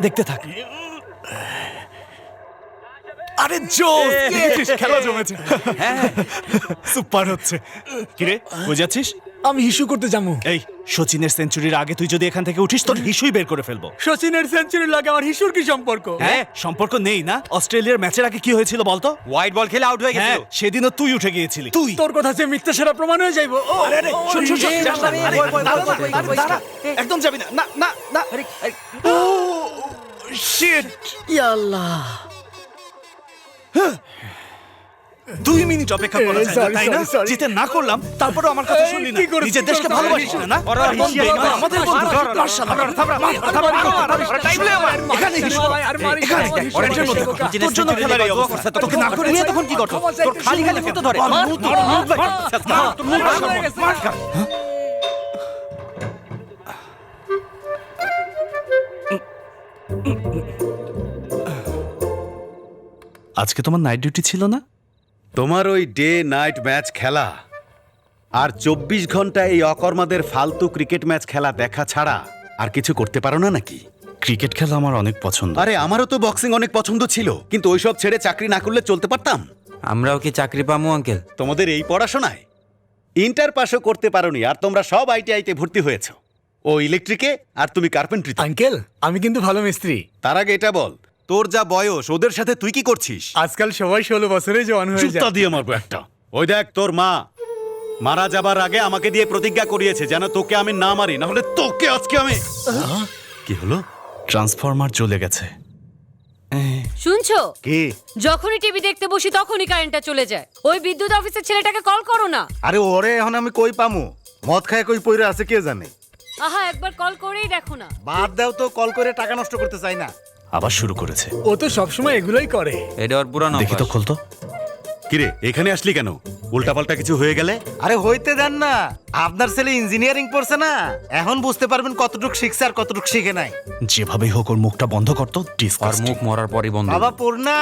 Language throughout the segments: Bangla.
দেখতে থাক। আরে জোস, খেলা জমেছে। হ্যাঁ সুপার হচ্ছে। কিরে কই যাচ্ছিস? আমি হিসু করতে যাবো। এই সচিনের সেঞ্চুরির আগে তুই যদি এখান থেকে উঠিস তোর হিসুই বের করে ফেলবো। সচিনের সেঞ্চুরি লাগে আমার হিসুর কি সম্পর্ক? হ্যাঁ সম্পর্ক নেই না? অস্ট্রেলিয়ার ম্যাচের আগে কি হয়েছিল বলতো? হোয়াইট বল খেলে আউট হয়ে হ্যাঁ গেছিল। সেদিনও তুই উঠে গিয়েছিলি। তুই তোর কথা যে মিথ্যা সেরা প্রমাণ হয়ে যাইবো। আরে আরে শোন শোন শোন, যাস না, আরে, দাঁড়া, একদম যাবি না। না না না, ও শিট, ইয়া আল্লাহ। 2 মিনিট অপেক্ষা করা যায় না, Sorry, তাই না? sorry, sorry. জিতে না করলাম তারপরও আমার কথা শুনলি না। কি করেছিস? নিজের দেশকে Sorry, ভালোবাসিস sorry. না? ওরা বন্ধু, হিসু, না, আমাদের বন্ধু। মার্শাল, এখানে হিসু কর। এখানে দেখ, অরেঞ্জের মধ্যে কর। তোর জন্য খেলার এই অবস্থা। তোকে না করে নিয়ে তখন কি করতো? তোর খালি খালি ফুটো ধরে। আজকে তোমার নাইট ডিউটি ছিল না? তোমার ওই ডে নাইট ম্যাচ খেলা আর 24 ঘন্টা এই অকর্মাদের ফালতু ক্রিকেট ম্যাচ খেলা দেখা ছাড়া আর কিছু করতে পারো না নাকি? ক্রিকেট খেলা আমার অনেক পছন্দ। আরে আমারও তো বক্সিং অনেক পছন্দ ছিল, কিন্তু ওইসব ছেড়ে চাকরি না করলে চলতে পারতাম? আমরাও কি চাকরি পামু আঙ্কেল? তোমাদের এই পড়াশোনায় ইন্টার পাসও করতে পারোনি, আর তোমরা সব আইটিআইতে ভর্তি হয়েছো। ও ইলেকট্রিকে আর তুমি কার্পেন্ট্রিতে। আঙ্কেল আমি কিন্তু ভালো মিস্ত্রি। তার আগে এটা বল, তোর যা বয়স ওদের সাথে তুই কি করছিস? আজকাল সবাই 16 বছরে জওয়ান হয়ে জুতা যায়। দিয়ে মারবো একটা। ওই দেখ, তোর মা মারা যাবার আগে আমাকে দিয়ে প্রতিজ্ঞা করিয়েছে যেন তোকে আমি না মারি, না হলে তোকে আজকে আমি। কি হলো? ট্রান্সফরমার চলে গেছে। শুনছো? কে? যখনই টিভি দেখতে বসি তখনই কারেন্টটা চলে যায়। ওই বিদ্যুৎ অফিসের ছেলেটাকে কল করো না। আরে ওরে এখন আমি কই পামু? মদ খায় কই পইরা আছে কে জানে। আহা একবার কল করেই দেখো না। বাদ দাও তো, কল করে টাকা নষ্ট করতে চাই না। আবার শুরু করেছে। ও তো সবসময় এগুলোই করে। এটা ওর পুরানো দেখি তো, খুলতো। কিরে এখানে আসলি কেন? উল্টাপাল্টা কিছু হয়ে গেলে? আরে হইতে দেন না, আপনার ছেলে ইঞ্জিনিয়ারিং পড়ছে না, এখন বুঝতে পারবেন কতটুকু শিখছে আর কতটুকু শিখে নাই। যেভাবেই হোক ওর মুখটা বন্ধ করতো। আর মুখ মরার পরই বন্ধ। বাবা পূর্ণা,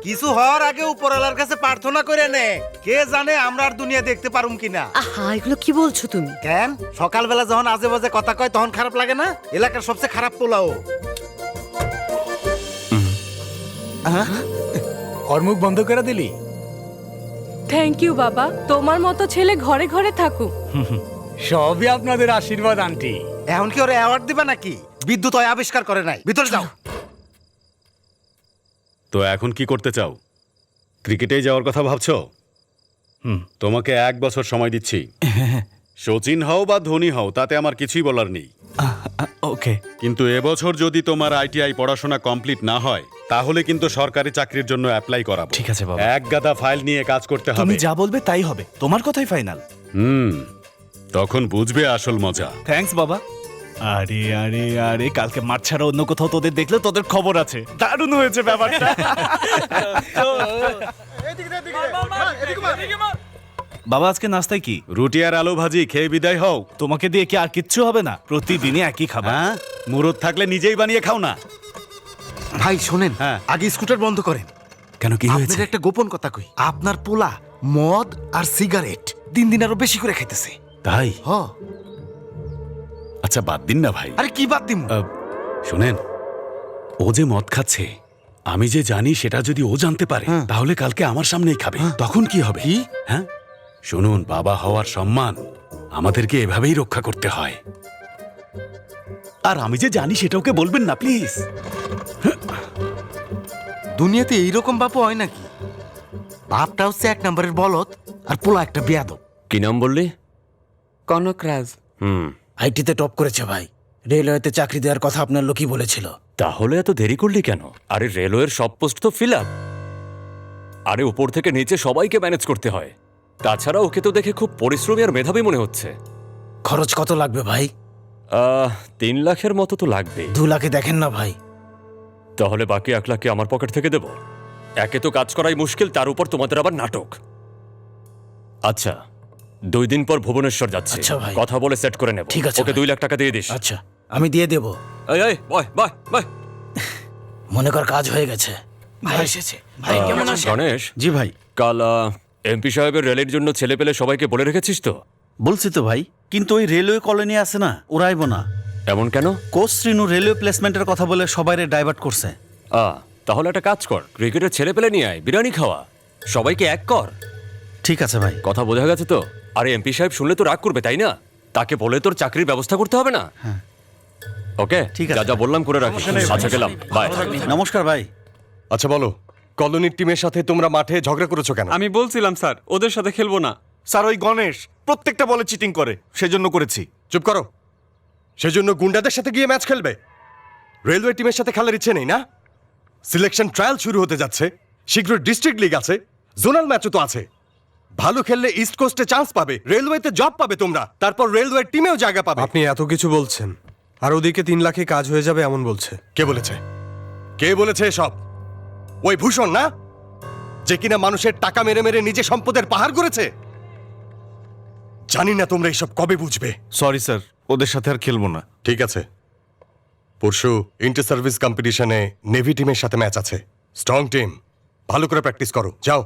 কিছু হওয়ার আগে উপরওয়ালার কাছে প্রার্থনা করে নে, কে জানে আমরা আর দুনিয়া দেখতে পারুম কিনা। আহা এগুলো কি বলছো তুমি? কেন সকালবেলা যখন আজে বাজে কথা কয় তখন খারাপ লাগে না? এলাকার সবচেয়ে খারাপ পোলাও। ওর মুখ বন্ধ করে দিলি? থ্যাংক ইউ বাবা, তোমার মতো ছেলে ঘরে ঘরে থাকুক। সবই আপনাদের আশীর্বাদ আন্টি। এখন কি ওরে অ্যাওয়ার্ড দিবা নাকি? বিদ্যুৎ ওই আবিষ্কার করে নাই। ভিতরে যাও। তো এখন কি করতে চাও? ক্রিকেটে যাওয়ার কথা ভাবছো? তোমাকে 1 বছর সময় দিচ্ছি। সচিন হও বা ধোনি হও তাতে আমার কিছুই বলার নেই, ওকে। কিন্তু এবছর যদি তোমার আইটিআই পড়াশোনা কমপ্লিট না হয় তাহলে কিন্তু সরকারি চাকরির জন্য অ্যাপ্লাই করাবো। ঠিক আছে বাবা। এক গাদা ফাইল নিয়ে কাজ করতে হবে। তুমি যা বলবে তাই হবে, তোমার কথাই ফাইনাল। তখন বুঝবে আসল মজা। থ্যাঙ্কস বাবা। আরে আরে আরে, কালকে মাঠ ছাড়া অন্য কোথাও তোদের দেখলে তোদের খবর আছে। দারুণ হয়েছে ব্যাপারটা। বাবা আজকে নাস্তায় কি? রুটি আর আলু ভাজি খেয়ে বিদায় হও। তোমাকে দিয়ে কি আর কিচ্ছু হবে না? প্রতিদিনই একই খাবার। হ্যাঁ, মুরত থাকলে নিজেই বানিয়ে খাও না। ভাই শোনেন, হ্যাঁ। আগে স্কুটার বন্ধ করেন। কেন, কি হয়েছে? আপনার একটা গোপন কথা কই, আপনার পোলা মদ আর সিগারেট দিন দিন আরো বেশি করে খাইতেছে। তাই? হ। আচ্ছা বাদ দিন না ভাই। আরে কি বাদ দিমু? শোনেন, ও যে মদ খাচ্ছে আমি যে জানি, সেটা যদি ও জানতে পারে তাহলে কালকে আমার সামনেই খাবে। তখন কি হবে? হ্যাঁ শুনুন, বাবা হওয়ার সম্মান আমাদেরকে এভাবেই রক্ষা করতে হয়। আর আমি যে জানি সেটা ওকে বলবেন না প্লিজ। দুনিয়াতে এইরকম বাপু হয় নাকি? বাপটা হচ্ছে 1 নম্বরের বলদ আর পোলা একটা বেয়াদব। কি নাম বললি? কনকরাজ। আইটিতে টপ করেছে ভাই। রেলওয়েতে চাকরি দেওয়ার কথা আপনার লোকই বলেছিল। তাহলে এত দেরি করলি কেন? আরে রেলওয়ের সব পোস্ট তো ফিল আপ। আরে উপর থেকে নিচে সবাইকে ম্যানেজ করতে হয়। তাছাড়া ওকে তো দেখে খুব পরিশ্রমী আর মেধাবী মনে হচ্ছে। খরচ কত লাগবে ভাই? 3 লাখের মতো তো লাগবে। 2 লাখে দেখেন না ভাই। তাহলে বাকি 1 লাখকে আমার পকেট থেকে দেব? একে তো কাজ করাই মুশকিল, তার উপর তোমাদের আবার নাটক। আচ্ছা 2 দিন পর ভুবনেশ্বর যাচ্ছে। আচ্ছা ভাই। কথা বলে সেট করে নেব। ঠিক আছে ওকে ভাই। 2 লাখ টাকা দিয়ে দিস। আচ্ছা আমি দিয়ে দেব। এই বয় বাই বাই। মনে কর কাজ হয়ে গেছে। ভাই এসেছে। ভাই কেমন আছেন? গণেশ, জি ভাই। কাল এমপি সাহেবের র্যালির জন্য ছেলে পেলে সবাইকে বলে রেখেছিস তো? বলছি তো ভাই, কিন্তু ওই রেলওয়ে কলোনি আছে না, ওরা আইব না। এমন কেন? কোচ শ্রীনু রেলওয়ে প্লেসমেন্টের কথা বলে সবাইরে ডাইভার্ট করছে। তাহলে একটা কাজ কর, ক্রিকেটের ছেলে পেলে নিয়ে আয়, বিরিয়ানি খাওয়া, সবাইকে এক কর। ঠিক আছে ভাই। কথা বোঝা গেছে তো? আরে এমপি সাহেব শুনলে তো রাগ করবে, তাই না? তাকে বলে তোর চাকরির ব্যবস্থা করতে হবে না? ওকে, ঠিক আছে। যা যা বললাম করে রাখিস। আচ্ছা, গেলাম, বাই। নমস্কার ভাই। আচ্ছা বলো, কলোনির টিমের সাথে তোমরা মাঠে ঝগড়া করেছো কেন? আমি বলছিলাম স্যার ওদের সাথে খেলবো না। স্যার ওই গণেশ প্রত্যেকটা বলে চিটিং করে, সেজন্য করেছি। চুপ করো। সেজন্য গুন্ডাদের সাথে গিয়ে ম্যাচ খেলবে? রেলওয়ে টিমের সাথে খেলার ইচ্ছে নেই না? সিলেকশন ট্রায়াল শুরু হতে যাচ্ছে, শীঘ্রই ডিস্ট্রিক্ট লিগ আছে, জোনাল ম্যাচও তো আছে। ভালো খেললে ইস্ট কোস্টে চান্স পাবে, রেলওয়েতে জব পাবে তোমরা, তারপর রেলওয়ে টিমেও জায়গা পাবে। আপনি এত কিছু বলছেন, আর ওদিকে 3 লাখে কাজ হয়ে যাবে এমন বলছে। কে বলেছে? কে বলেছে এসব? ওই ভূষণ না, যে কিনা মানুষের টাকা মেরে মেরে নিজে সম্পদের পাহাড় করেছে? জানি না তোমরা এসব কবে বুঝবে। সরি স্যার, ওদের সাথে আর খেলবো না। ঠিক আছে, পরশু ইন্টার সার্ভিস কম্পিটিশনে নেভি টিমের সাথে ম্যাচ আছে। স্ট্রং টিম, ভালো করে প্র্যাকটিস করো, যাও।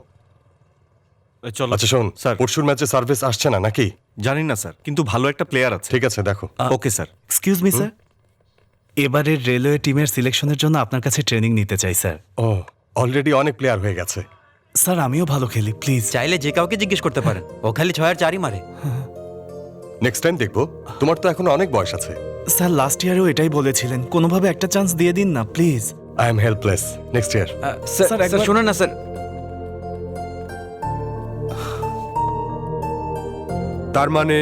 চলো। আচ্ছা শোন স্যার, পরশুর ম্যাচে সার্ভিস আসছে না নাকি? জানি না স্যার, কিন্তু ভালো একটা প্লেয়ার আছে। ঠিক আছে, দেখো। Okay sir. Excuse me sir, এবারের রেলওয়ে টিমের সিলেকশনের জন্য আপনার কাছে ট্রেনিং নিতে চাই স্যার। ও, অলরেডি অনেক প্লেয়ার হয়ে গেছে। স্যার আমিও ভালো খেলি, প্লিজ। চাইলে যে কাউকে জিজ্ঞেস করতে পারেন, ও খালি 6 আর 4ই মারে। নেক্সট টাইম দেখবো, তোমার তো এখনো অনেক বয়স আছে। স্যার লাস্ট ইয়ারেও এটাই বলেছিলেন, কোনোভাবে একটা চান্স দিয়ে দিন না please. I am helpless. Next year. Sir শুনুন না স্যার। তার মানে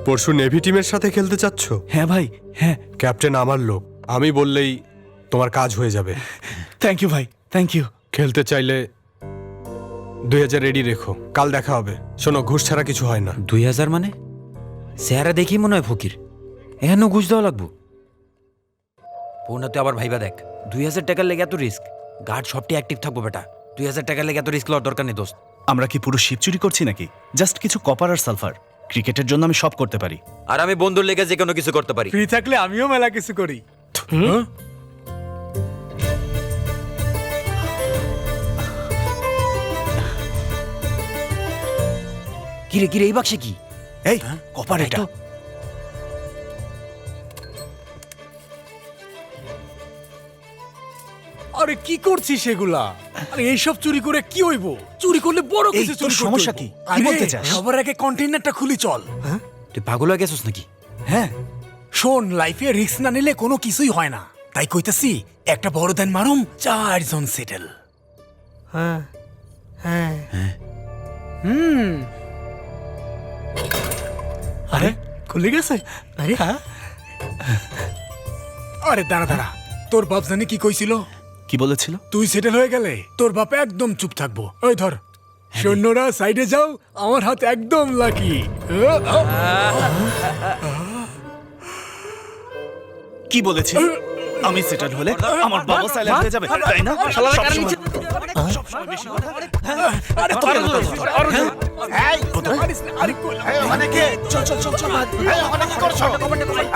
পরশু নেভি টিমের সাথে খেলতে চাচ্ছ? হ্যাঁ ভাই, হ্যাঁ। ক্যাপ্টেন আমার লোক, আমি বললেই তোমার কাজ হয়ে যাবে। থ্যাংক ইউ ভাই, থ্যাংক ইউ। খেলতে চাইলে 2000 রেডি রেখো, কাল দেখা হবে। শোনো, ঘুষ ছাড়া কিছু হয় না। 2000 মানে? চেহারা দেখি মনে হয় ফকির, এহেন ঘুষ দেওয়া লাগবো? পৌনাতে আবার ভাইবা দেখ, 2000 টাকার লেগে এত রিস্ক? গার্ড সবটি অ্যাক্টিভ থাকবো বেটা, 2000 টাকার লেগে এত রিস্ক লওয়ার দরকার নেই দোস্ত। আমরা কি পুরো শিপ চুরি করছি নাকি? জাস্ট কিছু কপার আর সালফার, ক্রিকেটের জন্য আমি সব করতে পারি। আর আমি বন্ধুর লেগে যে কোনো কিছু করতে পারি। ফ্রি থাকলে আমিও মেলা কিছু করি। কিরে কিরে, এই বাক্সে কি? এই কপার এটা। আরে কি করছিস সেগুলা? আরে এইসব চুরি করে কি হইব? চুরি করলে বড় এই, কিছু তোর চুরি সমস্যা কি? কি বলতে চাস? সবার আগে কন্টেইনারটা খুলি চল। তুই পাগল হয়ে গেছিস নাকি? হ্যাঁ শোন, লাইফে রিস্ক না নিলে কোনো কিছুই হয় না, তাই কইতাছি একটা বড় দেন মারুম, 4 জন সেটেল। হ্যাঁ হ্যাঁ। আরে খুলে গেছে? আরে হ্যাঁ। আরে দাঁড়া দাঁড়া, তোর বাপ জানি কি কইছিল? কি বলেছিল? তুই সেটেল হয়ে গেলে তোর বাপ একদম চুপ থাকবো। ওই ধর, সৈন্যরা সাইডে যাও, আমার হাত একদম লাকি। কি বলেছি? আমি সেটেল হলে আমার বাবা সাইলেন্ট হয়ে যাবে, তাই না? সবসময় বেশি কথা। আরে তোকে না কথা। এই আরে কই? ওখানে কে? চল চল চল চল। এই ওখানে কি করছো?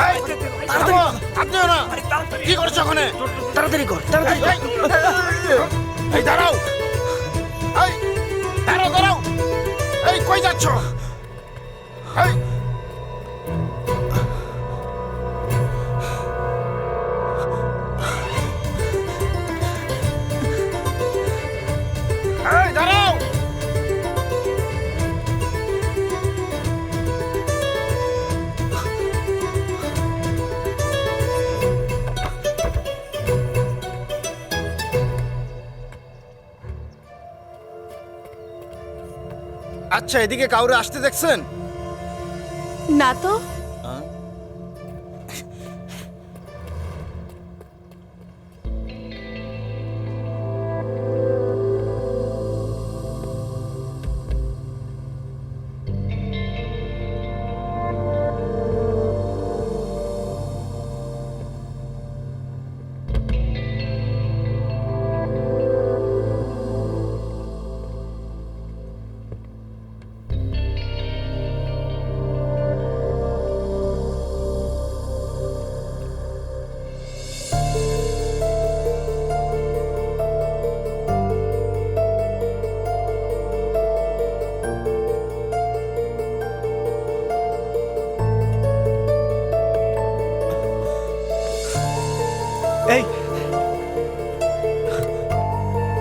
এই আপনিও না, কি করছো ওখানে? তাড়াতাড়ি কর, তাড়াতাড়ি কর। এই দাঁড়াও, এই দাঁড়াও দাঁড়াও, এই কই যাচ্ছ? এই এই দাঁড়াও। আচ্ছা, এদিকে কাউরে আসতে দেখছেন? না তো।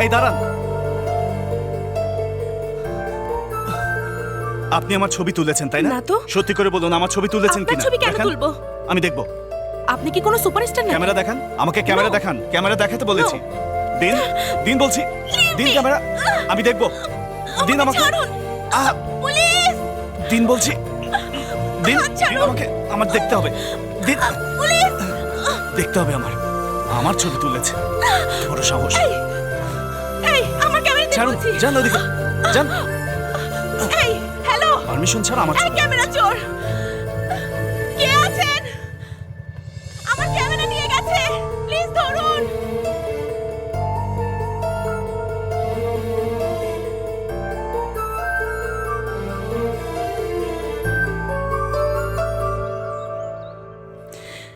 এই দাঁড়ান, আপনি আমার ছবি তুলেছেন তাই না? না তো। সত্যি করে বলুন, আমার ছবি তুলেছেন আপনার কিনা? ছবি কেন দেখান। তুলবো? আমি দেখবো। আপনি কি কোনো সুপারস্টার না? ক্যামেরা দেখান, আমাকে ক্যামেরা দেখান। ক্যামেরা দেখাতে বলেছি। দিন, দিন বলছি, দিন ক্যামেরা। আমি দেখবো। দিন আমাকে। পুলিশ! দিন বলছি, দিন, দিন আমাকে। আমার দেখতে হবে। দিন, পুলিশ! দেখতে হবে আমার। আমার ছবি তুলেছে। বড় সাহস। এই, আমার ক্যামেরা দিতে ছাড়ুন, বলছি। যান ওদিকে, যান। এই, হ্যালো! পারমিশন ছাড়া আমার এই ছবি। ক্যামেরা চোর! কে আছেন? আমার ক্যামেরা নিয়ে গেছে। প্লিজ ধরুন।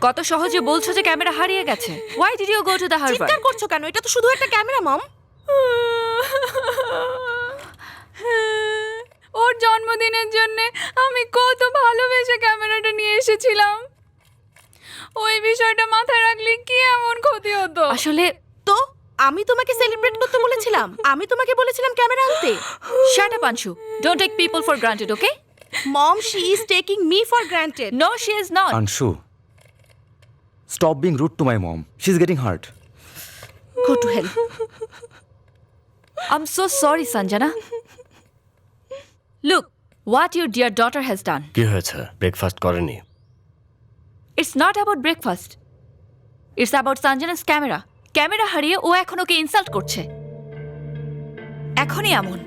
কত সহজে বলছো যে ক্যামেরা হারিয়ে গেছে। Why did you go to the Harvard? চিৎকার করছো কেন? এটা তো শুধু একটা ক্যামেরা, মম। ওর জন্মদিনের জন্য আমি কত ভালোবেসে ক্যামেরাটা নিয়ে এসেছিলাম। ওই বিষয়টা মাথায় রাখলে কি এমন ক্ষতি হতো? আসলে তো আমি তোমাকে সেলিব্রেট করতে বলেছিলাম। আমি তোমাকে বলেছিলাম ক্যামেরা আনতে। shut up, Anshu. Don't take people for granted, okay? Mom, she is taking me for granted. No, she is not. Anshu, stop being rude to my mom. She's getting hurt. Go to hell. I'm so sorry, Sanjana. Look, what your dear daughter has done. কি হয়েছে? ব্রেকফাস্ট করেনি? It's not about breakfast. It's about Sanjana's camera. Camera হারিয়ে ও এখন ওকে ইনসাল্ট করছে। এখনই এমন।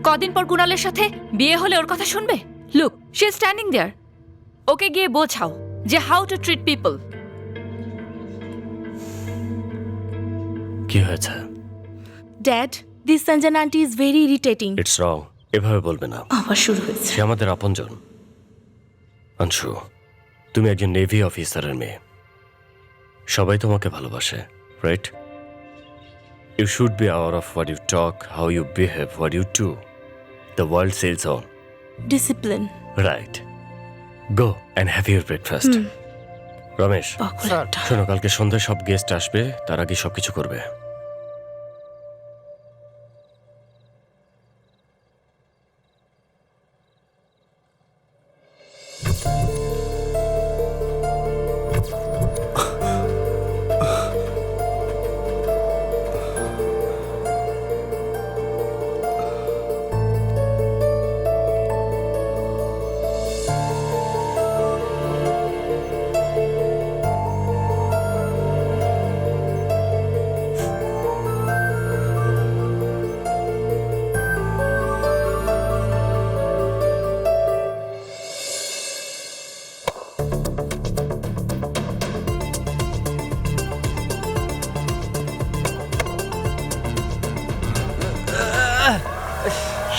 কদিন পর কুণালের সাথে বিয়ে হলে ওর কথা শুনবে? Look, she is standing there. ওকে গিয়ে বোঝাও যে how to treat people. কি হয়েছে? Dad, this Sanjana aunty is very irritating. It's wrong. এভাবে বলবে না। আবার শুরু হয়েছে। সে আমাদের আপনজন। অংশু, তুমি একজন নেভি অফিসারের মেয়ে। সবাই তোমাকে ভালোবাসে, right? You should be aware of what you talk, how you behave, what you do. The world sells on. Discipline. Right. Go and have your breakfast. Ramesh, শোনো, কালকে সন্ধ্যায় সব গেস্ট আসবে, তার আগে সবকিছু করবে।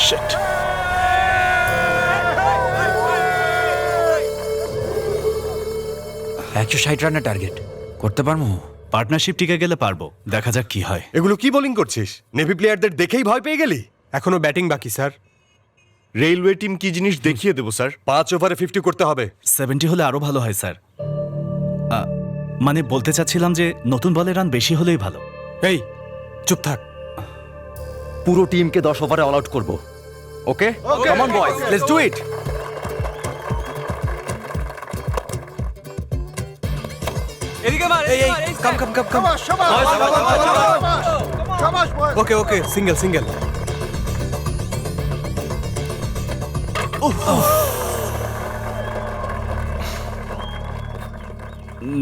Shit. একশো 60 রানের টার্গেট করতে পারবো। পার্টনারশিপ টিকে গেলে পারবো, দেখা যাক কি হয়। এগুলো কি বোলিং করছিস? নেভি প্লেয়ারদের দেখেই ভয় পেয়ে গেলি? এখনো ব্যাটিং বাকি স্যার। রেলওয়ে টিম কি জিনিস দেখিয়ে দেবো স্যার। 5 ওভারে 50 করতে হবে। 70 হলে আরো ভালো হয় স্যার। মানে বলতে চাচ্ছিলাম যে নতুন বলে রান বেশি হলেই ভালো। এই চুপ থাক। পুরো টিমকে 10 ওভারে অল আউট করব। Okay, come on boys, let's do it. এদিকে মার, এই come come come come. Okay okay, single single.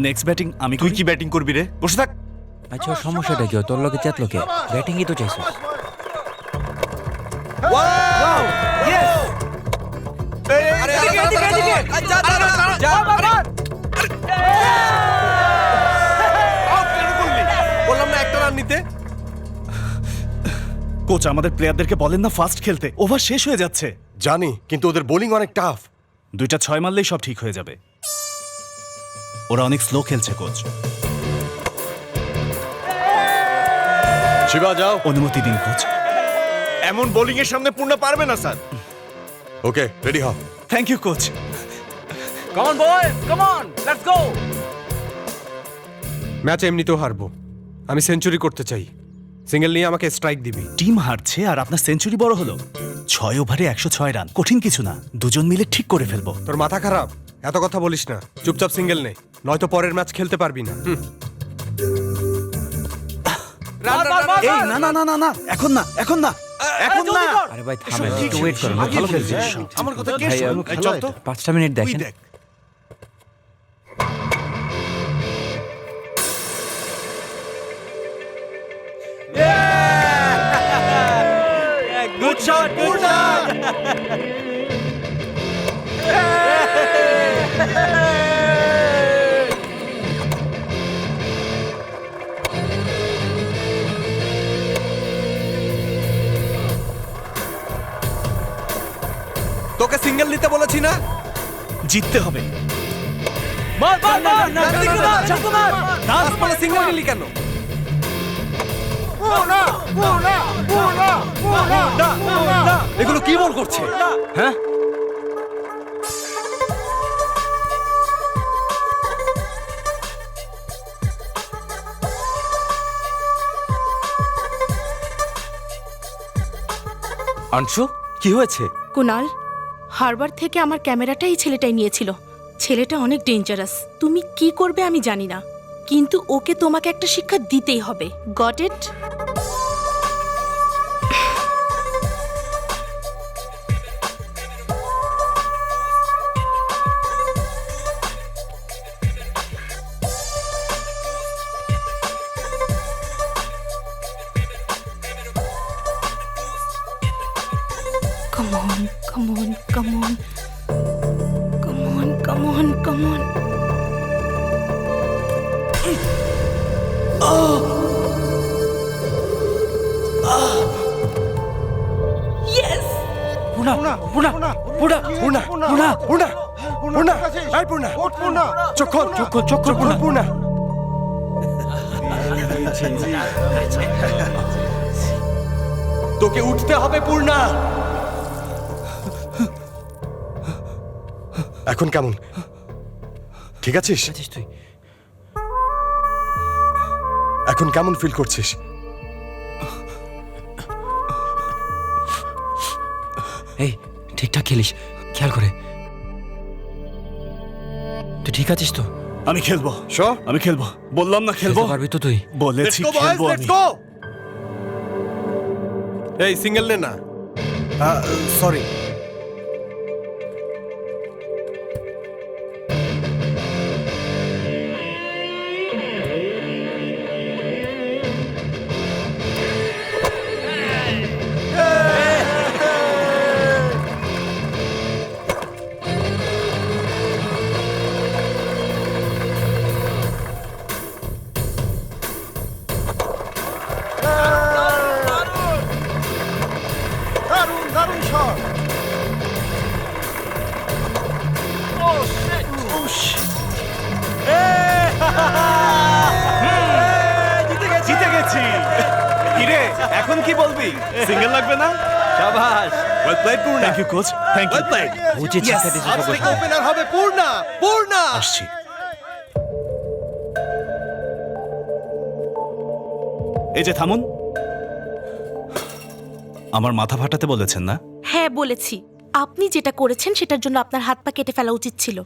Next batting আমি। তুই কি ব্যাটিং করবি রে? বসে থাক। আচ্ছা, ওর সমস্যাটা কি? তোর লোকে চেতলো কে? ব্যাটিংই তো চাইছিস। বললাম না একটা রান নিতে। কোচ আমাদের প্লেয়ারদেরকে বলেন না ফাস্ট খেলতে, ওভার শেষ হয়ে যাচ্ছে। জানি, কিন্তু ওদের বোলিং অনেক টাফ। 2টা 6 মারলেই সব ঠিক হয়ে যাবে। ওরা অনেক স্লো খেলছে কোচ। শিবা যাও। অনুমতি দিন কোচ। এমন বোলিং এর সামনে পূর্ণ পারবে না স্যার। ওকে, রেডি হও। Thank you coach. Come on boys, come on, let's go. Match এমনিতেও হারবো, আমি সেঞ্চুরি করতে চাই। সিঙ্গেল নিয়ে আমাকে স্ট্রাইক দিবি। টিম হারছে আর আপনার সেঞ্চুরি বড় হলো। 6 ওভারে 106 রান, কঠিন কিছু না, দুজন মিলে ঠিক করে ফেলবো। তোর মাথা খারাপ, এত কথা বলিস না, চুপচাপ সিঙ্গেল নে, নয়তো পরের ম্যাচ খেলতে পারবি না। এই না না না না না, এখন না, এখন না, এখন না। আরে ভাই থামেন, একটু ওয়েট করুন, ভালো খেলছি। আমার কথা কে ভাই, শুনলো? এই চল তো, 5টা মিনিট তুই দেখেন। দেখ। Good shot, good shot. তোকে সিঙ্গেল নিতে বলেছি না? জিততে হবে। মার মার মার, এদিকে মার, চাকু মার। তারপরে সিঙ্গেল নিলি কেন? এগুলো কি বল করছে? হ্যাঁ, আনশু, কি হয়েছে? কুনাল, হারবার থেকে আমার ক্যামেরাটা এই ছেলেটাই নিয়েছিল। ছেলেটা অনেক ডেঞ্জারাস। তুমি কি করবে আমি জানি না, কিন্তু ওকে তোমাকে একটা শিক্ষা দিতেই হবে। Got it? Come on, come on, come on. Come on, come on, come on. Yes! Purna, এই পূর্ণা, চোখ খোল, পূর্ণা। তোকে উঠতে হবে পূর্ণা। এখন কেমন? ঠিক আছিস? তুই এখন কেমন ফিল করছিস? এই ঠিকঠাক খেলিস, খেয়াল করে। তুই ঠিক আছিস তো? আমি খেলবো, শো, আমি খেলবো, বললাম না খেলবো। খেলতে পারবি তো তুই? বলেছি খেলবো আমি। এই সিঙ্গেল নে না। সরি। জিতে গেছি। কিরে, এখন কি বলবি? সিঙ্গেল লাগবে না? শাবাশ। Well played Purna. Thank you coach, thank you. ও যে শিক্ষা দিয়েছে আজ তোকে। থেকে ওপেনার হবে পূর্ণা। আসছি। এই যে থামুন, আমার মাথা ফাটাতে বলেছেন না? হ্যাঁ বলেছি। আপনি যেটা করেছেন সেটার জন্য আপনার হাত পা কেটে ফেলা উচিত ছিল।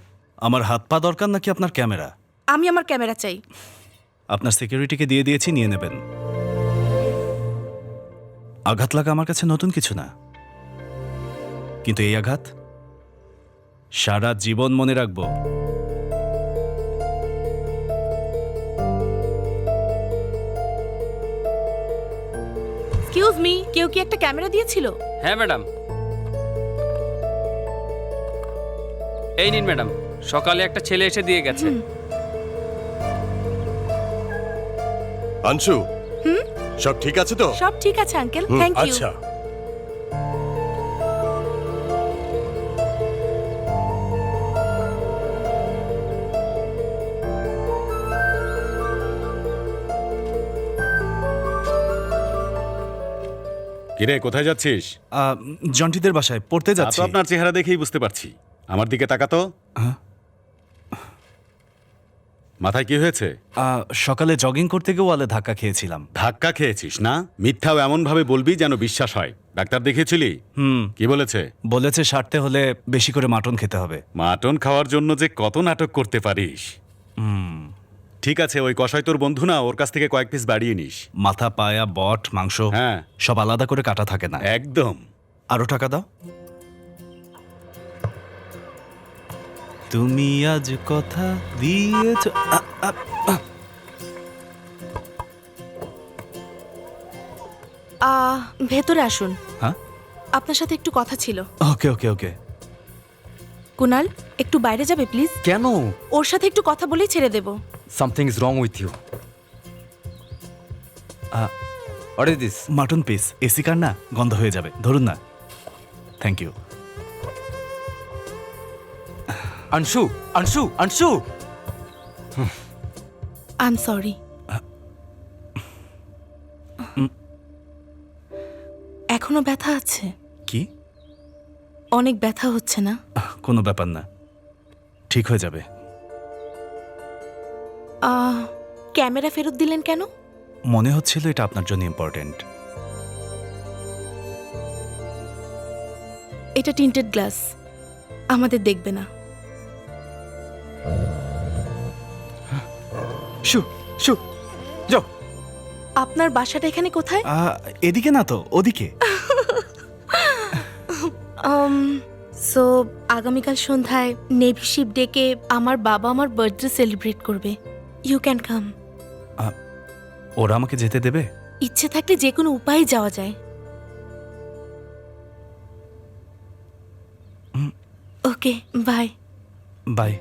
আমার হাত পা দরকার নাকি আপনার ক্যামেরা? আমি আমার ক্যামেরা চাই। আপনার সিকিউরিটিকে দিয়ে দিয়েছি, নিয়ে নেবেন। আঘাত লাগা আমার কাছে নতুন কিছু না, কিন্তু এই আঘাত সারা জীবন মনে রাখবো। এক্সকিউজ মি, কেউ কি একটা ক্যামেরা দিয়েছিল? হ্যাঁ ম্যাডাম, এই নিন ম্যাডাম, সকালে একটা ছেলে এসে দিয়ে গেছে। আনশু, সব ঠিক আছে তো? সব ঠিক আছে আঙ্কেল, থ্যাংক ইউ। আচ্ছা। কিরে, কোথায় যাচ্ছিস? জন্টিদের বাসায় পড়তে তা যাচ্ছি। তো আপনার চেহারা দেখেই বুঝতে পারছি। আমার দিকে তাকাতো। মাথায় কি হয়েছে? সকালে জগিং করতে গিয়ে ওয়ালে ধাক্কা খেয়েছিলাম। ধাক্কা খেয়েছিস না? মিথ্যাও এমন ভাবে বলবি যেন বিশ্বাস হয়। ডাক্তার দেখিয়েছিলি? কি বলেছে? বলেছে সারতে হলে বেশি করে মাটন খেতে হবে। মাটন খাওয়ার জন্য যে কত নাটক করতে পারিস। ঠিক আছে, ওই কষাই তোর বন্ধু না, ওর কাছ থেকে কয়েক পিস বাড়িয়ে নিস। মাথা, পায়া, বট, মাংস হ্যাঁ সব আলাদা করে কাটা থাকে না। একদম। আরো টাকা দাও। তুমি আজ কথা দিয়েছ। ভেতরে আসুন। হ্যাঁ, আপনার সাথে একটু কথা ছিল। ওকে ওকে ওকে। কুনাল, একটু বাইরে যাবে প্লিজ? কেন? ওর সাথে একটু কথা বলেই ছেড়ে দেব। Something is wrong with you. What is this? Mutton piece. AC car না, গন্ধ হয়ে যাবে। ধরুন না। Thank you. Anshu, Anshu, Anshu. I am sorry. এখনো ব্যথা আছে? কি? অনেক ব্যথা হচ্ছে না? কোনো ব্যাপার না, ঠিক হয়ে যাবে। ক্যামেরা ফেরত দিলেন কেন? মনে হচ্ছিল এটা আপনার জন্য ইম্পর্টেন্ট। এটা টিন্টেড গ্লাস, আমাদের দেখবে না। শু শু যাও। আপনার বাসাটা এখানে কোথায়? এদিকে না তো, ওদিকে। সো আগামীকাল সন্ধ্যায় নেভি শিপ ডেকে আমার বাবা আমার বার্থডে সেলিব্রেট করবে। You can come. ওরা আমাকে যেতে দেবে? ইচ্ছে থাকলে যে কোনো উপায়ে যাওয়া যায়। ওকে, বাই। বাই।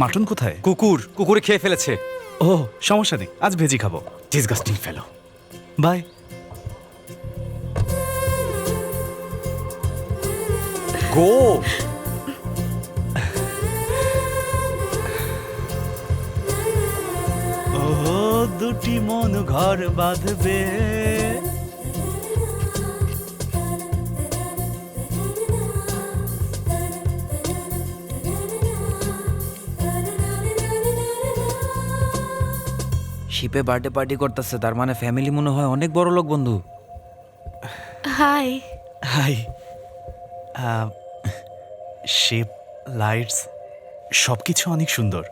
মাটন কোথায়? কুকুরে খেয়ে ফেলেছে। ও, সমস্যা নেই, আজ ভেজি খাবো। Disgusting fellow. বাই। গো। ও দুটি মন ঘর বাঁধবে। শিপে বার্থডে পার্টি করতেছে, তার মানে ফ্যামিলি মনে হয় অনেক বড় লোক। বন্ধু হাই। হাই। শেপ, লাইটস সবকিছু অনেক সুন্দর।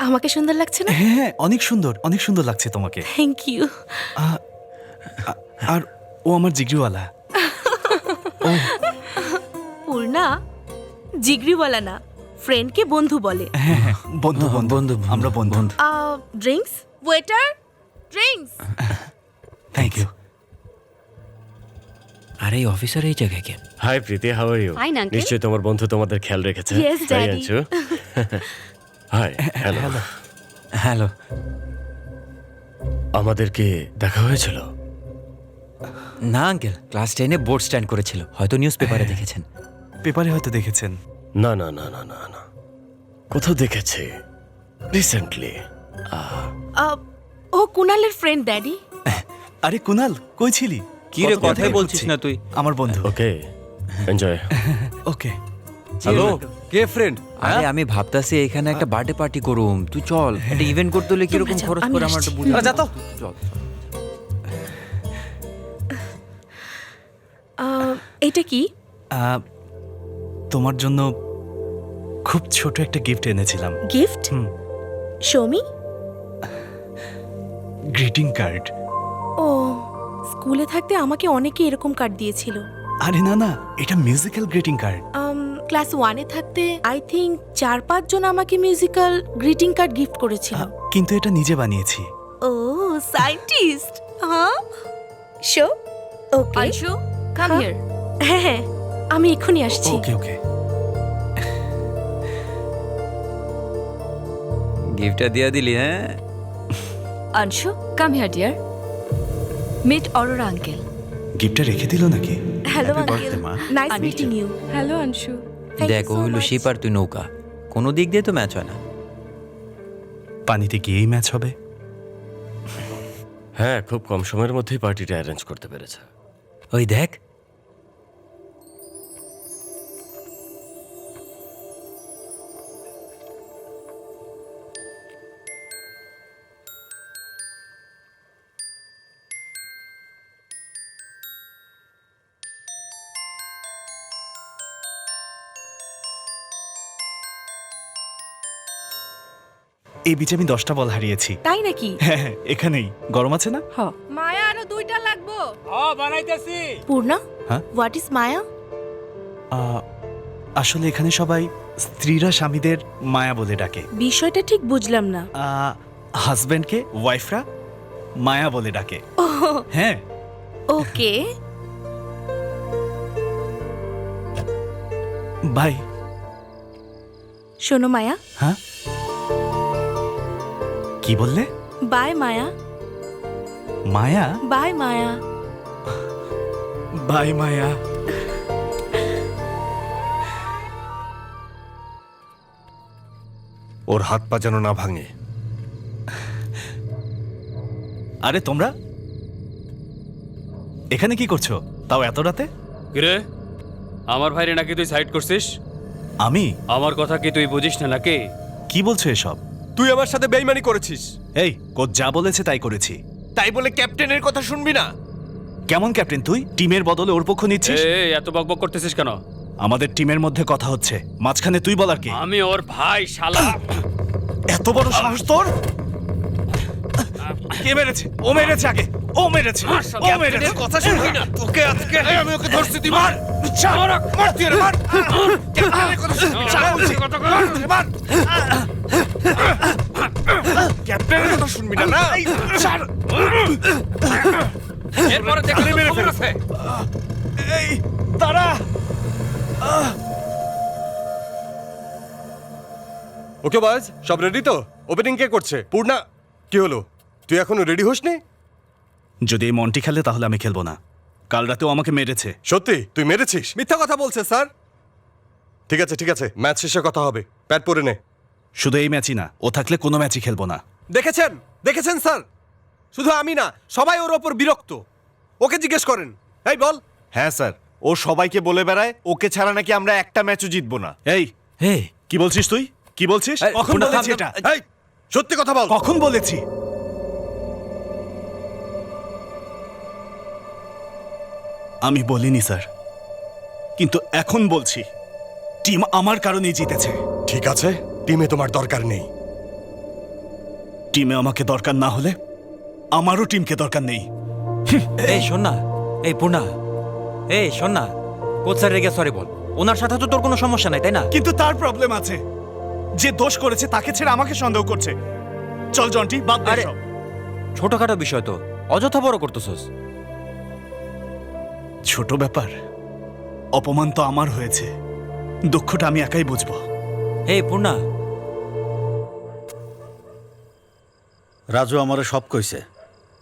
আমাকে সুন্দর লাগছে না? হ্যাঁ, অনেক সুন্দর, অনেক সুন্দর লাগছে তোমাকে। Thank you. আর ও আমার জিগরিওয়ালা। পূর্ণা জিগরিওয়ালা না, ফ্রেন্ডকে বন্ধু বলে। হ্যাঁ, বন্ধু বন্ধু, আমরা বন্ধু। Drinks waiter, drinks. Thank you. আরে অফিসার এই জায়গায় কে? Hi Preeti, how are you? Fine, uncle. নিশ্চয়ই তোমার বন্ধু তোমাদের খেয়াল রেখেছে। Yes, তাই daddy. আনছো? Hi, hello. হ্যালো। আমাদেরকে দেখা হয়েছিল? না আঙ্কেল, ক্লাস 10-এ বোর্ড স্ট্যান্ড করেছিল, হয়তো নিউজ পেপারে দেখেছেন। পেপারে হয়তো দেখেছেন। না না না না না না, কোথাও দেখেছি রিসেন্টলি। ও কুনালের ফ্রেন্ড ড্যাডি। আরে কুনাল, কই ছিলি? কি রে, কথাই বলছিস না তুই? আমার বন্ধু। ওকে, এনজয়। ওকে। হ্যালো, কে ফ্রেন্ড? আরে আমি ভাবতাছি এখানে একটা বার্থডে পার্টি করুম, তুই চল। একটা ইভেন্ট করতে হলে কিরকম যাও, খরচ আমি করে আমার আসছি। একটু বুঝা। যা তো। চল। এটা কি? তোমার জন্য খুব ছোট একটা গিফট এনেছিলাম। গিফট? শোমি। Greeting card. ও, স্কুলে থাকতে আমাকে অনেকে এরকম কার্ড দিয়েছিল। আরে না না, এটা মিউজিক্যাল গ্রিটিং কার্ড। ক্লাস 1-এ থাকতে আই থিংক 4-5 জন আমাকে মিউজিক্যাল গ্রিটিং কার্ড গিফট করেছিল। কিন্তু এটা নিজে বানিয়েছি। ও, সায়েন্টিস্ট। হ্যাঁ, show. Okay. Anshu, come here. হ্যাঁ হ্যাঁ, আমি এক্ষুনি আসছি। ওকে ওকে। গিফটটা দিয়ে দিলি? হ্যাঁ। Anshu, come here dear. Meet Arora uncle. গিফটটা রেখে দিল নাকি? হ্যালো Happy আঙ্কেল, birthday, মা। Nice meeting you. Hello Anshu. দেখ, ও হইলো শিপ আর তুই নৌকা, কোনো দিক দিয়ে তো ম্যাচ হয় না। পানিতে গিয়েই ম্যাচ হবে। হ্যাঁ, খুব কম সময়ের মধ্যেই পার্টিটা অ্যারেঞ্জ করতে পেরেছে। ওই দেখ। এই বিচে আমি 10টা বল হারিয়েছি। তাই নাকি? হ্যাঁ, এখানেই। গরম আছে না? মায়া আরো 2টা লাগবো। বানাইতেছি। পূর্ণা, হ্যাঁ? হোয়াট ইজ মায়া? আসলে এখানে সবাই স্ত্রীরা স্বামীদের মায়া বলে ডাকে। বিষয়টা ঠিক বুঝলাম না। হাজবেন্ডকে ওয়াইফরা মায়া বলে ডাকে। হ্যাঁ। ওকে। বাই। শোনো মায়া। হ্যাঁ, কি বললে? Bye Maya. Maya? Bye Maya. Bye Maya. ওর হাত পা যেন না ভাঙে। আরে তোমরা এখানে কি করছো, তাও এত রাতে? কিরে, আমার ভাইরে নাকি তুই সাইড করছিস? আমি? আমার কথা কি তুই বুঝিস না নাকি? কি বলছো এসব? তুই আমার সাথে বেইমানি করেছিস। এই কোচ যা বলেছে তাই করেছি। তাই বলে ক্যাপ্টেনের কথা শুনবি না? কেমন ক্যাপ্টেন তুই? টিমের বদলে ওর পক্ষ নিচ্ছিস? এই এত বকবক করতেছিস কেন? আমাদের টিমের মধ্যে কথা হচ্ছে, মাঝখানে তুই বলার কি? আমি ওর ভাই শালা। এত বড় সাহস তোর? কে মেরেছে? ও মেরেছে আগে। ও মেরেছে। ও মেরেছে। কথা শুনবি না? তোকে আজকে আমি ওকে ধরছি, তুই মার। মার তুই রে, মার। ক্যাপ্টেনের কথা শুনবি না? মার। ক্যাপ্টেনের কথা শুনবি না? না ছাড়। এরপরে দেখলে মেরে ফেলছে। এই দাঁড়া। ওকে বয়েজ, সব রেডি তো? ওপেনিং কে করছে? পূর্ণা। কি হলো, তুই এখনো রেডি হসনি? যদি এই মন্টি খেলে তাহলে আমি খেলবো না। কাল রাতেও আমাকে মেরেছে। সত্যি তুই মেরেছিস? মিথ্যা কথা বলছে স্যার। ঠিক আছে ঠিক আছে, ম্যাচ শেষে কথা হবে। প্যাড পরে নে। শুধু এই ম্যাচই না, ও থাকলে কোনো ম্যাচই খেলবো না। দেখেছেন দেখেছেন স্যার, শুধু আমি না, সবাই ওর ওপর বিরক্ত। ওকে জিজ্ঞেস করেন। এই বল। হ্যাঁ স্যার, ও সবাইকে বলে বেড়ায় ওকে ছাড়া নাকি আমরা একটা ম্যাচও জিতবো না। এই হে, কি বলছিস তুই? কি বলছিস? কখন বলেছি এটা? এই সত্যি কথা বল। কখন বলেছি? আমি বলিনি স্যার, কিন্তু এখন বলছি, টিম আমার কারণেই জিতেছে। ঠিক আছে, টিমে তোমার দরকার নেই। টিমে আমাকে দরকার না হলে আমারও টিমকে দরকার নেই। এই শোন না, এই পূর্ণা, এই শোন না, কোচ স্যার রেগে সরি বল। ওনার সাথে তো তোর কোনো সমস্যা নাই, তাই না? কিন্তু তার প্রবলেম আছে, যে দোষ করেছে তাকে ছেড়ে আমাকে সন্দেহ করছে। চল জন্টি, বাদ দে সব। ছোটখাটো বিষয় তো, অযথা বড় করতেছস। ছোট ব্যাপার, অপমান তো আমার হয়েছে, দুঃখটা আমি একাই বুঝবো। এই পূর্ণা, রাজু আমারে সব কইছে,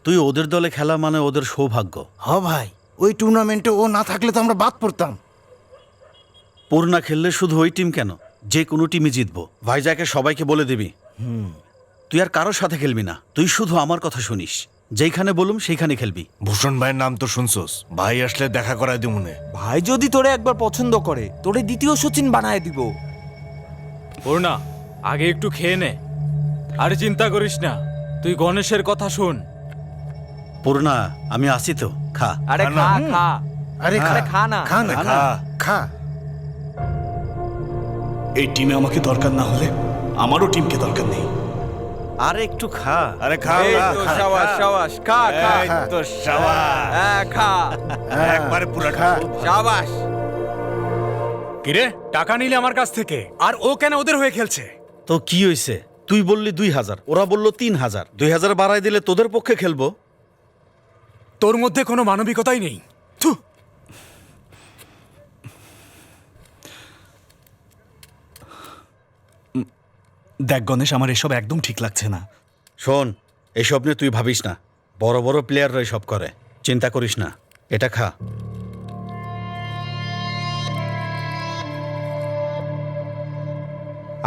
তুই ওদের দলে খেলা মানে ওদের সৌভাগ্য। হ ভাই, ওই টুর্নামেন্টে ও না থাকলে তো আমরা বাদ পড়তাম। পূর্ণা খেললে শুধু ওই টিম কেন, যে কোনো টিমই জিতবো। ভাইজাকে সবাইকে বলে দিবি। তুই আর কারোর সাথে খেলবি না, তুই শুধু আমার কথা শুনিস। যেইখানে বলুম সেইখানে খেলবি। ভূষণ ভাইয়ের নাম তো শুনছস, ভাই আসলে দেখা করায় দিব মনে। ভাই যদি তোরে একবার পছন্দ করে, তোরে দ্বিতীয় সচিন বানায় দিব। পূর্ণা, আগে একটু খেয়ে নে। আরে চিন্তা করিস না, তুই গণেশের কথা শুন। পূর্ণা, আমি আসি তো, খা। আরে খা খা, আরে খা না, খা না, খা খা। এই টিমে আমাকে দরকার না হলে আমারও টিমকে দরকার নেই। আরে একটু খা। আরে খা। এই তো শাবাশ শাবাশ, খা খা, এই তো শাবাশ। হ্যাঁ খা, একবারে পুরো খা। শাবাশ। কিরে, টাকা নিলে আমার কাছ থেকে, আর ও কেন ওদের হয়ে খেলছে? তো কি হয়েছে? তুই বললি 2000, ওরা বলল 3000। 2000 বাড়াই দিলে তোদের পক্ষে খেলবো। তোর মধ্যে কোনো মানবিকতাই নেই। থু। দেখ গণেশ, আমার এসব একদম ঠিক লাগছে না। শোন, এসব নিয়ে তুই ভাবিস না, বড় বড় প্লেয়াররা এসব করে, চিন্তা করিস না। এটা খা।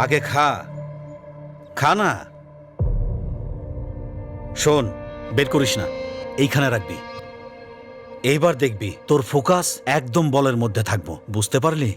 আগে খা, খা না। শোন, বের করিস না, এইখানে রাখবি। এইবার দেখবি তোর ফোকাস একদম বলের মধ্যে থাকবো, বুঝতে পারলি?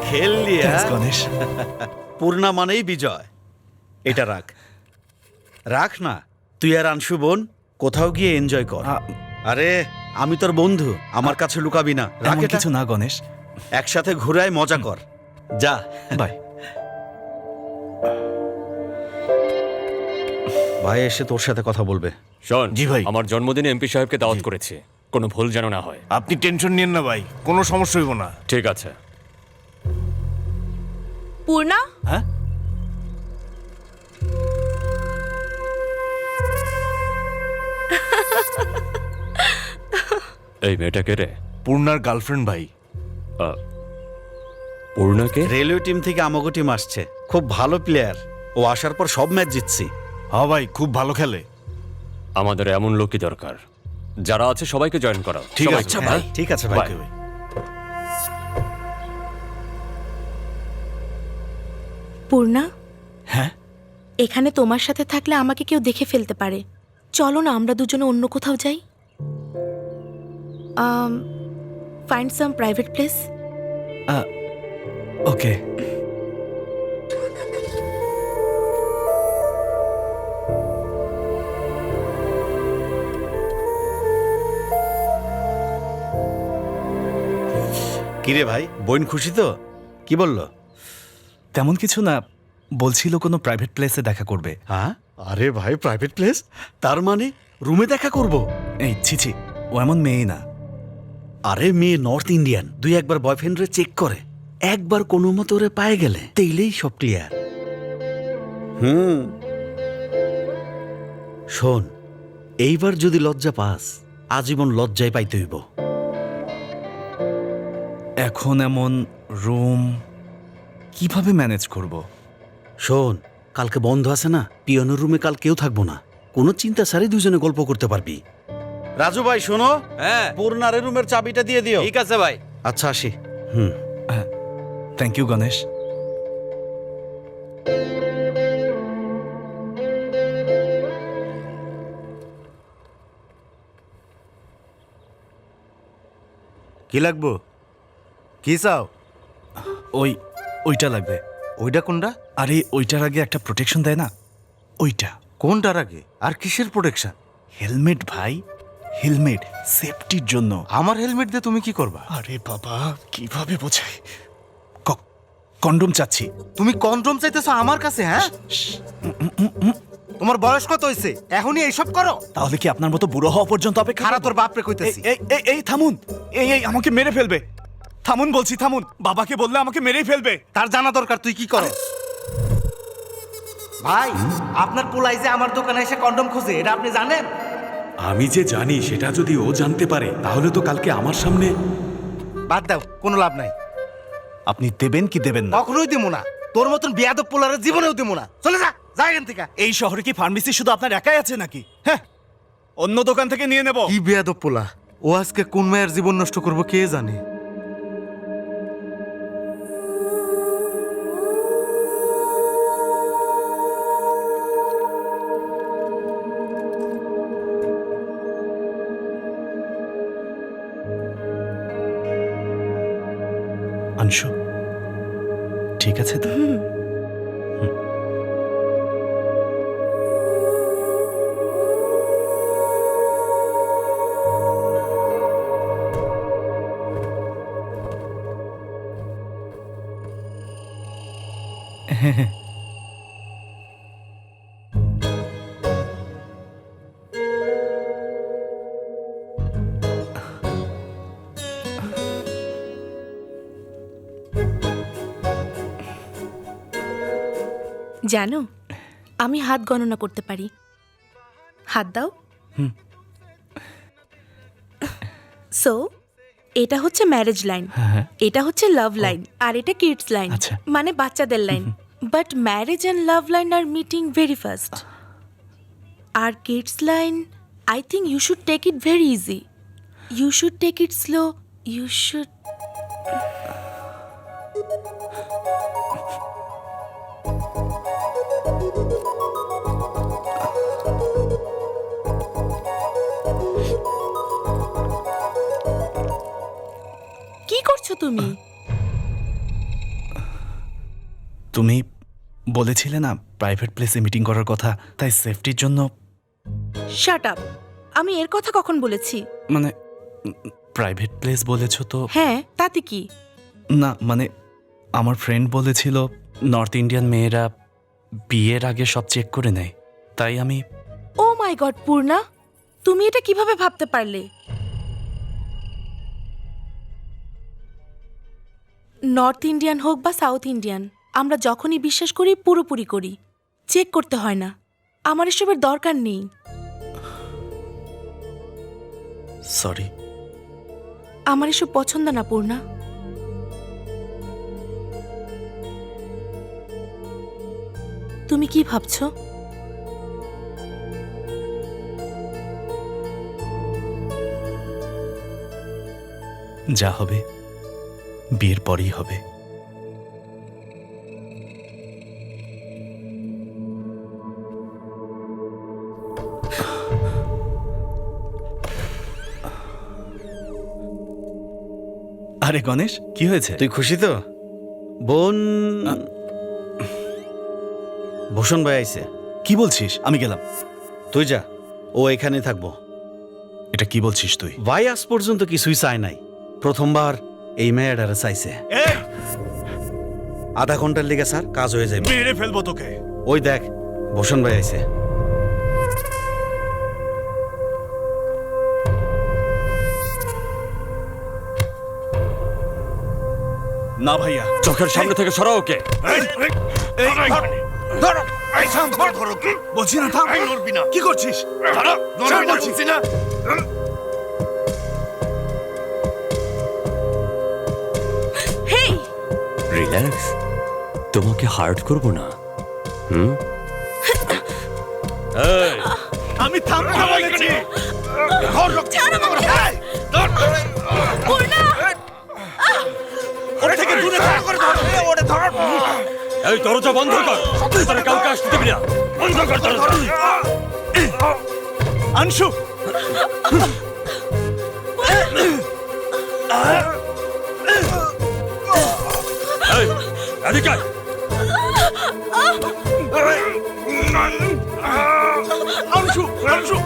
খেললি Thanks, গণেশ। পূর্ণা মানেই বিজয়। এটা রাখ, রাখ না। তুই আর আংশু বোন কোথাও গিয়ে এনজয় কর। আরে আমি তোর বন্ধু, আমার কাছে লুকাবি না। রাখ এমন এটা। কিছু না গণেশ। একসাথে ঘুরায় মজা কর। যা, বাই। ভাই এসে তোর সাথে কথা বলবে। শোন, জি ভাই। আমার জন্মদিনে এমপি সাহেবকে দাওয়াত করেছি, কোনো ভুল যেন না হয়। আপনি টেনশন নিয়েন না ভাই, কোনো সমস্যা হইব না। ঠিক আছে। পূর্ণা, হ্যাঁ, এই মেয়েটা কে রে? পূর্ণার গার্লফ্রেন্ড ভাই। পূর্ণাকে? রেলওয়ে টিম থেকে আমাগো টিম আসছে, খুব ভালো প্লেয়ার। ও আসার পর সব ম্যাচ জিতছি। হ্যাঁ ভাই, খুব ভালো খেলে। আমাদের এমন লোকই দরকার, যারা আছে সবাইকে জয়েন করাও। ঠিক সবাইকে। আছে ভাই। ঠিক আছে ভাই। বাই। পূর্ণা, হ্যাঁ, এখানে তোমার সাথে থাকলে আমাকে কেউ দেখে ফেলতে পারে। চলো না আমরা দুজনে অন্য কোথাও যাই। Find some private place. Okay. কিরে ভাই, বোন খুশি তো? কি বললো? তেমন কিছু না, বলছিল কোনো প্রাইভেট প্লেসে দেখা করবে। হ্যাঁ, আরে ভাই প্রাইভেট প্লেস, তার মানে রুমে দেখা করব? এই ছিছি, ও এমন মেয়ে না। আরে মেয়ে নর্থ ইন্ডিয়ান, দুই একবার বয়ফ্রেন্ডরে চেক করে, একবার কোনো মতো ওরে পায়ে গেলে তেইলেই সব ক্লিয়ার। শোন, এইবার যদি লজ্জা পাস, আজীবন লজ্জায় পাইতে হইব। এখন এমন রুম কিভাবে ম্যানেজ করব? শোন, কালকে বন্ধ আছে না, পিয়নের রুমে কাল কেউ থাকবো না, কোনো চিন্তা সারি দুজনে গল্প করতে পারবি। রাজু ভাই শোনো, হ্যাঁ, পূর্ণারে রুমের চাবিটা দিয়ে দিও। ঠিক আছে ভাই। আচ্ছা আসি। Thank you Ganesh. কি লাগবো? কি চাও? ওইটা লাগবে। ওইটা কোনটা? আরে ওইটার আগে একটা প্রোটেকশন দেয় না, ওইটা। কোনটার আগে? আর কিসের প্রোটেকশন? হেলমেট ভাই, হেলমেট সেফটির জন্য। আমার হেলমেট দিয়ে তুমি কি করবা? আরে বাবা, কিভাবে বোঝাই? কন্ডম চাচ্ছি। তুমি কন্ডম চাইতেছো আমার কাছে? হ্যাঁ, তোমার বয়স কত হয়েছে? এখনই এইসব করো? তাহলে কি আপনার মতো বুড়ো হওয়া পর্যন্ত অপেক্ষা? খারা তোর বাপরে কইতেছি। এই থামুন, এই আমাকে মেরে ফেলবে। থামুন বলছি, থামুন। বাবাকে বললে আমাকে মেরেই ফেলবে। তার জানা দরকার তুই কি করো। ভাই, আপনার পোলাই যে আমার দোকানে এসে কন্ডম খোঁজে, এটা আপনি জানেন? আমি যে জানি সেটা যদি ও জানতে পারে, তাহলে তো কালকে আমার সামনে। বাদ দাও, কোনো লাভ নাই। আপনি দেবেন কি দেবেন না? কখনোই দেবো না। তোর মতন বিয়াদব পোলারের জীবনেও দেবো না। চলে যা, যা এখান থেকে। এই শহরে কি ফার্মেসি শুধু আপনার একাই আছে নাকি? হ্যাঁ, অন্য দোকান থেকে নিয়ে নেব। কি বিয়াদব পোলা, ও আজকে কোন মেয়ের জীবন নষ্ট করবো কে জানে। অংশু, ঠিক আছে তো? জানো, আমি হাত গণনা করতে পারি। হাত দাও। সো এটা হচ্ছে ম্যারেজ লাইন, এটা হচ্ছে লাভ লাইন, আর এটা কিডস লাইন, মানে বাচ্চাদের line. But marriage and love line আর মিটিং ভেরি ফাস্ট। আর kids line, I think you should take it very easy. You should take it slow. You should. কি করছো তুমি? বলেছিলে না প্রাইভেট প্লেসে মিটিং করার কথা, তাই সেফটির জন্য। শাট আপ, আমি এর কথা কখন বলেছি? মানে প্রাইভেট প্লেস বলেছো তো? হ্যাঁ, তাতে কি? না মানে আমার ফ্রেন্ড বলেছিল নর্থ ইন্ডিয়ান মেয়েরা বিয়ের আগে সব চেক করে নেয়, তাই আমি। ও মাই গড পূর্ণা, তুমি এটা কিভাবে ভাবতে পারলে? নর্থ ইন্ডিয়ান হোক বা সাউথ ইন্ডিয়ান, আমরা যখনই বিশ্বাস করি পুরোপুরি করি, চেক করতে হয় না। আমার এসবের দরকার নেই। সরি। আমার এসব পছন্দ না পূর্ণা। তুমি কি ভাবছো? যা হবে বিয়ের পরেই হবে। আরে গণেশ, কি হয়েছে? তুই খুশি তো? বোন ভূষণ ভাই আইছে। কি বলছিস? আমি গেলাম। তুই যা, ও এখানে থাকবো। এটা কি বলছিস তুই? ভাই আজ পর্যন্ত কিছুই চায় নাই, প্রথমবার এই মেয়েটারে চাইছে। আধা ঘন্টার লিগে স্যার কাজ হয়ে যাবে। মেরে ফেলবো তোকে। ওই দেখ ভূষণ ভাই আইছে। না ভাইয়া, চোখের সামনে থেকে সরাও ওকে। বলছি না থাম। কি করছিস? বলছি না। হেই, রিল্যাক্স, তোমাকে হার্ট করব না। হুম, আমি থামতে বলেছি। ওর থেকে দূরে থাকা করে ধর। ওরে ধর। এই দরজা বন্ধ কর, তোরা কাউকে আসতে দিবি না। বন্ধ কর দরজা। আনশু, এই এদিকে আয়। আনশু, আনশু।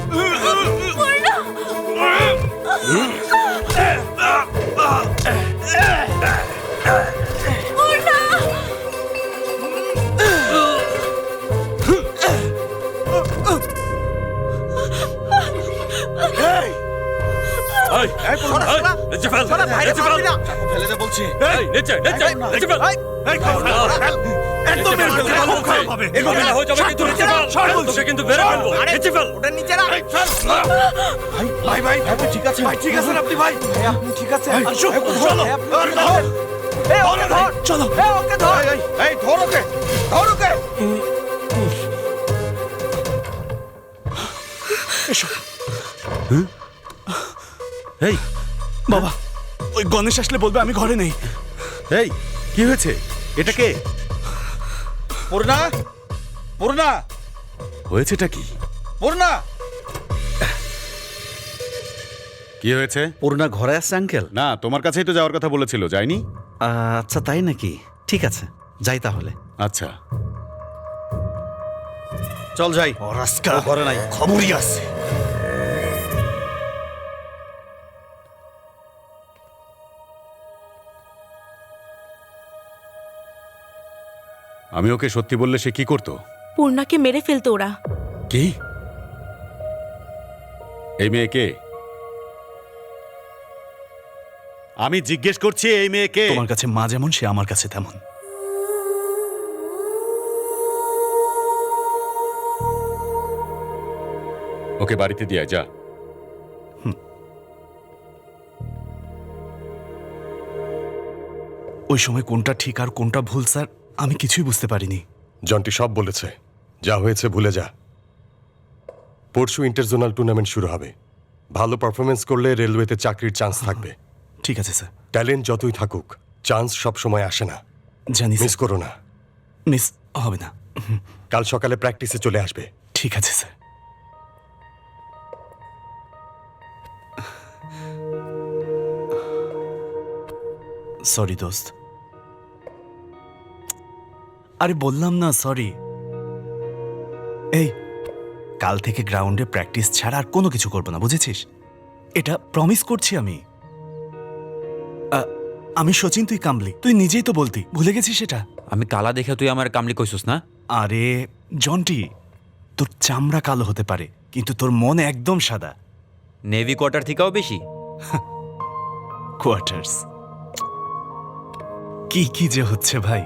এই, নিচে ফেল, নিচে ফেল। ফেলে দে বলছি। এই, নিচে, নিচে, নিচে ফেল। একদম মেরে ফেলতে খুব খারাপ হবে। এভাবে না হয়ে যাবে কিন্তু নিচে ফেল। তোকে কিন্তু বের ফেলবো। নিচে ফেল। ওটা নিচে না। ভাই ভাই ভাই ঠিক আছে। ভাই ঠিক আছেন আপনি ভাই? ঠিক আছে। আনশু, চলো। ধর। ওকে ধর। চলো। ওকে ধর। এই ধর ওকে। ধর ওকে। এসো। এই বাবা, ওই গণেশ আসলে বলবে আমি ঘরে নেই। এই কি হয়েছে? এটা কে? পূর্ণা, পূর্ণা, হয়েছেটা কি? পূর্ণা। কি হয়েছে? পূর্ণা ঘরে আসছে আঙ্কেল? না, তোমার কাছেই তো যাওয়ার কথা বলেছিল, যায়নি? আচ্ছা তাই নাকি? ঠিক আছে, যাই তাহলে। আচ্ছা চল যাই। ও ঘরে নাই। খবরই আছে। আমি ওকে সত্যি বললে সে কি করতো? পূর্ণাকে মেরে ফেলতো ওরা। কি? এই মেয়েকে? আমি জিজ্ঞেস করছি এই মেয়েকে। তোমার কাছে মা যেমন, সে আমার কাছে তেমন। ওকে বাড়িতে দিয়ে আয়, যা। ওই সময় কোনটা ঠিক আর কোনটা ভুল স্যার আমি কিছুই বুঝতে পারিনি। জন্টি সব বলেছে, যা হয়েছে ভুলে যা। পরশু ইন্টারজোনাল টুর্নামেন্ট শুরু হবে। ভালো পারফরমেন্স করলে রেলওয়েতে চাকরির চান্স থাকবে। ঠিক আছে স্যার। ট্যালেন্ট যতই থাকুক, চান্স সব সময় আসে না। জানি, মিস করো না। মিস হবে না। কাল সকালে প্র্যাকটিসে চলে আসবে। ঠিক আছে স্যার। সরি দোস্ত, আরে বললাম না সরি। এই কাল থেকে গ্রাউন্ডে প্র্যাকটিস ছাড়া আর কোনো কিছু করবো না, বুঝেছিস? এটা প্রমিস করছি আমি। আমি সচিন, তুই কামলি। তুই নিজেই তো বলতি, ভুলে গেছিস সেটা? আমি কালা দেখে তুই আমার কামলি কইছিস না? আরে জন্টি, তোর চামড়া কালো হতে পারে কিন্তু তোর মন একদম সাদা। নেভি কোয়ার্টার থেকেও বেশি। কোয়ার্টার্স কি কি যে হচ্ছে ভাই,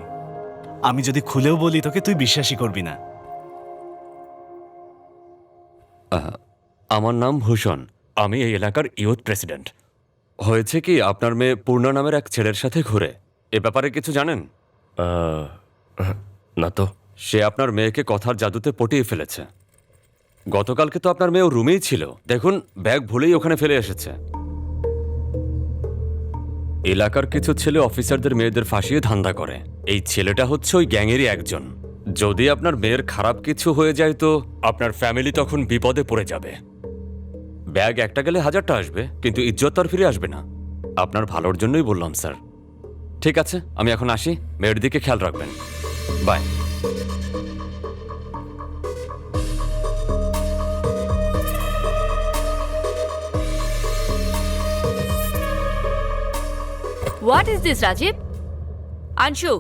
আমি যদি খুলেও বলি তোকে তুই বিশ্বাসই করবি না। আমার নাম ভূষণ, আমি এই এলাকার ইউথ প্রেসিডেন্ট। হয়েছে কি, আপনার মেয়ে পূর্ণা নামের এক ছেলের সাথে ঘুরে, এ ব্যাপারে কিছু জানেন? না তো। সে আপনার মেয়েকে কথার জাদুতে পটিয়ে ফেলেছে। গতকালকে তো আপনার মেয়ে ও রুমেই ছিল, দেখুন ব্যাগ ভুলেই ওখানে ফেলে এসেছে। এলাকার কিছু ছেলে অফিসারদের মেয়েদের ফাঁসিয়ে ধান্দা করে। এই ছেলেটা হচ্ছে ওই গ্যাংয়েরই একজন। যদি আপনার মেয়ের খারাপ কিছু হয়ে যায় তো আপনার ফ্যামিলি তখন বিপদে পড়ে যাবে। ব্যাগ একটা গেলে 1000টা আসবে, কিন্তু ইজ্জত আর ফিরে আসবে না। আপনার ভালোর জন্যই বললাম স্যার। ঠিক আছে, আমি এখন আসি, মেয়ের দিকে খেয়াল রাখবেন। Bye. What is this Rajeev? Anshu,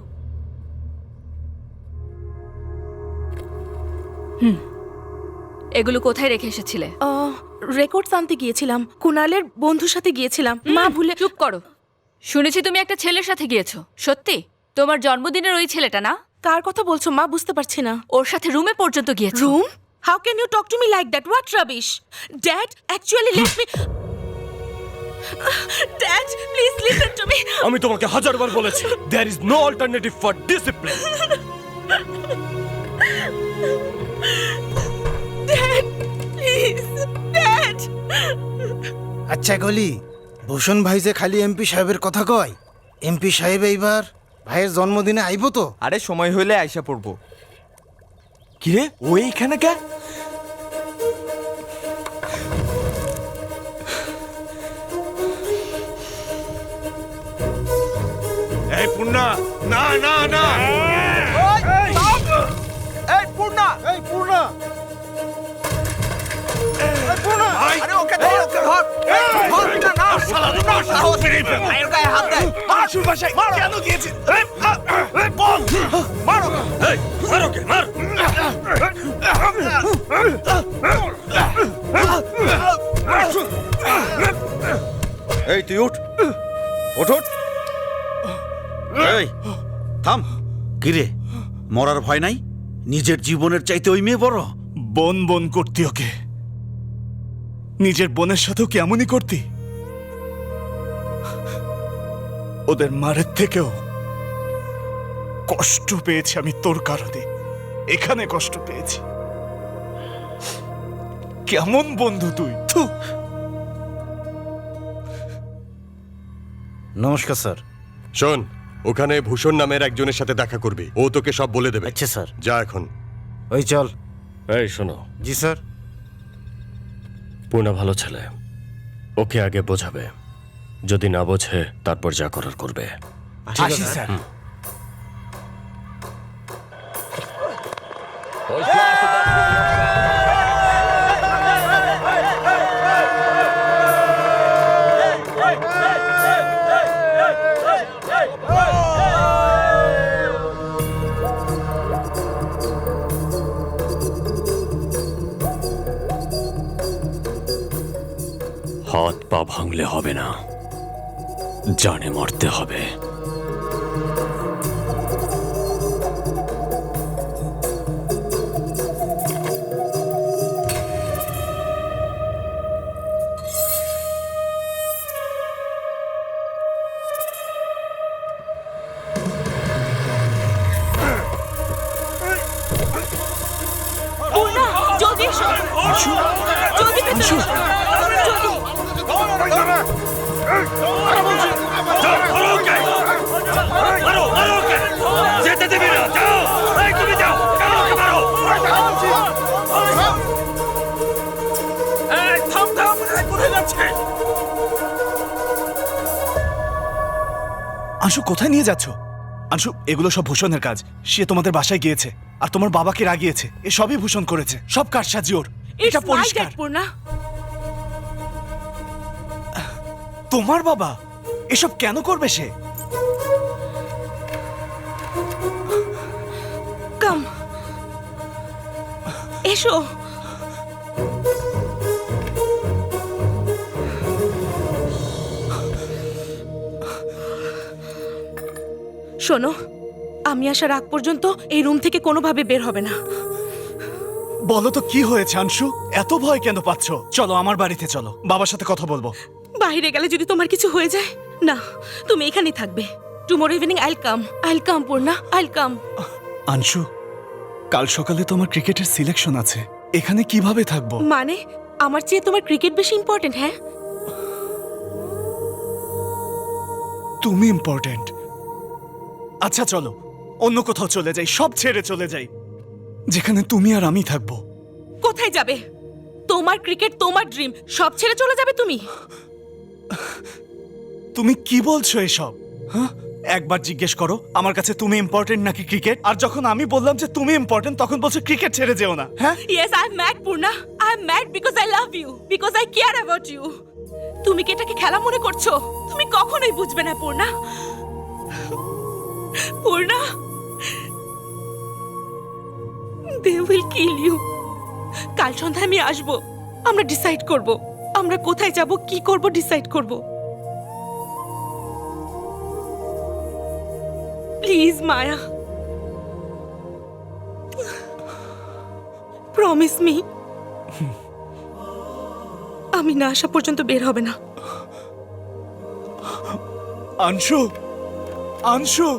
এগুলো কোথায় রেখে এসেছিলে? রেকর্ডস আনতে গিয়েছিলাম, কুনালের বন্ধুর সাথে গিয়েছিলাম। মা ভুলে। চুপ করো। শুনেছি তুমি একটা ছেলের সাথে গিয়েছো, সত্যি? তোমার জন্মদিনের ওই ছেলেটা না? কার কথা বলছো মা? বুঝতে পারছি না। ওর সাথে রুমে পর্যন্ত গিয়েছো? Room? How can you talk to me like that? What rubbish! Dad, actually let me. Dad, please listen to me. আমি তোমাকে 1000 বার বলেছি, there is no alternative for discipline. Dad, please, dad. আচ্ছা গলি, ভূষণ ভাই যে খালি এমপি সাহেবের কথা কয়, এমপি সাহেব এইবার ভাইয়ের জন্মদিনে আইব তো? আরে সময় হইলে আইসা পড়বো। কিরে, ও এইখানে কে? এই পূর্ণা, না না না, এই পূর্ণা, এই পূর্ণা, এই পূর্ণা, আরে ওকে ধর, ওকে ধর, ধর না, না শালা, না সাহস নেই, ভাইয়ের গায়ে হাত দেয়। আশুর ভাষায় কেন গিয়েছিস? বল, মারো, এই মারো কে, মার। এই তুই উঠ, ওঠ ওঠ। এই থাম। কিরে, মরার ভয় নাই? নিজের জীবনের চাইতে ওই মেয়ে বড়? বোন বোন করতি ওকে, নিজের বোনের সাথেও কেমনই করতি। ওদের মারের থেকেও কষ্ট পেয়েছি আমি তোর কারণে, এখানে কষ্ট পেয়েছি। কেমন বন্ধু তুই! থু। নমস্কার স্যার। শোন, ওখানে ভূষণ নামের একজনের সাথে দেখা করবি, ও তোকে সব বলে দেবে। আচ্ছা স্যার। যা এখন। ওই চল। এই শোনো। জি স্যার। পূর্ণা ভালো ছেলে, ওকে আগে বোঝাবে, যদি না বোঝে তারপর যা করার করবে। আসি স্যার। হাত পা ভাঙলে হবে না, জানে মরতে হবে। জলদি এসো, জলদি ভেতরে এসো, জলদি। আশু, কোথায় নিয়ে যাচ্ছ? আনশু, এগুলো সব ভূষণের কাজ। সে তোমাদের বাসায় গিয়েছে আর তোমার বাবাকে রাগিয়েছে। এসবই ভূষণ করেছে, সব কারসাজি ওর। এটা পরিষ্কার। পূর্ণা, তোমার বাবা এসব কেন করবে সে? কাম, এসো। শোনো, আমি আসার আগ পর্যন্ত এই রুম থেকে কোনোভাবে বের হবে না। বলো তো কি হয়েছে আনশু? এত ভয় কেন পাচ্ছ? চলো আমার বাড়িতে চলো, বাবার সাথে কথা বলবো। বাইরে গেলে যদি তোমার কিছু হয়ে যায়? না, তুমি এখানেই থাকবে। টুমোরো ইভিনিং আইল কাম পূর্ণা, আইল কাম। আনশু, কাল সকালে তোমার ক্রিকেটের সিলেকশন আছে, এখানে কিভাবে থাকবো? মানে আমার চেয়ে তোমার ক্রিকেট বেশি ইম্পর্টেন্ট? হ্যাঁ, তুমি ইম্পর্টেন্ট। আচ্ছা চলো অন্য কোথাও চলে যাই, সব ছেড়ে চলে যাই, যেখানে তুমি আর আমি থাকবো। কোথায় যাবে? তোমার ক্রিকেট, তোমার ড্রিম, সব ছেড়ে চলে যাবে তুমি? তুমি কি বলছো এসব? হ্যাঁ, একবার জিজ্ঞেস করো আমার কাছে তুমি ইম্পর্টেন্ট নাকি ক্রিকেট। আর যখন আমি বললাম যে তুমি ইম্পর্টেন্ট, তখন বলছো ক্রিকেট ছেড়ে যেও না। হ্যাঁ, yes, I am mad Purna. I am mad because I love you, because I care about you. তুমি কি এটাকে খেলা মনে করছো? তুমি কখনোই বুঝবে না Purna. Purna, they will kill you. কাল সন্ধ্যায় আমি আসবো, আমরা ডিসাইড করব আমরা কোথায় যাব, কি করব, ডিসাইড করব। প্লিজ মায়া, প্রমিস মি, আমি না আসা পর্যন্ত বের হবে না। আনশু, আনশু,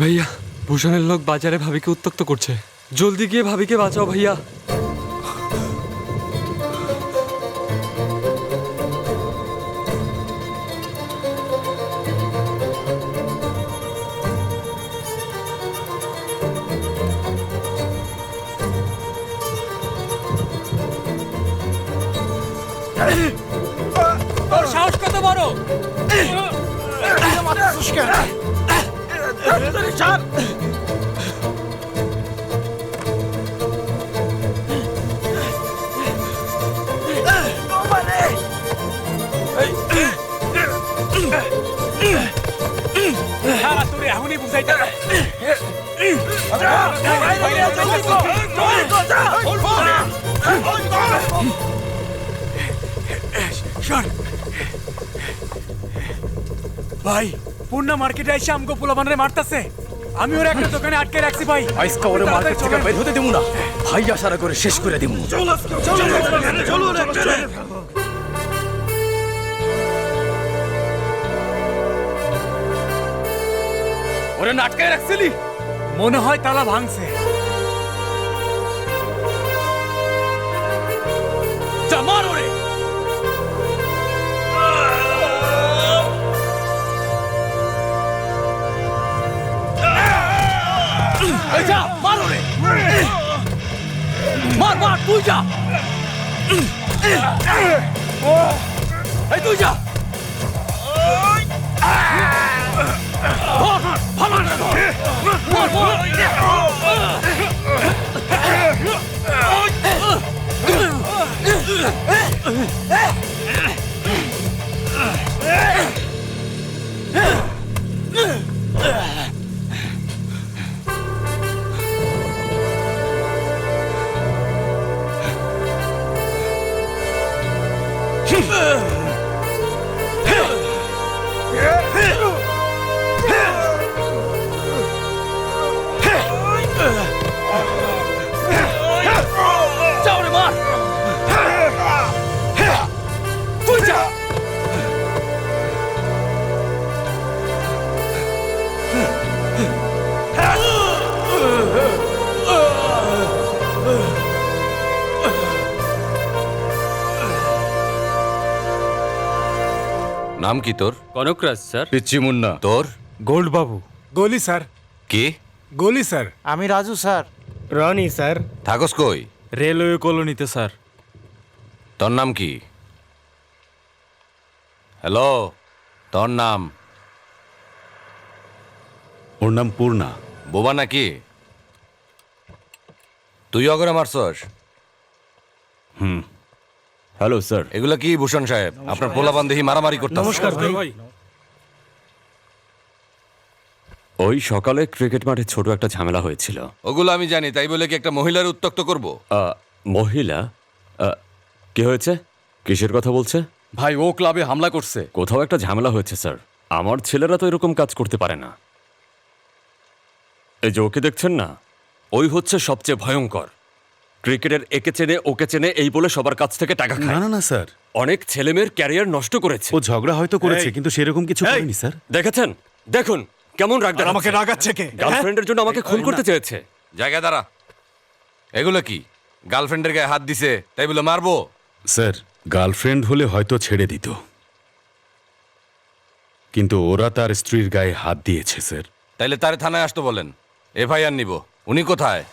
ভাইয়া, ভূষণের লোক বাজারে ভাবিকে উত্তক্ত করছে। জলদি গিয়ে ভাবিকে বাঁচাও ভাইয়া। তোর সাহস কত বড়? এখনই বুঝাইতে ভাই, পূর্ণা মার্কেটে এসে আমগো পোলাবানরে মারতাছে। আমি ওর একটা দোকানে আটকে রাখছি ভাই। আজকে ওরে মার্কেট থেকে বের হতে দেবো না ভাই, আশা করে শেষ করে দেবো। ওরে আটকে রাখছিলি? মনে হয় তালা ভাঙছে। যা মার ওরে। যা মার ওরে, মার মার, তুই যা, এই তুই যা। নাম কি তোর? কনকরাজ স্যার। পিচ্চি মুন্না। তোর? গোল্ড বাবু। গলি স্যার। কি? গলি স্যার। আমি রাজু স্যার। রনি স্যার। থাকস কই? রেলওয়ে কলোনিতে স্যার। তোর নাম কি? হ্যালো, তোর নাম? ওর নাম পূর্ণা। বোবা নাকি? তুই অগরে মারছস? Hello sir. এগুলা কি ভূষণ সাহেব? আপনার পোলাপান দেখি মারামারি করতে। নমস্কার ভাই। ওই সকালে ক্রিকেট মাঠে ছোট একটা ঝামেলা হয়েছিল। ওগুলো আমি জানি, তাই বলে কি একটা মহিলার উত্ত্যক্ত করব? মহিলা? কি হয়েছে? কিসের কথা বলছে? ভাই ও ক্লাবে হামলা করছে। কোথাও একটা ঝামেলা হয়েছে স্যার। আমার ছেলেরা তো এরকম কাজ করতে পারে না। এই যে ওকে দেখছেন না, ওই হচ্ছে সবচেয়ে ভয়ঙ্কর। ক্রিকেটের একে চেনে ওকে চেনে এই বলে সবার কাছ থেকে টাকা খায়। না না স্যার, অনেক ছেলেমেয়ের ক্যারিয়ার নষ্ট করেছে। ও ঝগড়া হয়তো করেছে কিন্তু সেরকম কিছু করেনি স্যার। দেখেছেন? দেখুন কেমন রাগ দেখাচ্ছে। আমাকে রাগাচ্ছে কে? গার্লফ্রেন্ডের জন্য আমাকে খুন করতে চেয়েছে। জায়গা দাঁড়া। এগুলো কি? গার্লফ্রেন্ডের গায়ে হাত দিছে তাই বলে মারবো? স্যার, গার্লফ্রেন্ড হলে হয়তো ছেড়ে দিত, কিন্তু ওরা তার স্ত্রীর গায়ে হাত দিয়েছে স্যার। তাইলে তারে থানায় আসতে বলেন, এফআইআর নিব। উনি কোথায়?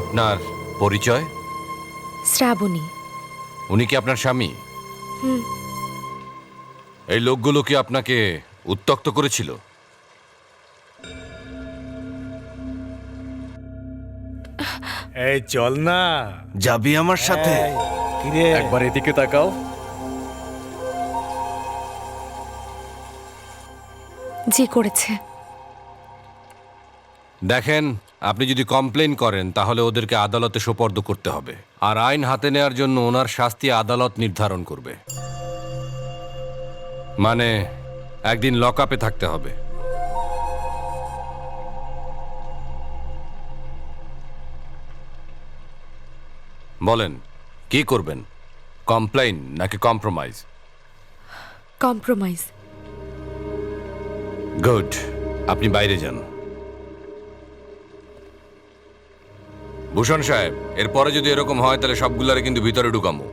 আপনার পরিচয়? শ্রাবণী। উনি কি আপনার স্বামী? হুম। এই লোকগুলো কি আপনাকে উত্ত্যক্ত করেছিল? এই চল না, যাবি আমার সাথে? কিরে একবার এদিকে তাকাও। জি করেছে। দেখেন, আপনি যদি কমপ্লেন করেন তাহলে ওদেরকে আদালতে সোপর্দ করতে হবে, আর আইন হাতে নেওয়ার জন্য ওনার শাস্তি আদালত নির্ধারণ করবে। মানে একদিন লকআপে থাকতে হবে। বলেন কি করবেন? কমপ্লেন নাকি কম্প্রোমাইজ? কম্প্রোমাইজ। গুড, আপনি বাইরে যান। ভূষণ সাহেব, এরপরে যদি এরকম হয় তাহলে সবগুলারে কিন্তু ভিতরে ঢুকামো।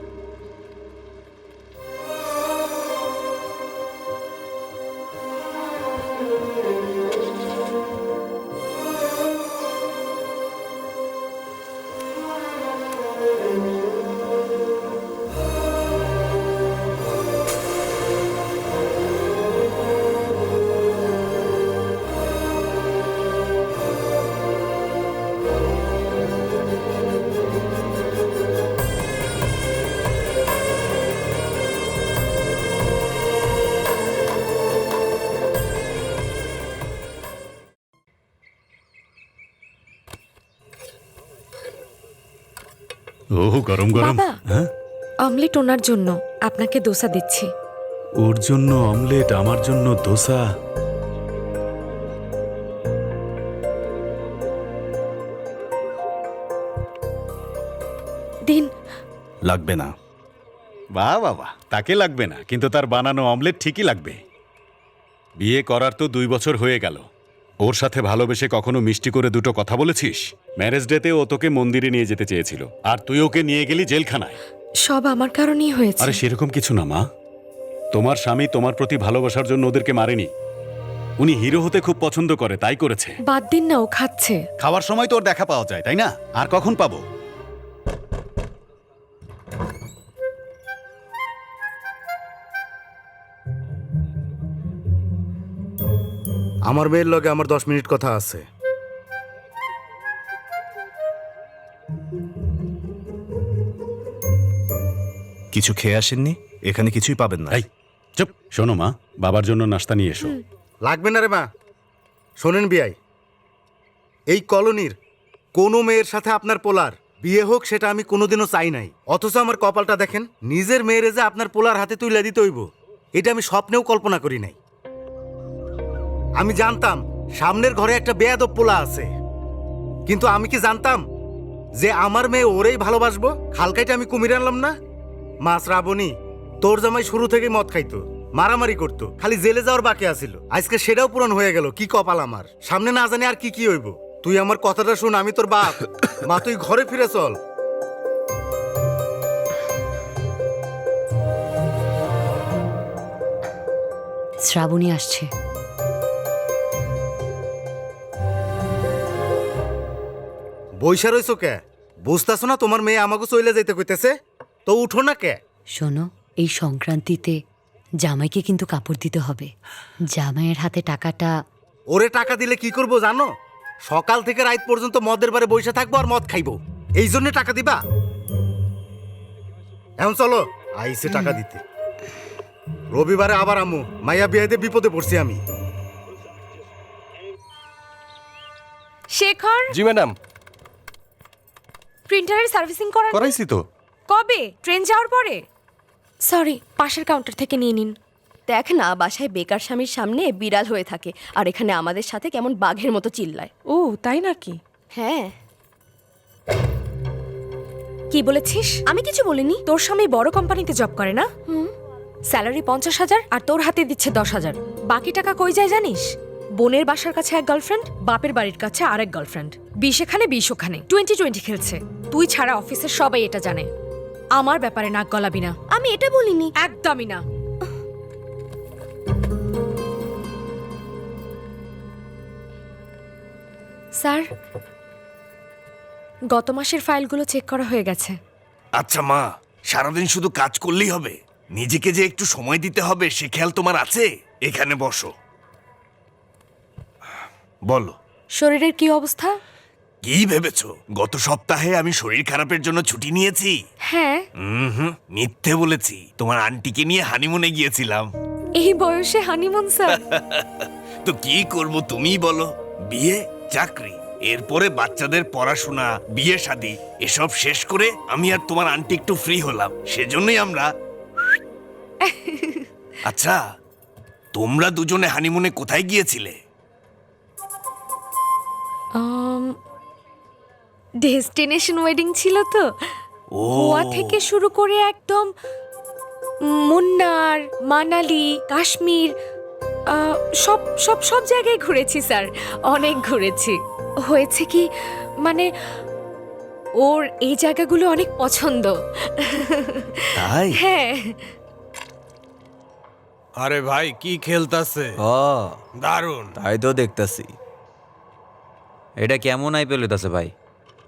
ও গরম গরম। বাবা, হ্যাঁ, অমলেট ওনার জন্য, আপনাকে দোসা দিচ্ছি। ওর জন্য অমলেট, আমার জন্য দোসা। দিন। লাগবে না। বাহ বাবা, তাকে লাগবে না, কিন্তু তার বানানো অমলেট ঠিকই লাগবে। বিয়ে করার তো 2 বছর হয়ে গেল। ওর সাথে ভালোবেসে কখনো মিষ্টি করে দুটো কথা বলেছিস? ম্যারেজ ডেতে ও তোকে মন্দিরে নিয়ে যেতে চেয়েছিল, আর তুই ওকে নিয়ে গেলি জেলখানায়। সব আমার কারণেই হয়েছে। আরে সেরকম কিছু না মা। তোমার স্বামী তোমার প্রতি ভালোবাসার জন্য ওদেরকে মারেনি। উনি হিরো হতে খুব পছন্দ করে, তাই করেছে। বাদ দিন না, ও খাচ্ছে। খাওয়ার সময় তো ওর দেখা পাওয়া যায়, তাই না? আর কখন পাবো? আমার মেয়ের লগে আমার 10 মিনিট কথা আছে। কিছু খেয়ে আসেননি? এখানে কিছুই পাবেন না। এই চুপ। শোনো মা, বাবার জন্য নাস্তা নিয়ে এসো। লাগবে না রে মা। শোনেন বিয়াই, এই কলোনির কোনো মেয়ের সাথে আপনার পোলার বিয়ে হোক সেটা আমি কোনোদিনও চাই নাই। অথচ আমার কপালটা দেখেন, নিজের মেয়েরে যে আপনার পোলার হাতে তুলে দিতে হইব, এটা আমি স্বপ্নেও কল্পনা করি নাই। আমি জানতাম সামনের ঘরে একটা বেয়াদব পোলা আছে, কিন্তু আমি কি জানতাম যে আমার মেয়ে ওরেই ভালোবাসবো? খালকাইটা আমি কুমির আনলাম না। মা শ্রাবণী, তোর জামাই শুরু থেকেই মদ খাইতো, মারামারি করতো, খালি জেলে যাওয়ার বাকি আছিল। আজকে সেটাও পূরণ হয়ে গেল। কি কপাল আমার! সামনে না জানি আর কি কি হইব। তুই আমার কথাটা শুন, আমি তোর বাপ। মা, তুই ঘরে ফিরে চল। শ্রাবণী আসছে। বইসা রইছো কে? বুঝতেছো না তোমার মেয়ে আমাকে চলে যাইতে কইতেছে? তো উঠো না কে? শোনো, এই সংক্রান্তিতে জামাইকে কিন্তু কাপড় দিতে হবে। জামাইয়ের হাতে টাকাটা। ওরে টাকা দিলে কি করব জানো? সকাল থেকে রাত পর্যন্ত মদের বারে বসে থাকবো আর মদ খাইবো। এই জন্য টাকা দিবা? এখন চলো, আইসে টাকা দিতে। রবিবারে আবার আমু, মাইয়া বিয়াইতে বিপদে পড়ছি আমি। শেখর, জি ম্যাডাম। প্রিন্টারের সার্ভিসিং করাইছি তো। কবে? ট্রেন যাওয়ার পরে? সরি, পাশের কাউন্টার থেকে নিয়ে নিন। দেখ না, বাসায় বেকার স্বামীর সামনে বিড়াল হয়ে থাকে, আর এখানে আমাদের সাথে কেমন বাঘের মতো চিল্লায়। ও তাই নাকি? হ্যাঁ। কি বলেছিস? আমি কিছু বলিনি। তোর স্বামী বড় কোম্পানিতে জব করে না? স্যালারি 50,000 আর তোর হাতে দিচ্ছে 10,000। বাকি টাকা কই যায় জানিস? বোনের বাসার কাছে এক গার্লফ্রেন্ড, বাপের বাড়ির কাছে আরেক গার্লফ্রেন্ড। 20 এখানে 20 ওখানে, 20-20 খেলছে। তুই ছাড়া অফিসের সবাই এটা জানে। আমার ব্যাপারে নাক গলাবি না। আমি এটা বলিনি। একদমই না। স্যার, গত মাসের ফাইলগুলো চেক করা হয়ে গেছে। আচ্ছা মা, সারাদিন শুধু কাজ করলেই হবে? নিজেকে যে একটু সময় দিতে হবে সে খেয়াল তোমার আছে? এখানে বসো, বলো শরীরের কি অবস্থা? কি ভেবেছো গত সপ্তাহে আমি শরীর খারাপের জন্য ছুটি নিয়েছি? হ্যাঁ। মিথ্যে বলেছি। তোমার আন্টিকে নিয়ে হানিমুনে গিয়েছিলাম। এই বয়সে হানিমুন স্যার? তো কি করব তুমিই বলো। বিয়ে, চাকরি, এরপরে বাচ্চাদের পড়াশোনা, বিয়ে শাদী এসব শেষ করে আমি আর তোমার আন্টি একটু ফ্রি হলাম, সেজন্যই আমরা। আচ্ছা, তোমরা দুজনে হানিমুনে কোথায় গিয়েছিলে? ডেস্টিনেশন ওয়েডিং ছিল তো। ও, গোয়া থেকে শুরু করে একদম মুন্নার, মানালি, কাশ্মীর, সব সব সব জায়গায় ঘুরেছি স্যার, অনেক ঘুরেছি। হয়েছে কি, মানে ওর এই জায়গাগুলো অনেক পছন্দ। তাই? হ্যাঁ। আরে ভাই, কি খেলতাছে? দারুণ। তাই তো দেখতাছি। এটা কেমন আইপিএল হইতাছে ভাই?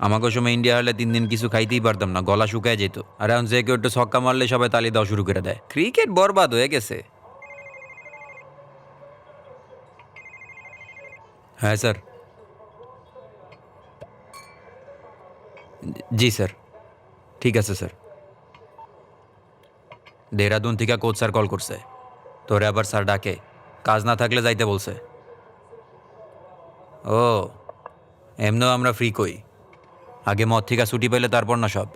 আমাকে সময় ইন্ডিয়া হলে 3 দিন কিছু খাইতেই পারতাম না, গলা শুকায় যেত। আর এখন যে কেউ একটু ছক্কা মারলে সবাই তালি দেওয়া শুরু করে দেয়। ক্রিকেট বরবাদ হয়ে গেছে। হ্যাঁ স্যার। জি স্যার, ঠিক আছে স্যার। দেহরাদুন থেকে কোচ স্যার কল করছে, তোরে আবার স্যার ডাকে, কাজ না থাকলে যাইতে বলছে। ও, এমনও আমরা ফ্রি কই, আগে মদ থেকে ছুটি পেলে তারপর না সব।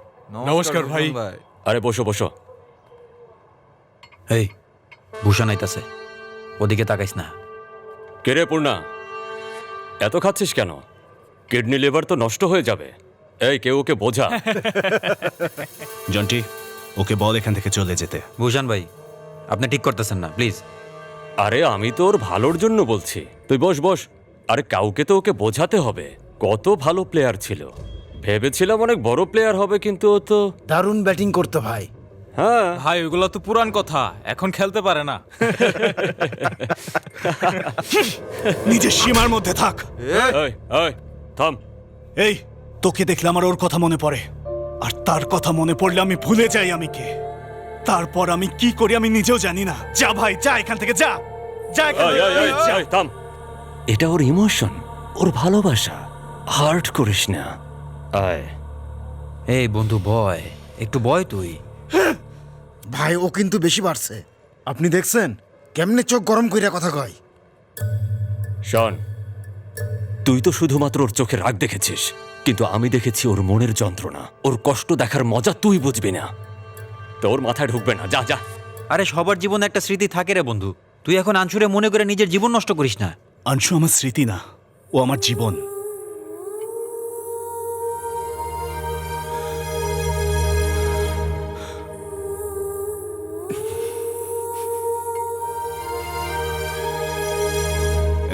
নমস্কার ভাই। আরে বসো বসো। এই ভূষণ আইতাছে, ওদিকে তাকাইস না। কে রে পূর্ণা, এত খাচ্ছিস কেন? কিডনি লিভার তো নষ্ট হয়ে যাবে। এই, কেউ ওকে বোঝা। জন্টি, ওকে বল এখান থেকে চলে যেতে। ভূষণ ভাই, আপনি ঠিক করতেছেন না, প্লিজ। আরে আমি তো ওর ভালোর জন্য বলছি। তুই বস বস। আরে কাউকে তো ওকে বোঝাতে হবে। কত ভালো প্লেয়ার ছিল, ভেবেছিলাম অনেক বড় প্লেয়ার হবে, কিন্তু ও তো দারুণ ব্যাটিং করতো ভাই। হ্যাঁ ভাই, ওগুলো তো পুরান কথা, এখন খেলতে পারে না। নিজের সীমার মধ্যে থাক। এই, এই, থাম। এই, তোকে দেখলে আমার ওর কথা মনে পড়ে, আর তার কথা মনে পড়লে আমি ভুলে যাই আমি কে। তারপর আমি কি করি আমি নিজেও জানি না। যা ভাই, যা এখান থেকে, যা যা এখান থেকে, যা। থাম। এটা ওর ইমোশন, ওর ভালোবাসা। হার্ট করিস না। আয়। এই বন্ধু, বয় একটু, বয় তুই। ভাই, ও কিন্তু বেশি বাড়ছে। আপনি দেখছেন কেমনে চোখ গরম কইরা কথা কয়? শোন, তুই তো শুধুমাত্র ওর চোখে রাগ দেখেছিস, কিন্তু আমি দেখেছি ওর মনের যন্ত্রণা। ওর কষ্ট দেখার মজা তুই বুঝবি না, তোর মাথায় ঢুকবে না। যা যা। আরে সবার জীবনে একটা স্মৃতি থাকে রে বন্ধু, তুই এখন আনসুরে মনে করে নিজের জীবন নষ্ট করিস না। আনশু আমার স্মৃতি না, ও আমার জীবন।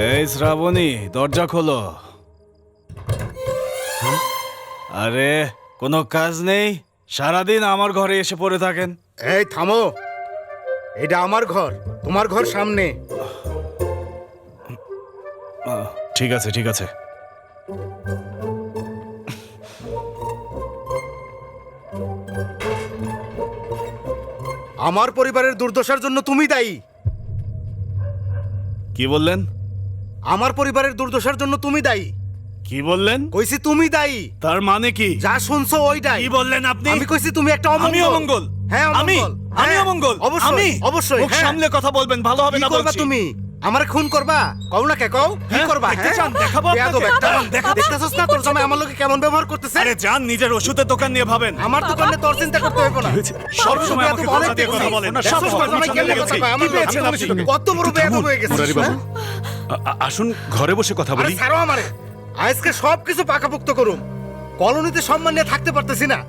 এই শ্রাবণী, দরজা খোলো। আরে কোনো কাজ নেই, সারাদিন আমার ঘরে এসে পড়ে থাকেন। এই থামো, এটা আমার ঘর, তোমার ঘর সামনে। ঠিক আছে ঠিক আছে। আমার পরিবারের দুর্দশার জন্য তুমি দায়ী। কি বললেন? আমার পরিবারের দুর্দশার জন্য তুমি দায়ী। কি বললেন? কইছি তুমি দায়ী। তার মানে কি? যা শুনছো ওইটাই। কি বললেন আপনি? আমি কইছি তুমি একটা অমঙ্গল। আমি অমঙ্গল? হ্যাঁ আমি অমঙ্গল। আমি হ্যাঁ, অমঙ্গল? অবশ্যই অবশ্যই। মুখ সামলে কথা বলবেন, ভালো হবে না কি করবা বলছি। তুমি? আমার খুন করবা? কও না কে কও? কি হ্যাঁ, করবা? দেখতে চান? দেখাবো আপনাকে। বেয়াদব একটা। দাঁড়ান, দেখাবো। দেখতেছস না তোর জামাই আমার লোকে কেমন ব্যবহার করতেছে? আরে যান, নিজের ওষুধের দোকান নিয়ে ভাবেন। আমার দোকানে তোর চিন্তা করতে হইব না। সব সময় আমাকে কথা দিয়ে কথা বলেন। সব সময় জামাই কেমনে কথা কয়? আমার পেয়েছেন লোক আপনি? কত বড় বেয়াদব হয়ে গেছে। মুরারি বাবু, আসুন ঘরে বসে কথা আরে বলি। ছাড়ো আমারে। আজকে সবকিছু পাকাপোক্ত করুম। কলোনিতে সম্মান নিয়ে থাকতে পারতেছি না।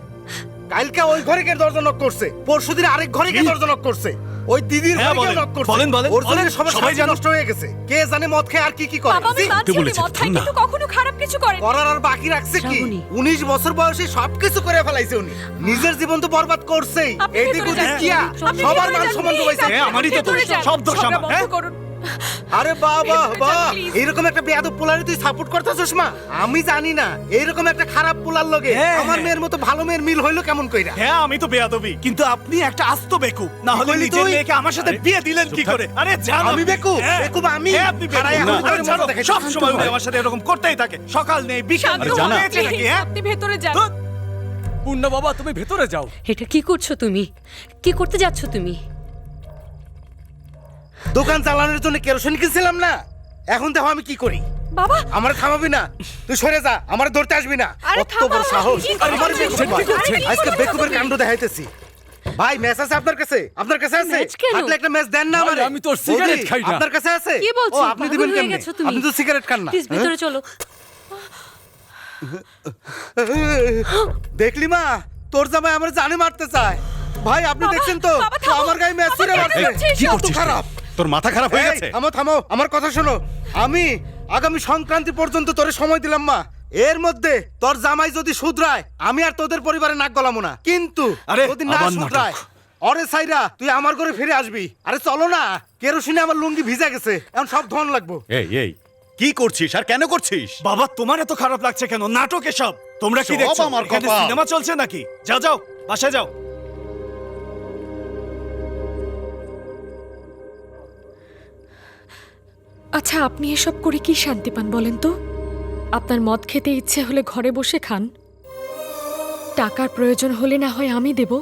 কালকে ওই ঘরে গিয়ে দরজা নক করছে, পরশুদিন আরেক ঘরে গিয়ে দরজা নক করছে, ওই দিদির হ্যাঁ, ঘরে গিয়ে বলেন, নক করছে। বলেন, বলেন, ওর জন্য বলেন, সবার সবাই সবাই জানে। নষ্ট হয়ে গেছে। কে জানে মদ খেয়ে আর কি কি করে। বাবা আমি জি, মানছি উনি মদ খায়, কিন্তু কখনো খারাপ কিছু করেন। করার আর বাকি রাখছে কি? 19 বছর বয়সে সবকিছু করে ফেলাইছে উনি। নিজের জীবন তো বরবাদ করছেই। আপনি এইদিক ভেতরে ওদিক যান। কিয়া আপনি সবার ভেতরে মান যান, সম্মান please, ডুবাইছে। আপনি আমারই তো ভেতরে দোষ, যান। সব দোষ ঝগড়া আমার, বন্ধ হ্যাঁ? করুন। আরে বাবা ভেতরে যান, বাহ, please। এইরকম একটা বেয়াদব পোলারে তুই সাপোর্ট করতেছস মা? আমি জানি না এইরকম একটা খারাপ পোলার লগে হ্যাঁ, আমার হ্যাঁ। মেয়ের মতো ভালো মেয়ের মিল হইলো কেমন কইরা? হ্যাঁ আমি তো বেয়াদবি, কিন্তু আপনি একটা আস্ত বেকুব। না হলে কইলি নিজের তুই? মেয়েকে আমার সাথে বিয়ে দিলেন কি করে? আরে জান, আমি বেকুব? হ্যাঁ। বেকুব আমি? হ্যাঁ, আপনি বেকুব। খাড়ায় এখন আরে তোর ছাড়ো, মজা দেখাইছিস। সব সময় উনি আমার সাথে এরকম করতেই থাকে। সকাল নেই, বিকাল শান্ত নেই, হন, হয়েছে নাকি, please, হ্যাঁ? আপনি ভেতরে যান। পূর্ণ বাবা, তুমি ভেতরে যাও। এটা কি করছো তুমি? কি করতে যাচ্ছ তুমি? দোকান চালানোর জন্য কেরোসিন কিনছিলাম না, এখন দেখো আমি কি করি। বাবা আমার থামাবি না, তুই সরে যা, আমার ধরতে আসবি না। আরে কত থামো, বড় সাহস! কি করছেন? আমার বেকুব কি ভাই। করছেন? আজকে বেকুবের কাণ্ড দেখাইতেছি। ভাই ম্যাচ আছে আপনার কাছে? আপনার কাছে আছে? ম্যাচ কেন? থাকলে একটা ম্যাচ দেন না ভাই, আমারে। আমি তোর সিগারেট বৌদি, খাই না। আপনার কাছে আছে? কি বলছো? ও আপনি দিবেন পাগল হয়ে কেমনে? গেছো তুমি? আপনি তো সিগারেট খান না। প্লিজ ভেতরে চলো। দেখলি মা, তোর জামাই আমার জানে মারতে চায়। ভাই আপনি দেখছেন তো বাবা, থামো। আমার গায়ে ম্যাচ ছুড়ে বাবা, মারছে। কেন করছিস কি এসব? করছিস খারাপ? তোর মাথা খারাপ হয়ে এই, গেছে? থামো থামো, আমার কথা শোনো। আমি আগামী সংক্রান্তি পর্যন্ত তোরে সময় দিলাম মা। এর মধ্যে তোর জামাই যদি শুধরায়, আমি আর তোদের পরিবারে নাক গলামো না। কিন্তু আরে, যদি না আবার শুধরায়, অরে সাইরা তুই আমার ঘরে ফিরে আসবি। আরে চলো না, কেরোসিনে আমার লুঙ্গি ভিজে গেছে, এখন সব ধন লাগবো। এই কি করছিস আর কেন করছিস? বাবা তোমার এত খারাপ লাগছে কেন? নাটক এসব। তোমরা কি সব দেখছো? আমার এখানে কপাল। সিনেমা চলছে নাকি? যাও যাও, বাসায় যাও। আচ্ছা আপনি এসব করে কি শান্তি পান বলেন তো? আপনার মদ খেতে ইচ্ছে হলে ঘরে বসে খান, টাকার প্রয়োজন হলে না হয় আমি দেব।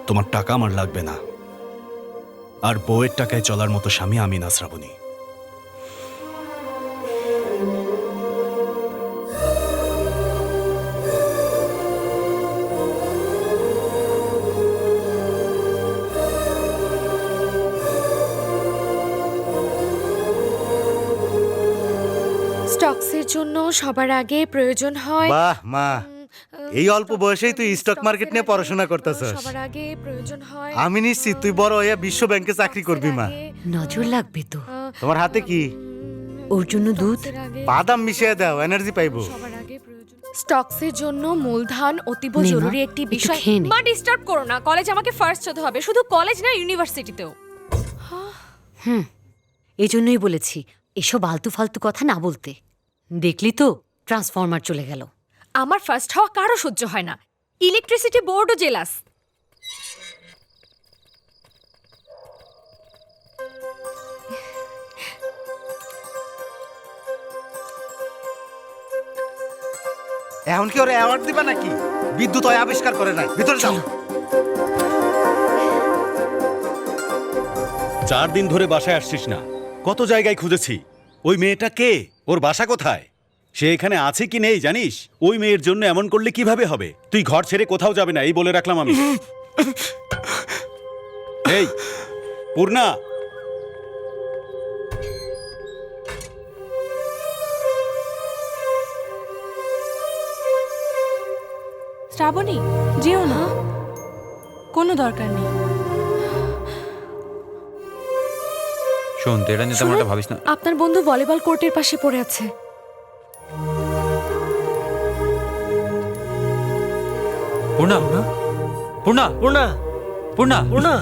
তোমার টাকা আমার লাগবে না, আর বউয়ের টাকায় চলার মতো স্বামী আমি না শ্রাবণী। স্টকসের জন্য সবার আগে প্রয়োজন হয় বাহ মা, এই অল্প বয়সেই তুই স্টক মার্কেট নিয়ে পড়াশোনা করতেছস। সবার আগে প্রয়োজন হয় আমি নিশ্চিত তুই বড় হয়ে বিশ্ব ব্যাংকে চাকরি করবি মা। নজর লাগবে তো। তোমার হাতে কি? ওর জন্য দুধ, বাদাম মিশিয়ে দাও, এনার্জি পাইবো। স্টকসের জন্য মূলধন অতীব নে মা, জরুরি একটি একটু বিষয়। খেয়ে নে। মা ডিস্টার্ব করো না, কলেজ আমাকে ফার্স্ট হতে হবে, শুধু কলেজ না ইউনিভার্সিটিতেও। এই জন্যই বলেছি এসব আলতু ফালতু কথা না বলতে। দেখলি তো ট্রান্সফরমার চলে গেল। আমার ফার্স্ট হওয়া কারো সহ্য হয় না, ইলেকট্রিসিটি বোর্ডও জেলাস। এখন কি ওরা অ্যাওয়ার্ড দিবা নাকি? বিদ্যুৎ ওই আবিষ্কার করে নাই। ভিতরে যাও। 4 দিন ধরে বাসায় আসছিস না, কত জায়গায় খুঁজেছি। ওই মেয়েটা কে? ওর বাসা কোথায়? সে এখানে আছে কি নেই জানিস? ওই মেয়ের জন্য এমন করলে কিভাবে হবে? তুই ঘর ছেড়ে কোথাও যাবে না, এই বলে রাখলাম আমি। এই পূর্ণা, শ্রাবণী, যেও না, কোনো দরকার নেই। শোন তুই এটা নিয়ে তেমন একটা ভাবিস না। আপনার বন্ধু ভলিবল কোর্টের পাশে পড়ে আছে। পূর্ণা, পূর্ণা, পূর্ণা, পূর্ণা, পূর্ণা,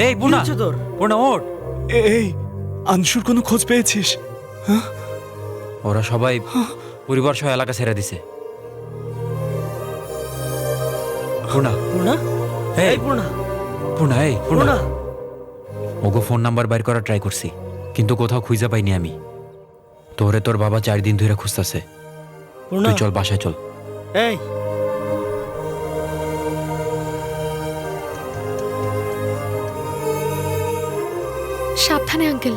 এই পূর্ণা, কি হচ্ছে তোর? পূর্ণা ওঠ। এই আনশুর কোনো খোঁজ পেয়েছিস? ওরা সবাই পরিবার সহ এলাকা ছেড়ে দিছে। পূর্ণা, পূর্ণা, এই পূর্ণা, পূর্ণা, এই পূর্ণা, পূর্ণা, ওগো ফোন নাম্বার বাইর করার ট্রাই করছি, কিন্তু কোথাও খুঁজে পাইনি আমি। তোরে তোর বাবা 4 দিন ধরে খুঁজতেছে। পূর্ণা, তুই চল বাসায় চল। এই সাবধানে আঙ্কেল।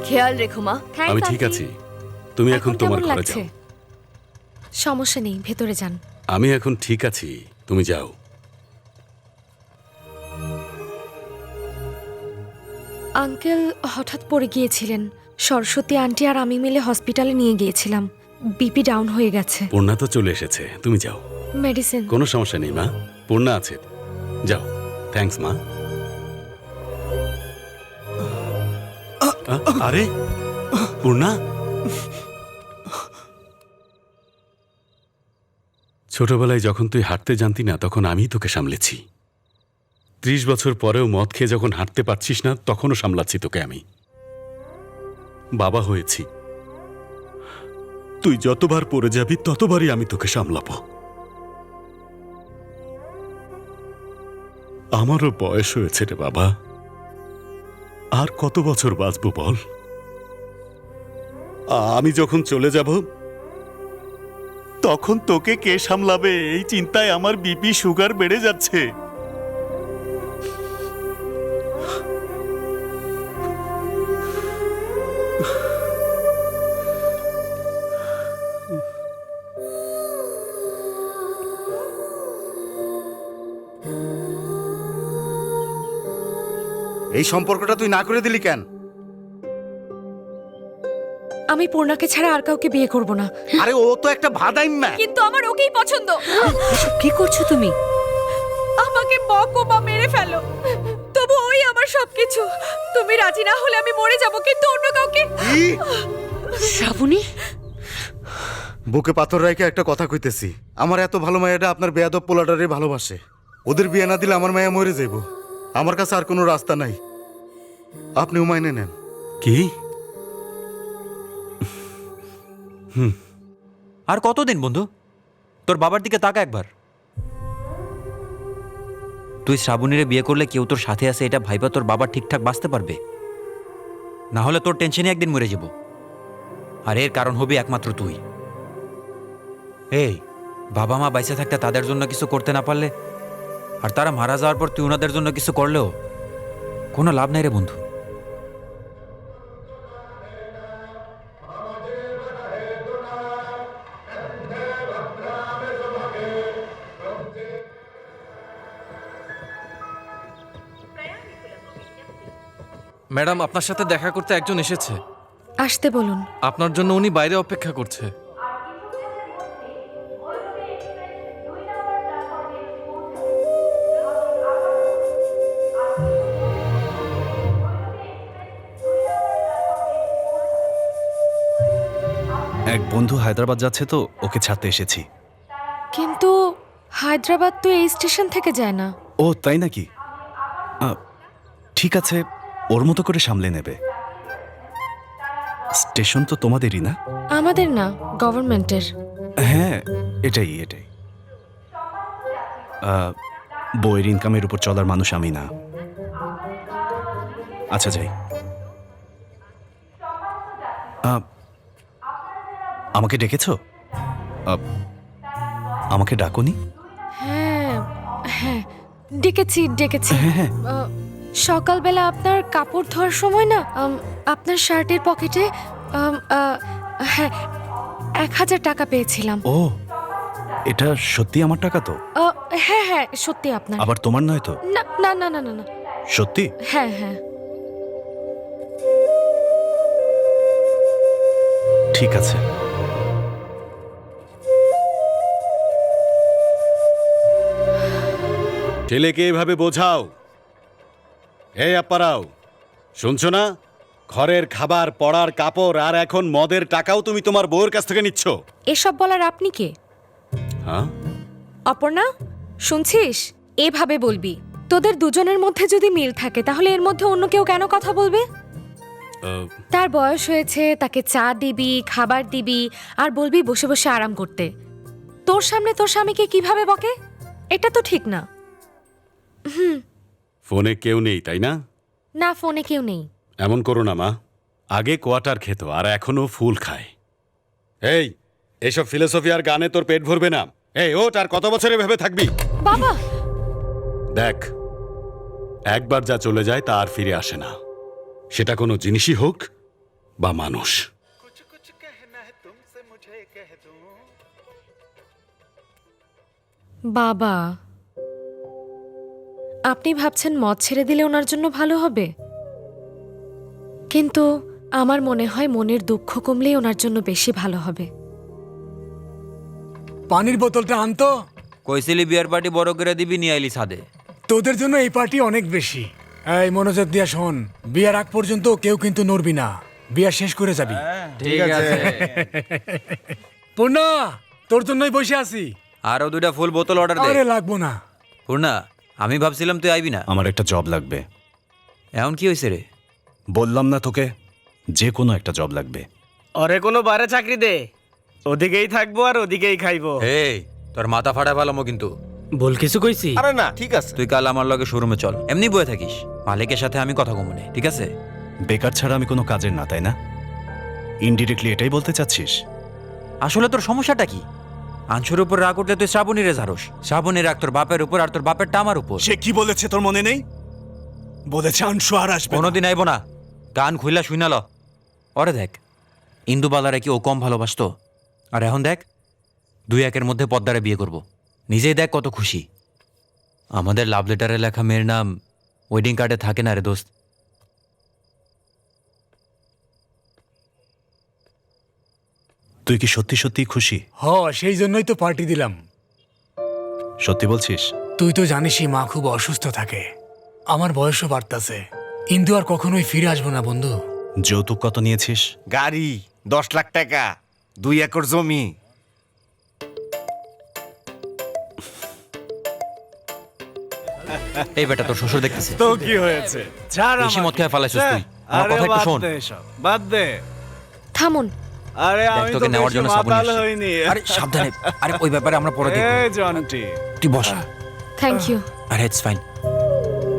খেয়াল রেখো মা। আমি ঠিক আছি, তুমি এখন তোমার কেমন ঘরে লাগছে? যাও। সমস্যা নেই, ভেতরে যান। আমি এখন ঠিক আছি, তুমি যাও। আঙ্কেল হঠাৎ পড়ে গিয়েছিলেন। সরস্বতী আন্টি আর আমি মিলে হসপিটালে নিয়ে গিয়েছিলাম। বিপি ডাউন হয়ে গেছে। পূর্ণা তো চলে এসেছে, তুমি যাও। মেডিসিন। কোনো সমস্যা নেই মা, পূর্ণা আছে, যাও। থ্যাঙ্কস মা। আরে পূর্ণা, ছোটবেলায় যখন তুই হাঁটতে জানতি না তখন আমিই তোকে সামলেছি। 30 বছর পরেও মদ খেয়ে যখন হাঁটতে পারছিস না তখনও সামলাচ্ছি তোকে আমি। বাবা হয়েছি, তুই যতবার পড়ে যাবি ততবারই আমি তোকে সামলাবো। আমারও বয়স হয়েছে রে বাবা, আর কত বছর বাঁচবো বল? আমি যখন চলে যাব তখন তোকে কে সামলাবে, এই চিন্তায় আমার বিপি সুগার বেড়ে যাচ্ছে। এই সম্পর্কটা তুই না করে দিলি কেন? আমি পূর্ণাকে ছাড়া আর কাউকে বিয়ে করব না। আরে ও তো একটা ভাদাইন না। কিন্তু আমার ওকেই পছন্দ। কি করছো তুমি? আমাকে বকো বা মেরে ফেলো, তবু ওই আমার সবকিছু। তুমি রাজি না হলে আমি মরে যাব, কিন্তু অন্য কাউকে। শ্রাবণী, বুকে পাথর রাইকে একটা কথা কইতেছি, আমার এত ভালো মায়েরা আপনার বেয়াদব পোলাটারে ভালোবাসে। ওদের বিয়ে না দিলে আমার মায়া মরে যাইব। আমার কাছে আর কোনো রাস্তা নাই, আপনিও মাইনে নেন। কি? আর কতদিন বন্ধু? তোর বাবার দিকে তাকা একবার। তুই শ্রাবণীরে বিয়ে করলে কেউ তোর সাথে আছে এটা ভাইবা তোর বাবা ঠিকঠাক বাঁচতে পারবে? না হলে তোর টেনশনে একদিন মরে যাব, আর এর কারণ হবি একমাত্র তুই। এই বাবা মা বাইসে থাকতে তাদের জন্য কিছু করতে না পারলে, আর তারা মারা যাওয়ার পর তুই ওনাদের জন্য কিছু করলেও কোনো লাভ নাই রে বন্ধু। ম্যাডাম, আপনার সাথে দেখা করতে একজন এসেছে। আসতে বলুন। আপনার জন্য উনি বাইরে অপেক্ষা করছে। এক বন্ধু হায়দ্রাবাদ যাচ্ছে তো ওকে ছাড়তে এসেছি। কিন্তু হায়দ্রাবাদ তো এই স্টেশন থেকে যায় না। ও তাই নাকি? ঠিক আছে, ওর মতো করে সামলে নেবে। স্টেশন তো তোমাদেরই না? আমাদের না, গভর্নমেন্টের। হ্যাঁ, এটাই। বইয়ের ইনকামের উপর চলার মানুষ আমি না। আচ্ছা যাই। আমাকে ডেকেছো? আমাকে ডাকোনি? হ্যাঁ হ্যাঁ, ডেকেছি। সকালবেলা আপনার কাপড় ধোয়ার সময় না আপনার শার্টের পকেটে হ্যাঁ 1000 টাকা পেয়েছিলাম। ও, এটা সত্যি আমার টাকা তো? হ্যাঁ হ্যাঁ সত্যি আপনার। আবার তোমার নয় তো? না না না না না না। সত্যি? হ্যাঁ হ্যাঁ। ঠিক আছে। ছেলেকে এভাবে বোঝাও। এই আপ্পারাও, শুনছো না? ঘরের খাবার, পড়ার কাপড় আর এখন মদের টাকাও তুমি তোমার বউয়ের কাছ থেকে নিচ্ছ। এসব বলার আপনি কে? হ্যাঁ, অপর্ণা শুনছিস? এভাবে বলবি। তোদের দুজনের মধ্যে যদি মিল থাকে তাহলে এর মধ্যে অন্য কেউ কেন কথা বলবে? তার বয়স হয়েছে, তাকে চা দিবি, খাবার দিবি, আর বলবি বসে বসে আরাম করতে। তোর সামনে তোর স্বামীকে কিভাবে বকে? এটা তো ঠিক না। ফোনে কেউ নেই তাই না? না, ফোনে কেউ নেই। এমন করো না মা, আগে কোয়ার্টার খেত আর এখনো ফুল খায়। এই, এসব ফিলোসফি আর গানে তোর পেট ভরবে না। এই ওঠ, আর কত বছরে ভেবে থাকবি? বাবা দেখ, একবার যা চলে যায় তা আর ফিরে আসে না, সেটা কোনো জিনিসই হোক বা মানুষ। বাবা, আপনি ভাবছেন মদ ছেড়ে দিলে ওনার জন্য ভালো হবে, কিন্তু আমার মনে হয় মনের দুঃখ কমলেই ওনার জন্য বেশি ভালো হবে। পানির বোতলটা আনতো। কইছিলি বিয়ার পার্টি বড় করে দিবি, নিয়ে আইলি সাদে। তোদের জন্য এই পার্টি অনেক বেশি। এই মনোযোগ দিয়া শোন, বিয়ার আগ পর্যন্ত কেউ কিন্তু নড়বি না, বিয়া শেষ করে যাবি। ঠিক আছে। পূর্ণা, তোর জন্যই বসে আছি। আরো 2টা ফুল বোতল অর্ডার দে। আরে লাগবো না। পূর্ণা, আমি ভাবছিলাম তুই আইবি না। আমার একটা জব লাগবে। এমন কি হয়েছে রে? বললাম না তোকে, যে কোনো একটা জব লাগবে। ওরে কোনো বারে চাকরি দে, ওদিকেই থাকবো আর ওদিকেই খাইবো। এই, তোর মাথা ফাটা ফেলামো কিন্তু। বল কিছু কইছি? আরে না, ঠিক আছে। তুই কাল আমার লগে শোরুমে চল, এমনি বয়ে থাকিস, মালিকের সাথে আমি কথা কমনে, ঠিক আছে? বেকার ছাড়া আমি কোনো কাজের না, তাই না? ইনডিরেক্টলি এটাই বলতে চাচ্ছিস? আসলে তোর সমস্যাটা কি? আংশুর উপর রাগ উঠলে তুই শ্রাবণীরে ঝাড়স, শ্রাবণী রাগ তোর বাপের উপর, আর তোর বাপের টামার উপর। সে কি বলেছে তোর মনে নেই? বলেছে আংশু আর আসবে না। কোনোদিন আইব না, গান খুইলা শুইনাল। ওরে দেখ, ইন্দুবালারে কি ও কম ভালোবাসতো? আর এখন দেখ, 2-1 মধ্যে পদ্মারে বিয়ে করব। নিজেই দেখ কত খুশি। আমাদের লাভ লেটারে লেখা মেয়ের নাম ওয়েডিং কার্ডে থাকে না রে দোস্ত। তুই কি সত্যি সত্যি খুশি? সেই জন্যই তো পার্টি দিলাম। সত্যি বলছিস? তুই তো জানিসই মা খুব অসুস্থ থাকে, আমার বয়সও বাড়তাছে। ইন্দু আর কখনোই ফিরে আসবো না বন্ধু। যৌতুক কত নিয়েছিস? গাড়ি, 10 লাখ টাকা, 2 একর জমি। এই বেটা, তোর শ্বশুর দেখতেছে। তো কি হয়েছে? বেশি মদ খেয়ে ফেলাইছিস তুই। আমার কথা একটু শোন। বাদ দে। থামুন। আরে দেখ, আমি তোকে তো নেওয়ার জন্য সাবুন মাতাল এসেছে। হইনি। আরে সাবধানে, আরে ওই ব্যাপারে আমরা পরে দেখব। এই জন্টি, তুই বস। Thank you. আরে ইটস ফাইন।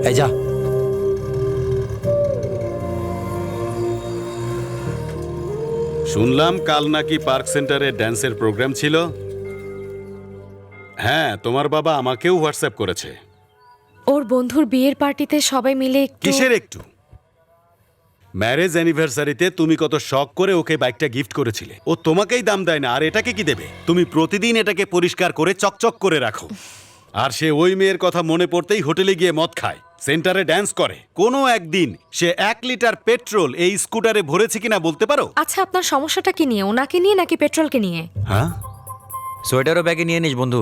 এই যা। শুনলাম কাল নাকি পার্ক সেন্টারে ড্যান্সের প্রোগ্রাম ছিল। হ্যাঁ, তোমার বাবা আমাকেও হোয়াটসঅ্যাপ করেছে। ওর বন্ধুর বিয়ের পার্টিতে সবাই মিলে একটু। কিসের একটু? ম্যারেজ অ্যানিভার্সারিতে তুমি কত শখ করে ওকে বাইকটা গিফট করেছিলে। ও তোমাকেই দাম দেয় না, আর এটাকে কি দেবে? তুমি প্রতিদিন এটাকে পরিষ্কার করে চকচক করে রাখো। আর সে ওই মেয়ের কথা মনে পড়তেই হোটেলে গিয়ে মদ খায়, সেন্টারে ড্যান্স করে। কোনো একদিন সে 1 লিটার পেট্রোল এই স্কুটারে ভরেছে কিনা বলতে পারো? আচ্ছা, আপনার সমস্যাটা কি নিয়ে? ওনাকে নিয়ে নাকি পেট্রোলকে নিয়ে? হ্যাঁ, সোয়েটারও ব্যাগে নিয়ে নিস বন্ধু,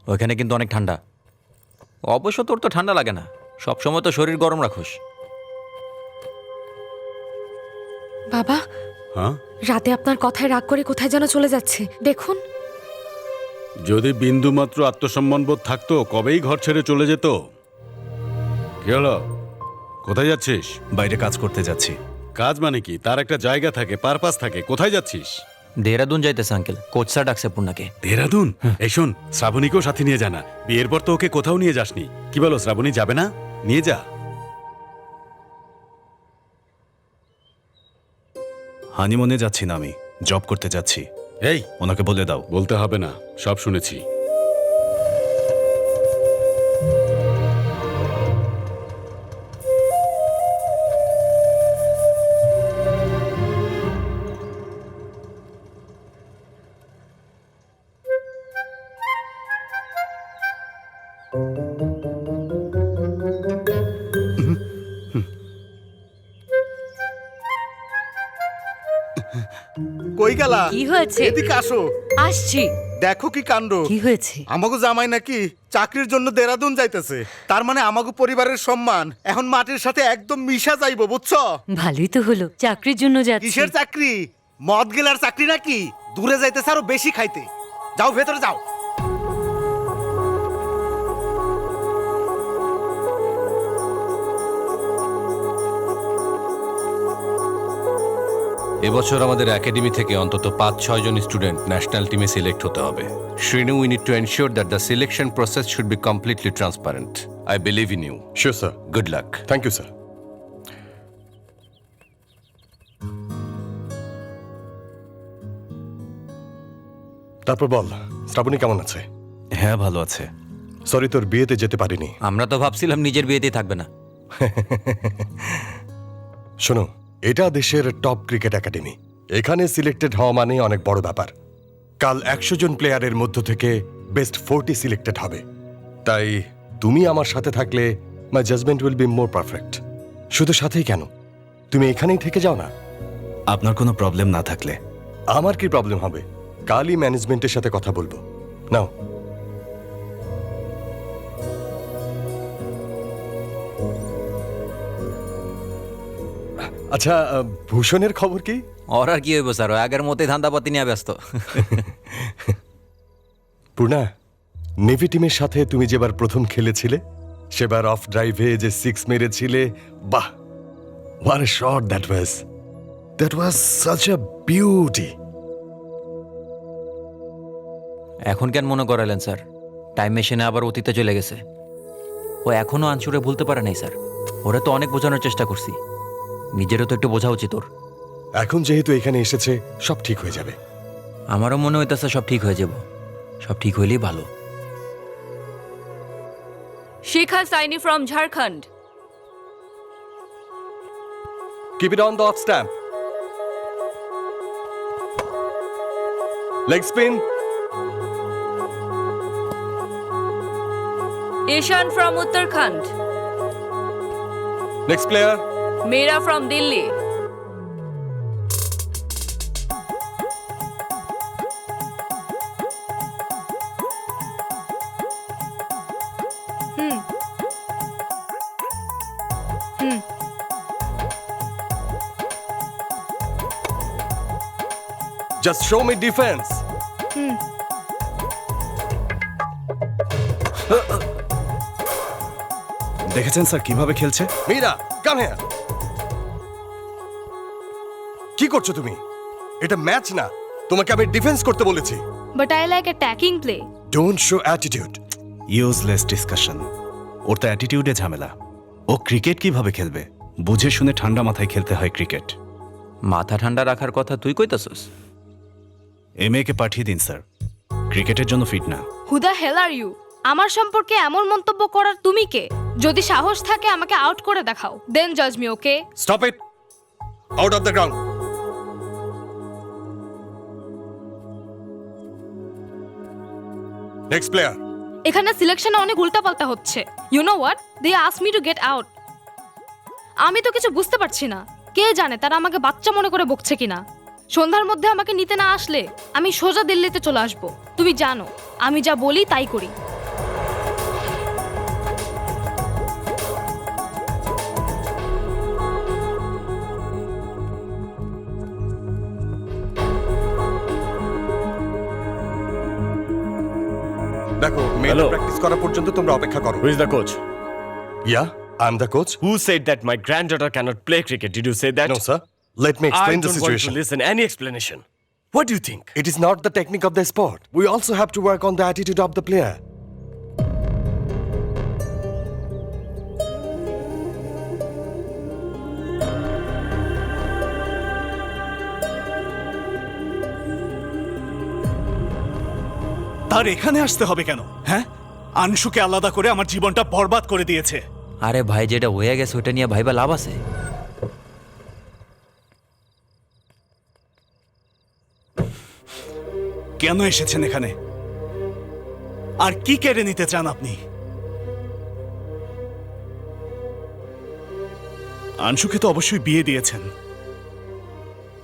ওখানে কিন্তু অনেক ঠান্ডা। অবশ্য তোর তো ঠান্ডা লাগে না, সবসময় তো শরীর গরম রাখোস। বাবা, হ্যাঁ, রাতে আপনার কথায় রাগ করে কোথায় যেন চলে যাচ্ছে, দেখুন। যদি বিন্দুমাত্র আত্মসম্মানবোধ থাকতো কবেই ঘর ছেড়ে চলে যেত। কি হলো, কোথায় যাচ্ছিস? বাইরে কাজ করতে যাচ্ছি। কাজ মানে কি? তার একটা জায়গা থাকে, পারপাস থাকে। কোথায় যাচ্ছিস? দেহরাদুন যাইতেছে আঙ্কেল, কোচ স্যার ডাকছে পূর্ণাকে। দেহরাদুন? এই শোন, শ্রাবণীকেও সাথে নিয়ে জানা। বিয়ের পর তো ওকে কোথাও নিয়ে যাসনি। কি বলো, শ্রাবণী যাবে না? নিয়ে যা। হানিমুনে যাচ্ছি না, আমি জব করতে যাচ্ছি। এই, ওনাকে বলে দাও। বলতে হবে না, সব শুনেছি। কই গেলা? কি হয়েছে? এদিকে আসো। আসছি। দেখো কি কাণ্ড। কি হয়েছে? আমাগো জামাই নাকি চাকরির জন্য দেরাদুন যাইতেছে। তার মানে আমাগো পরিবারের সম্মান এখন মাটির সাথে একদম মিশা যাইবো, বুঝছো? ভালোই তো হলো, চাকরির জন্য যাচ্ছি। কিসের চাকরি? মদ গেলার চাকরি নাকি? দূরে যাইতেছে আরো বেশি খাইতে। যাও ভেতরে যাও। এবছর আমাদের একাডেমি থেকে অন্তত 5-6 জন স্টুডেন্ট ন্যাশনাল টিমে সিলেক্ট হতে হবে। Srinu, we need to ensure that the selection process should be completely transparent. I believe in you. Sure sir. Good luck. Thank you sir. তারপর বল, শ্রাবণী কেমন আছে? হ্যাঁ, ভালো আছে। সরি, তোর বিয়েতে যেতে পারিনি। আমরা তো ভাবছিলাম নিজের বিয়েতেই থাকবে না। শোনো, এটা দেশের টপ ক্রিকেট একাডেমি। এখানে সিলেক্টেড হওয়া মানে অনেক বড় ব্যাপার। কাল 100 জন প্লেয়ারের মধ্য থেকে বেস্ট 40 সিলেক্টেড হবে। তাই তুমি আমার সাথে থাকলে my judgement will be more perfect. শুধু সাথেই কেন, তুমি এখানেই থেকে যাও না। আপনার কোনো প্রবলেম না থাকলে? আমার কি প্রবলেম হবে? কালই ম্যানেজমেন্টের সাথে কথা বলবো। নাও। আচ্ছা, ভূষণের খবর কি? ওর আর কি হইব স্যার, ওই আগের মতোই ধান্দাপাতি নিয়ে ব্যস্ত। পূর্ণা, নেভি টিমের সাথে তুমি যেবার প্রথম খেলেছিলে, সেবার অফ ড্রাইভে যে 6 মেরেছিলে, বাহ, what a shot that was. That was such a beauty. এখন কেন মনে করালেন স্যার? টাইম মেশিনে আবার অতীতে চলে গেছে। ও এখনো আনসুরে ভুলতে পারে নাই স্যার। ওরা তো অনেক বোঝানোর চেষ্টা করছি, নিজেরও তো একটু বোঝা উচিত ওর। এখন যেহেতু এখানে এসেছে, সব ঠিক হয়ে যাবে। আমারও মনে হইতেছে সব ঠিক হয়ে যাব। সব ঠিক হইলেই ভালো। Shikha Saini from Jharkhand. Keep it on the off stamp. Leg spin. Ishaan from Uttarakhand. Next player. Meera from Delhi. Just show me defense. দেখেছেন স্যার কিভাবে খেলছে? Meera, come here. কি করছো তুমি? এটা ম্যাচ না, তোমাকে আমি ডিফেন্স করতে বলেছি। But I like attacking play. Don't show attitude. Useless discussion. ওর তো অ্যাটিটিউডে ঝামেলা। ও ক্রিকেট কিভাবে খেলবে? বুঝে শুনে ঠান্ডা মাথায় খেলতে হয় ক্রিকেট। মাথা ঠান্ডা রাখার কথা তুই কইতাছস? এমএকে পাঠিয়ে দিন স্যার, ক্রিকেটের জন্য ফিট না। Who the hell are you? আমার সম্পর্কে এমন মন্তব্য করার তুমি কে? যদি সাহস থাকে আমাকে আউট করে দেখাও, দেন জাজ me, okay? Stop it. Out of the ground. Next player. এখানে সিলেকশনে অনেক উল্টাপাল্টা হচ্ছে। You know what, they ask me to get out. আমি তো কিছু বুঝতে পারছি না। কে জানে তারা আমাকে বাচ্চা মনে করে বকছে কিনা। সন্ধ্যার মধ্যে আমাকে নিতে না আসলে আমি সোজা দিল্লিতে চলে আসবো। তুমি জানো আমি যা বলি তাই করি। দেখো, মেয়েদের প্র্যাকটিস করা পর্যন্ত তোমরা অপেক্ষা করো। Who is the coach? Yeah, I'm the coach. Who said that my granddaughter cannot play cricket? Did you say that? No, sir. Let me explain I the don't situation. want to listen any explanation. What do you think? It is not the technique of the sport. We also have to work on the attitude of the player. তার এখানে আসতে হবে কেন? হ্যাঁ, আনশুকে আলাদা করে আমার জীবনটা বরবাদ করে দিয়েছে। আরে ভাই, যেটা হয়ে গেছে ওটা নিয়ে ভাইবা লাভ আছে? কেন এসেছেন এখানে? আর কি কেড়ে নিতে চান আপনি? আনশুকে তো অবশ্যই বিয়ে দিয়েছেন।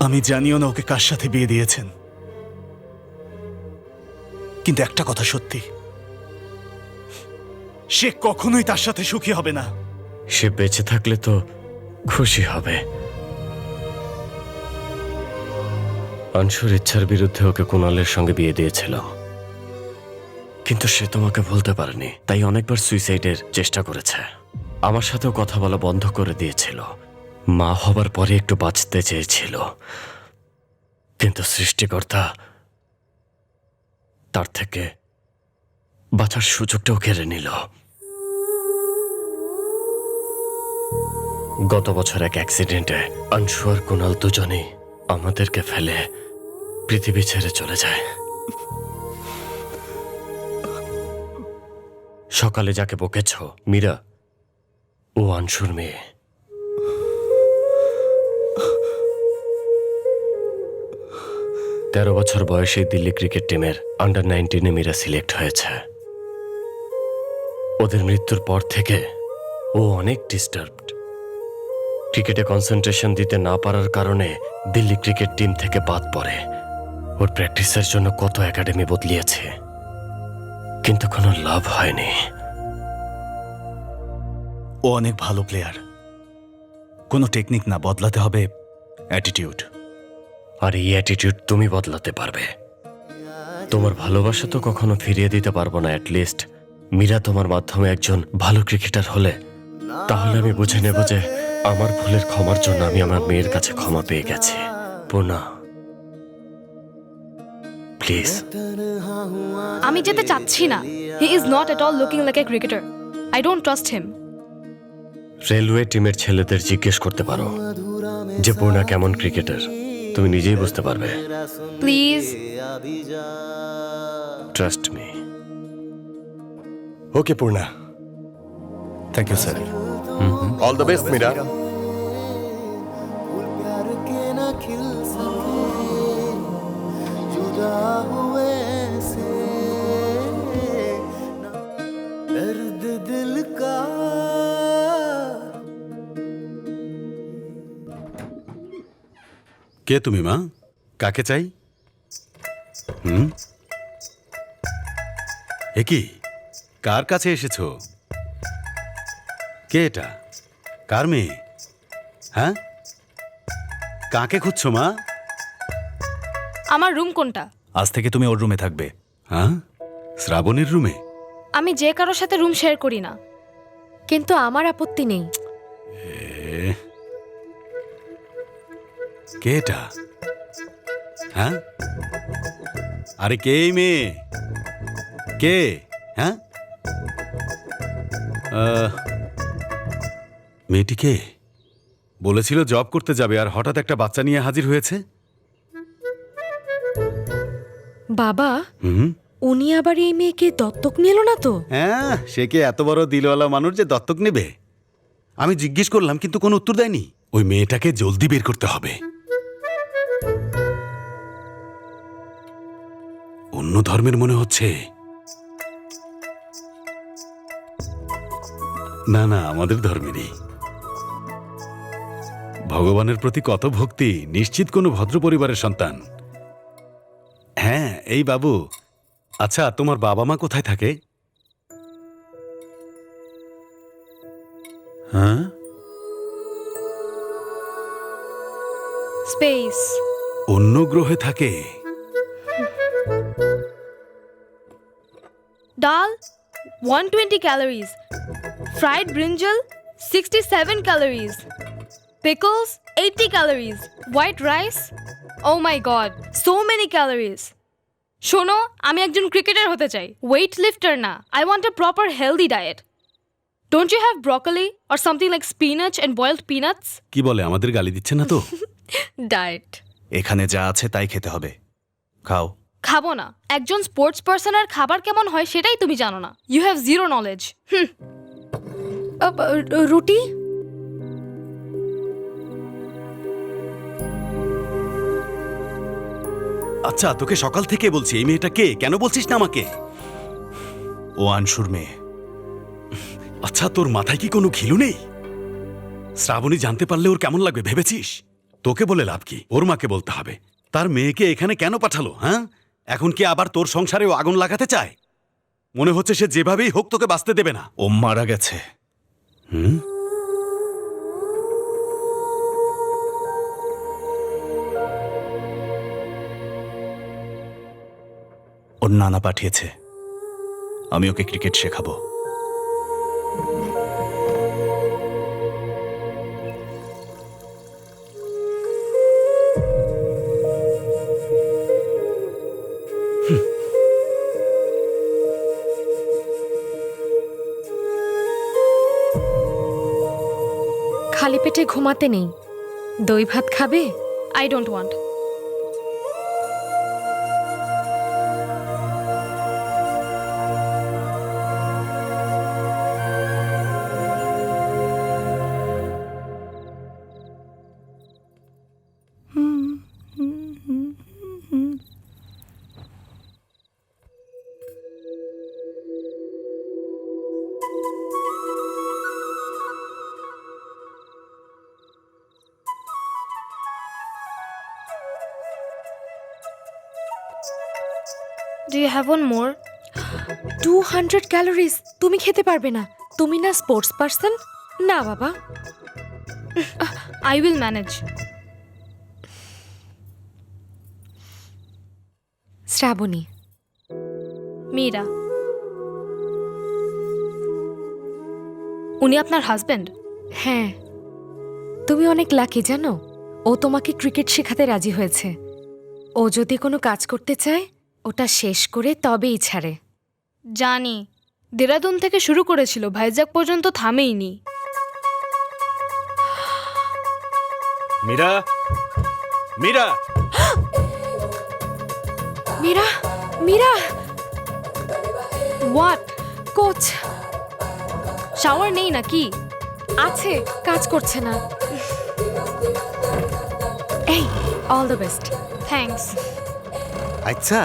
আমি জানিও না ওকে কার সাথে বিয়ে দিয়েছেন, কিন্তু একটা কথা সত্যি, সে কখনোই তার সাথে সুখী হবে না। সে বেঁচে থাকলে তো খুশি হবে। আনশুর ইচ্ছার বিরুদ্ধে ওকে কুণালের সঙ্গে বিয়ে দিয়েছিলাম, কিন্তু সে তোমাকে বলতে পারেনি, তাই অনেকবার সুইসাইডের চেষ্টা করেছে। আমার সাথেও কথা বলা বন্ধ করে দিয়েছিল। মা হবার পরে একটু বাঁচতে চেয়েছিল, কিন্তু সৃষ্টিকর্তা তার থেকে বাঁচার সুযোগটাও কেড়ে নিল। গত বছর এক অ্যাক্সিডেন্টে আনশু আর কুণাল দুজনেই আমাদেরকে ফেলে পৃথিবী ছেড়ে চলে যায়। সকালে যাকে বকেছ মীরা, ও আনশুর মেয়ে। তেরো বছর বয়সে দিল্লি ক্রিকেট টিমের আন্ডার 19-এ মীরা সিলেক্ট হয়েছে। ওদের মৃত্যুর পর থেকে ও অনেক ডিস্টার্বড। ক্রিকেটে কনসেন্ট্রেশন দিতে না পারার কারণে দিল্লি ক্রিকেট টিম থেকে বাদ পড়ে। ওর প্র্যাকটিসের জন্য কত একাডেমি বদলিয়েছে, কিন্তু কোনো লাভ হয়নি। ও অনেক ভালো প্লেয়ার, কোনো টেকনিক না, বদলাতে হবে অ্যাটিটিউড। আর এই অ্যাটিটিউড তুমি বদলাতে পারবে। তোমার ভালোবাসা তো কখনো ফিরিয়ে দিতে পারবো না, অ্যাটলিস্ট মীরা তোমার মাধ্যমে একজন ভালো ক্রিকেটার হলে তাহলে আমি বুঝে নেব যে আমার ভুলের ক্ষমার জন্য আমি আমার মেয়ের কাছে ক্ষমা পেয়ে গেছি। পূর্ণা, প্লিজ। আমি যেতে চাচ্ছি না। He is not at all looking like a cricketer. I don't trust him. Railway টিমের ছেলেদের জিজ্ঞেস করতে পারো যে পূর্ণা কেমন ক্রিকেটার, তুমি নিজেই বুঝতে পারবে। Please trust me. Okay Purna, thank you sir. All the best Meera. কে তুমি মা? কাকে চাই? এ কি, কার কাছে এসেছো? কে এটা? কার মেয়ে? হ্যাঁ, কাকে খুঁজছো মা? আমার রুম কোনটা? আজ থেকে তুমি ওর রুমে থাকবে। হ্যাঁ, শ্রাবণীর রুমে? আমি যে কারোর সাথে রুম শেয়ার করি না, কিন্তু আমার আপত্তি নেই। কে এটা? হ্যাঁ, আরে কে এই মেয়ে? কে? হ্যাঁ, মেয়েটি কে? বলেছিল জব করতে যাবে, আর হঠাৎ একটা বাচ্চা নিয়ে হাজির হয়েছে। বাবা, হুম, উনি আবার এই মেয়েকে দত্তক নিল না তো? হ্যাঁ, সে কি এত বড় দিলওয়ালা মানুষ যে দত্তক নেবে? আমি জিজ্ঞেস করলাম, কিন্তু কোনো উত্তর দেয়নি। ওই মেয়েটাকে জলদি বের করতে হবে। অন্য ধর্মের মনে হচ্ছে। না না, আমাদের ধর্মেরই। ভগবানের প্রতি কত ভক্তি, নিশ্চিত কোনো ভদ্র পরিবারের সন্তান। হ্যাঁ, এই বাবু। আচ্ছা, তোমার বাবা মা কোথায় থাকে? হ্যাঁ, স্পেস। অন্য গ্রহে থাকে। ডাল 120 calories, fried brinjal 67 calories, pickles 80 calories, white rice, oh my god, so many calories. শোনো, আমি একজন ক্রিকেটার হতে চাই, ওয়েট লিফটার না। I want a proper healthy diet. Don't you have broccoli or something like spinach and boiled peanuts? কি বলে, আমাদের গালি দিচ্ছে না তো? Diet. এখানে যা আছে তাই খেতে হবে, খাও। খাবো না। একজন স্পোর্টস পার্সনের খাবার কেমন হয় সেটাই তুমি জানো না। You have zero knowledge. রুটি? আচ্ছা, তোকে সকাল থেকে বলছি, এই মেয়েটা কে, কেন বলছিস না আমাকে? ও আনশুর মেয়ে। আচ্ছা, তোর মাথায় কি কোনো ঘিলু নেই? শ্রাবণী জানতে পারলে ওর কেমন লাগবে ভেবেছিস? তোকে বলে লাভ কি? ওর মাকে বলতে হবে। তার মেয়েকে এখানে কেন পাঠালো? হ্যাঁ, এখন কি আবার তোর সংসারেও আগুন লাগাতে চায়? মনে হচ্ছে সে যেভাবেই হোক তোকে বাঁচতে দেবে না। ও মারা গেছে। হুম, ওর নানা পাঠিয়েছে, আমি ওকে ক্রিকেট শেখাবো। খালি পেটে ঘুমাতে নেই। দই ভাত খাবে? I don't want. Do you have one more? 200 calories তুমি খেতে পারবে না। তুমি না স্পোর্টস পারসন। না বাবা, I will manage. Shrabani. Meera. উনি আপনার হাজবেন্ড? হ্যাঁ, তুমি অনেক লাকি জানো। ও তোমাকে ক্রিকেট শেখাতে রাজি হয়েছে। ও যদি কোনো কাজ করতে চায় ওটা শেষ করে তবেই ছাড়ে। জানি, দেরাদুন থেকে শুরু করেছিল, ভাইজাগ পর্যন্ত থামেইনি। Meera, Meera, Meera, Meera. What? Coach shower নেই নাকি? আছে, কাজ করছে না। এই, অল দ্য বেস্ট। থ্যাঙ্কস। আচ্ছা,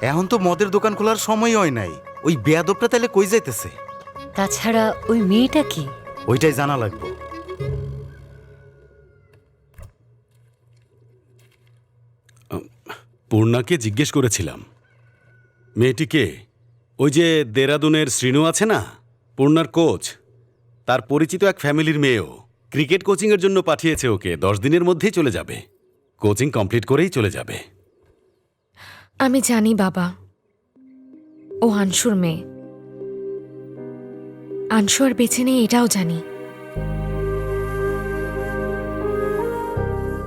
এখন তো মদের দোকান খোলার সময় হয় নাই। ওই বেয়াদবটা তাহলে কই যাইতেছে? তাছাড়া ওই মেয়েটা কি? ওইটাই জানা লাগবে। পূর্ণাকে জিজ্ঞেস করেছিলাম। মেয়েটিকে ওই যে দেরাদুনের শ্রীনু আছে না, পূর্ণার কোচ, তার পরিচিত এক ফ্যামিলির মেয়েও ক্রিকেট কোচিংয়ের জন্য পাঠিয়েছে ওকে। 10 দিনের মধ্যেই চলে যাবে, কোচিং কমপ্লিট করেই চলে যাবে। আমি জানি বাবা, ও আনশুর মেয়ে। আনশু আর বেঁচে নেই এটাও জানি।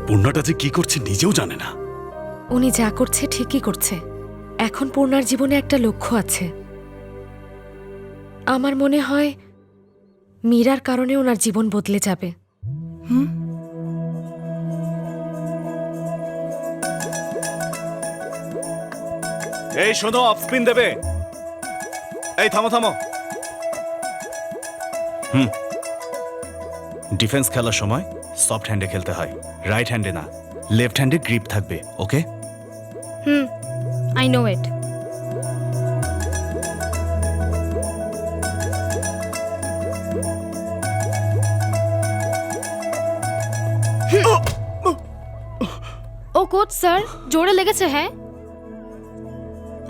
পূর্ণাটা যে কি করছে নিজেও জানে না। উনি যা করছে ঠিকই করছে। এখন পূর্ণার জীবনে একটা লক্ষ্য আছে। আমার মনে হয় মীরার কারণে ওনার জীবন বদলে যাবে। এই শোনো, অফ স্পিন দেবে। এই থামো থামো। ডিফেন্স খেলার সময় সফট হ্যান্ডে খেলতে হয়, রাইট হ্যান্ডে না। লেফট হ্যান্ডে গ্রিপ থাকবে, ওকে? I know it. ও কোচ স্যার, জোরে লেগেছে। হ্যাঁ,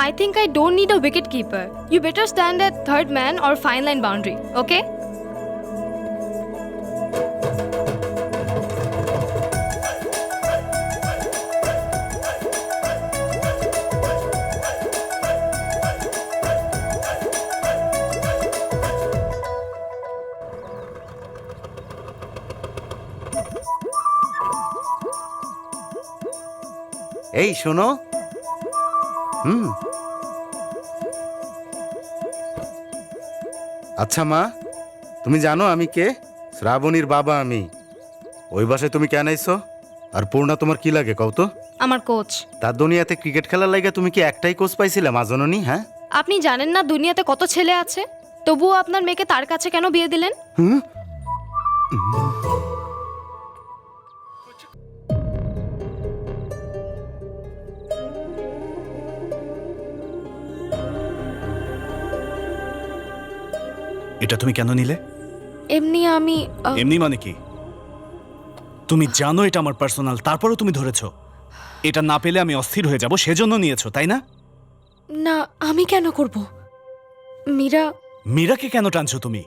I think I don't need a wicket keeper. You better stand at third man or fine line boundary, okay? এই শোনো। আচ্ছা মা, তুমি জানো আমি কে? শ্রাবণীর বাবা আমি। ওই বাসায় তুমি কেন আইছো? আর পূর্ণা তোমার কি লাগে কও তো? আমার কোচ। তার দুনিয়াতে ক্রিকেট খেলার লাগে তুমি কি একটাই কোচ পাইছিলে মা জননী? হ্যাঁ, আপনি জানেন না দুনিয়াতে কত ছেলে আছে? তবুও আপনার মেয়েকে তার কাছে কেন বিয়ে দিলেন? এটা তুমি কেন নিলে? এমনি আমি এমনি মানে কি? তুমি জানো এটা আমার পার্সোনাল, তারপরও তুমি ধরেছো। এটা না পেলে আমি অস্থির হয়ে যাব, সেজন্য নিয়েছো, তাই না? না, আমি কেন করব? মীরা। মীরাকে কেন টানছো তুমি?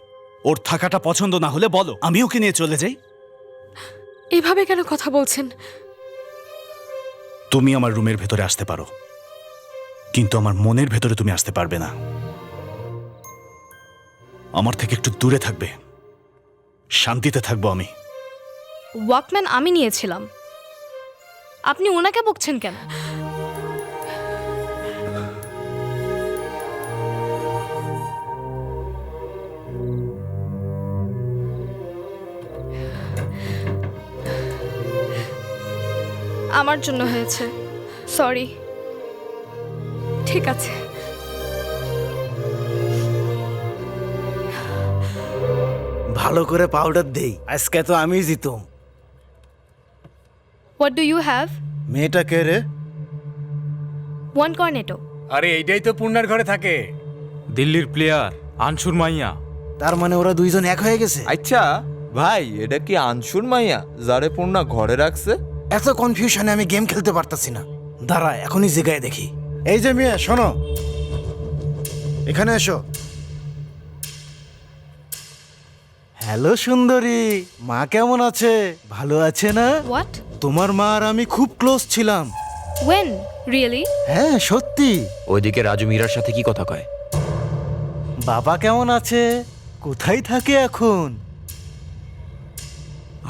ওর থাকাটা পছন্দ না হলে বলো, আমি ওকে নিয়ে চলে যাই। এভাবে কেন কথা বলছেন? তুমি আমার রুমের ভেতরে আসতে পারো, কিন্তু আমার মনের ভেতরে তুমি আসতে পারবে না। আমার থেকে একটু দূরে থাকবে, শান্তিতে থাকবো আমি। ওয়াকম্যান আমি নিয়েছিলাম, আপনি ওনাকে বকছেন কেন? আমার জন্য হয়েছে, সরি। ঠিক আছে। ভালো করে পাউডার দেই, আজকে তো আমি জিতুম। What do you have? মেয়েটা কে রে? One Cornetto. আরে এইটাই তো পূর্ণার ঘরে থাকে। দিল্লির প্লেয়ার আনসুর মাইয়া। তার মানে ওরা দুইজন এক হয়ে গেছে। আচ্ছা ভাই, এটা কি আনসুর মাইয়া যারে পূর্ণা ঘরে রাখছে? এত কনফিউশনে আমি গেম খেলতে পারতাছি না। দাঁড়া, এখনই জেগায় দেখি। এই যে মেয়ে, শোনো, এখানে এসো। হ্যালো সুন্দরী, মা কেমন আছে? ভালো আছে না? হোয়াট? তোমার মা আর আমি খুব ক্লোজ ছিলাম। ওয়েন? রিয়েলি? হ্যাঁ সত্যি। ওইদিকে রাজু মীরার সাথে কি কথা কয়? বাবা কেমন আছে? কোথায় থাকে এখন?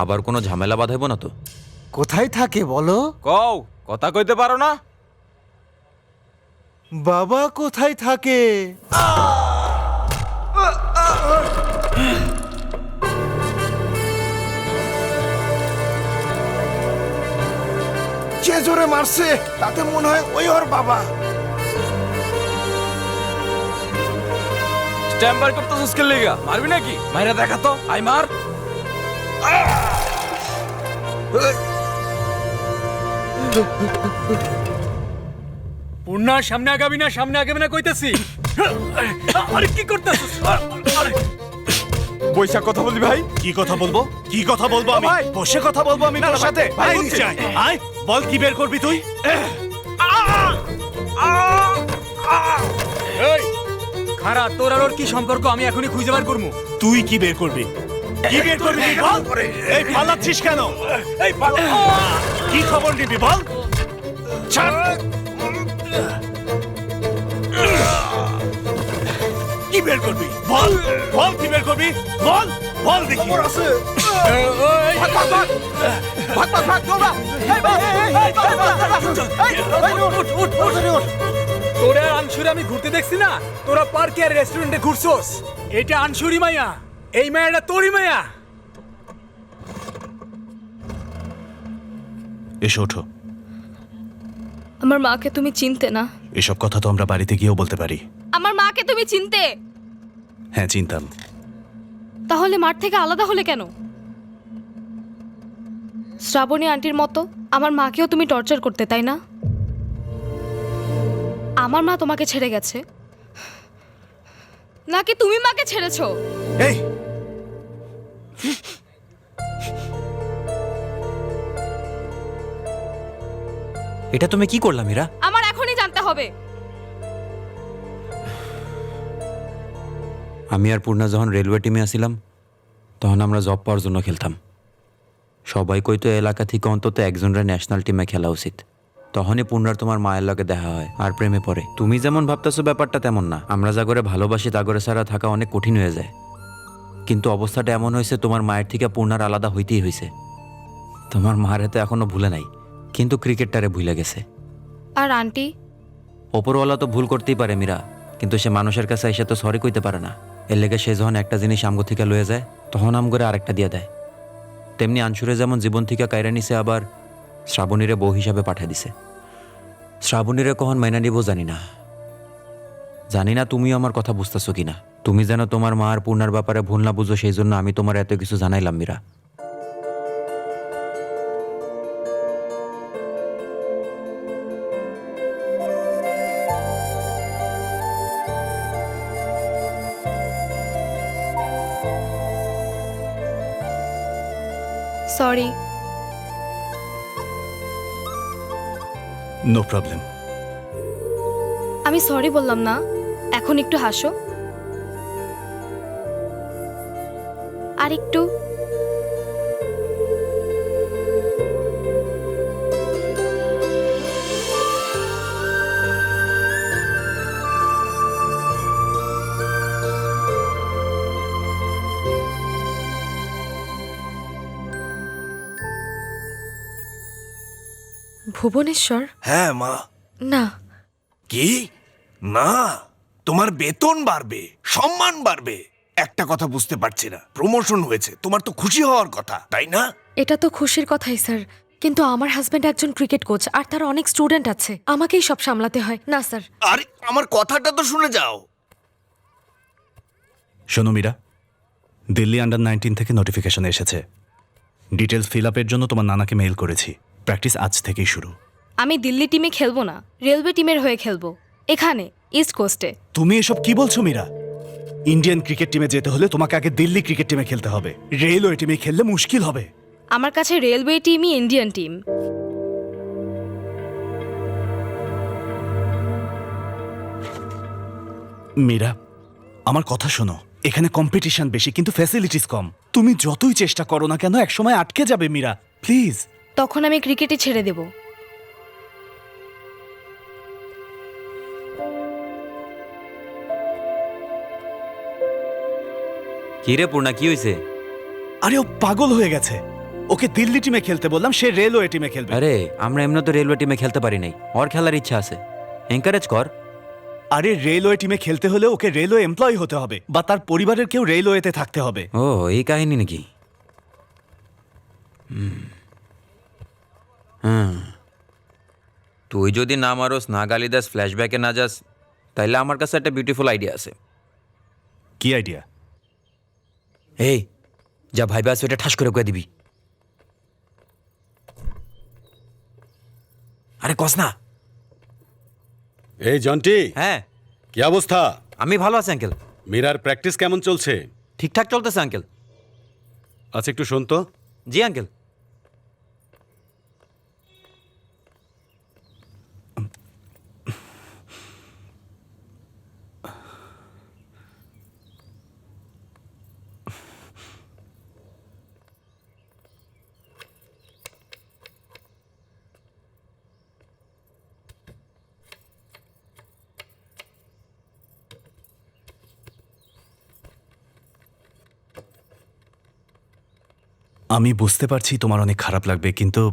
আবার কোনো ঝামেলা বাঁধাইব না তো? কোথায় থাকে বলো? কও, কথা কইতে পারো না? বাবা কোথায় থাকে? যে জোরে মারছে তাতে মনে হয় ওই ওর বাবা। স্ট্যাম্পার করতেছিস কে লেগা? মারবি নাকি? মাইরা দেখা তো, আই মার। পূর্ণার সামনে আগাবি না, সামনে আগাবি না কইতাছি। আরে কি করতেছিস? বৈশা কথা বলবি ভাই? কি কথা বলবো? কি কথা বলবো আমি? বসে কথা বলবো আমি তোর সাথে। আয় নিচে আয়, আয়, বল কি বের করবি তুই? এই খারা, তোর আর ওর কি সম্পর্ক আমি এখনই খুঁজে বার করবো। তুই কি বের করবি? কি বের করবি তুই বল? এই পালাচ্ছিস কেন? এই কি খবর নিবি বল? ছাড়। কি বের করবি বল? বল কি বের করবি? বল, বল দেখি। তোরা আর আনসুরে আমি ঘুরতে দেখছি না? তোরা পার্কে আর রেস্টুরেন্টে ঘুরছোস। এটা আনসুরি মাইয়া, এই মায়াটা তোরই মায়া। এসো ওঠো। আমার মাকে তুমি চিনতে না? এসব কথা তো আমরা বাড়িতে গিয়েও বলতে পারি। আমার মাকে তুমি চিনতে? হ্যাঁ চিনতাম। তাহলে মাঠ থেকে আলাদা হলে কেন? শ্রাবণী আন্টির মতো আমার মাকেও তুমি টর্চার করতে, তাই না? আমার মা তোমাকে ছেড়ে গেছে নাকি তুমি মাকে ছেড়েছো? এই এটা তুমি কি করলা মীরা? আমার এখনই জানতে হবে। আমি আর পূর্ণা যখন রেলওয়ে টিমে আসিলাম তখন আমরা জব পাওয়ার জন্য খেলতাম। সবাই কইতো এলাকা থেকে অন্তত একজনের ন্যাশনাল টিমে খেলা উচিত। তখনই পূর্ণার তোমার মায়ের লগে দেখা হয় আর প্রেমে পড়ে। তুমি যেমন ভাবতেছো ব্যাপারটা তেমন না। আমরা যা করে ভালোবাসি তা করে ছাড়া থাকা অনেক কঠিন হয়ে যায়। কিন্তু অবস্থাটা এমন হয়েছে তোমার মায়ের থেকে পূর্ণার আলাদা হইতেই হয়েছে। তোমার মার তো এখনো ভুলে নাই, কিন্তু ক্রিকেটটারে ভুলে গেছে। আর আন্টি? ওপরওয়ালা তো ভুল করতেই পারে মীরা, কিন্তু সে মানুষের কাছে এসে তো সরি কইতে পারে না। এর লেগে সে যখন একটা জিনিস আমগো থেকে লয়ে যায় তখন আম করে আরেকটা দিয়ে দেয়। তেমনি আনসুরে যেমন জীবন থেকে কায়রা নিছে, আবার শ্রাবণীরে বউ হিসাবে পাঠিয়ে দিছে। শ্রাবণীরে কখন মাইনা নিব জানি না। জানি না তুমিও আমার কথা বুঝতেছো কিনা। তুমি যেন তোমার মা আর পূর্ণার ব্যাপারে ভুল না বুঝো, সেই জন্য আমি তোমার এত কিছু জানাইলাম মীরা। Sorry, no problem. আমি সরি বললাম না, এখন একটু হাসো। আর একটু। ভুবনেশ্বর? হ্যাঁ মা। না। কি না? তোমার বেতন বাড়বে, সম্মান বাড়বে। একটা কথা বুঝতে পারছি না, প্রমোশন হয়েছে, তোমার তো খুশি হওয়ার কথা, তাই না? এটা তো খুশির কথাই স্যার, কিন্তু আমার হাজবেন্ড একজন ক্রিকেট কোচ আর তার অনেক স্টুডেন্ট আছে, আমাকেই সব সামলাতে হয়। না স্যার। আরে আমার কথাটা তো শুনে যাও। শোনো মীরা, দিল্লি আন্ডার 19 থেকে নোটিফিকেশন এসেছে। ডিটেলস ফিল আপের জন্য তোমার নানাকে মেইল করেছি। প্র্যাকটিস আজ থেকেই শুরু। আমি দিল্লি টিমে খেলবো না, রেলওয়ে টিমের হয়ে খেলবো, এখানে ইস্ট কোস্টে। তুমি এসব কি বলছো মীরা? ইন্ডিয়ান ক্রিকেট টিমে যেতে হলে তোমাকে আগে দিল্লি ক্রিকেট টিমে খেলতে হবে। রেলওয়ে টিমে খেললে মুশকিল হবে। আমার কাছে রেলওয়ে টিমই ইন্ডিয়ান টিম। মীরা, আমার কথা শোনো, এখানে কম্পিটিশন বেশি কিন্তু ফ্যাসিলিটিস কম। তুমি যতই চেষ্টা করো না কেন একসময় আটকে যাবে মীরা, প্লিজ। তখন আমি ক্রিকেটই ছেড়ে দেব। কি রে পূর্ণা, কি হয়েছে? আরে ও পাগল হয়ে গেছে। ওকে দিল্লি টিমে খেলতে বললাম, সে রেলওয়ে টিমে খেলবে। আরে আমরা এমনি তো রেলওয়ে টিমে খেলতে পারি নাই, ওর খেলার ইচ্ছা আছে, এনকারেজ কর। আরে রেলওয়ে টিমে খেলতে হলে ওকে রেলওয়ে এমপ্লয়ি হতে হবে বা তার পরিবারের কেউ রেলওয়েতে থাকতে হবে। ও এই কাহিনী নাকি? তুই যদি না মারোস, না গালি দাস, ফ্ল্যাশব্যাকে না যাস, তাইলে আমার কাছে একটা বিউটিফুল আইডিয়া আছে। কি আইডিয়া? এই যা ভাইবা আছে ওটা ঠাস করে কয়ে দিবি। আরে কস না। এই জন্টি। হ্যাঁ। কি অবস্থা? আমি ভালো আছি আঙ্কেল। মীরার প্র্যাকটিস কেমন চলছে? ঠিকঠাক চলতেছে আঙ্কেল। আচ্ছা একটু শোন তো। জি আঙ্কেল। আমি বুঝতে পারছি তোমার অনেক খারাপ লাগবে, কিন্তু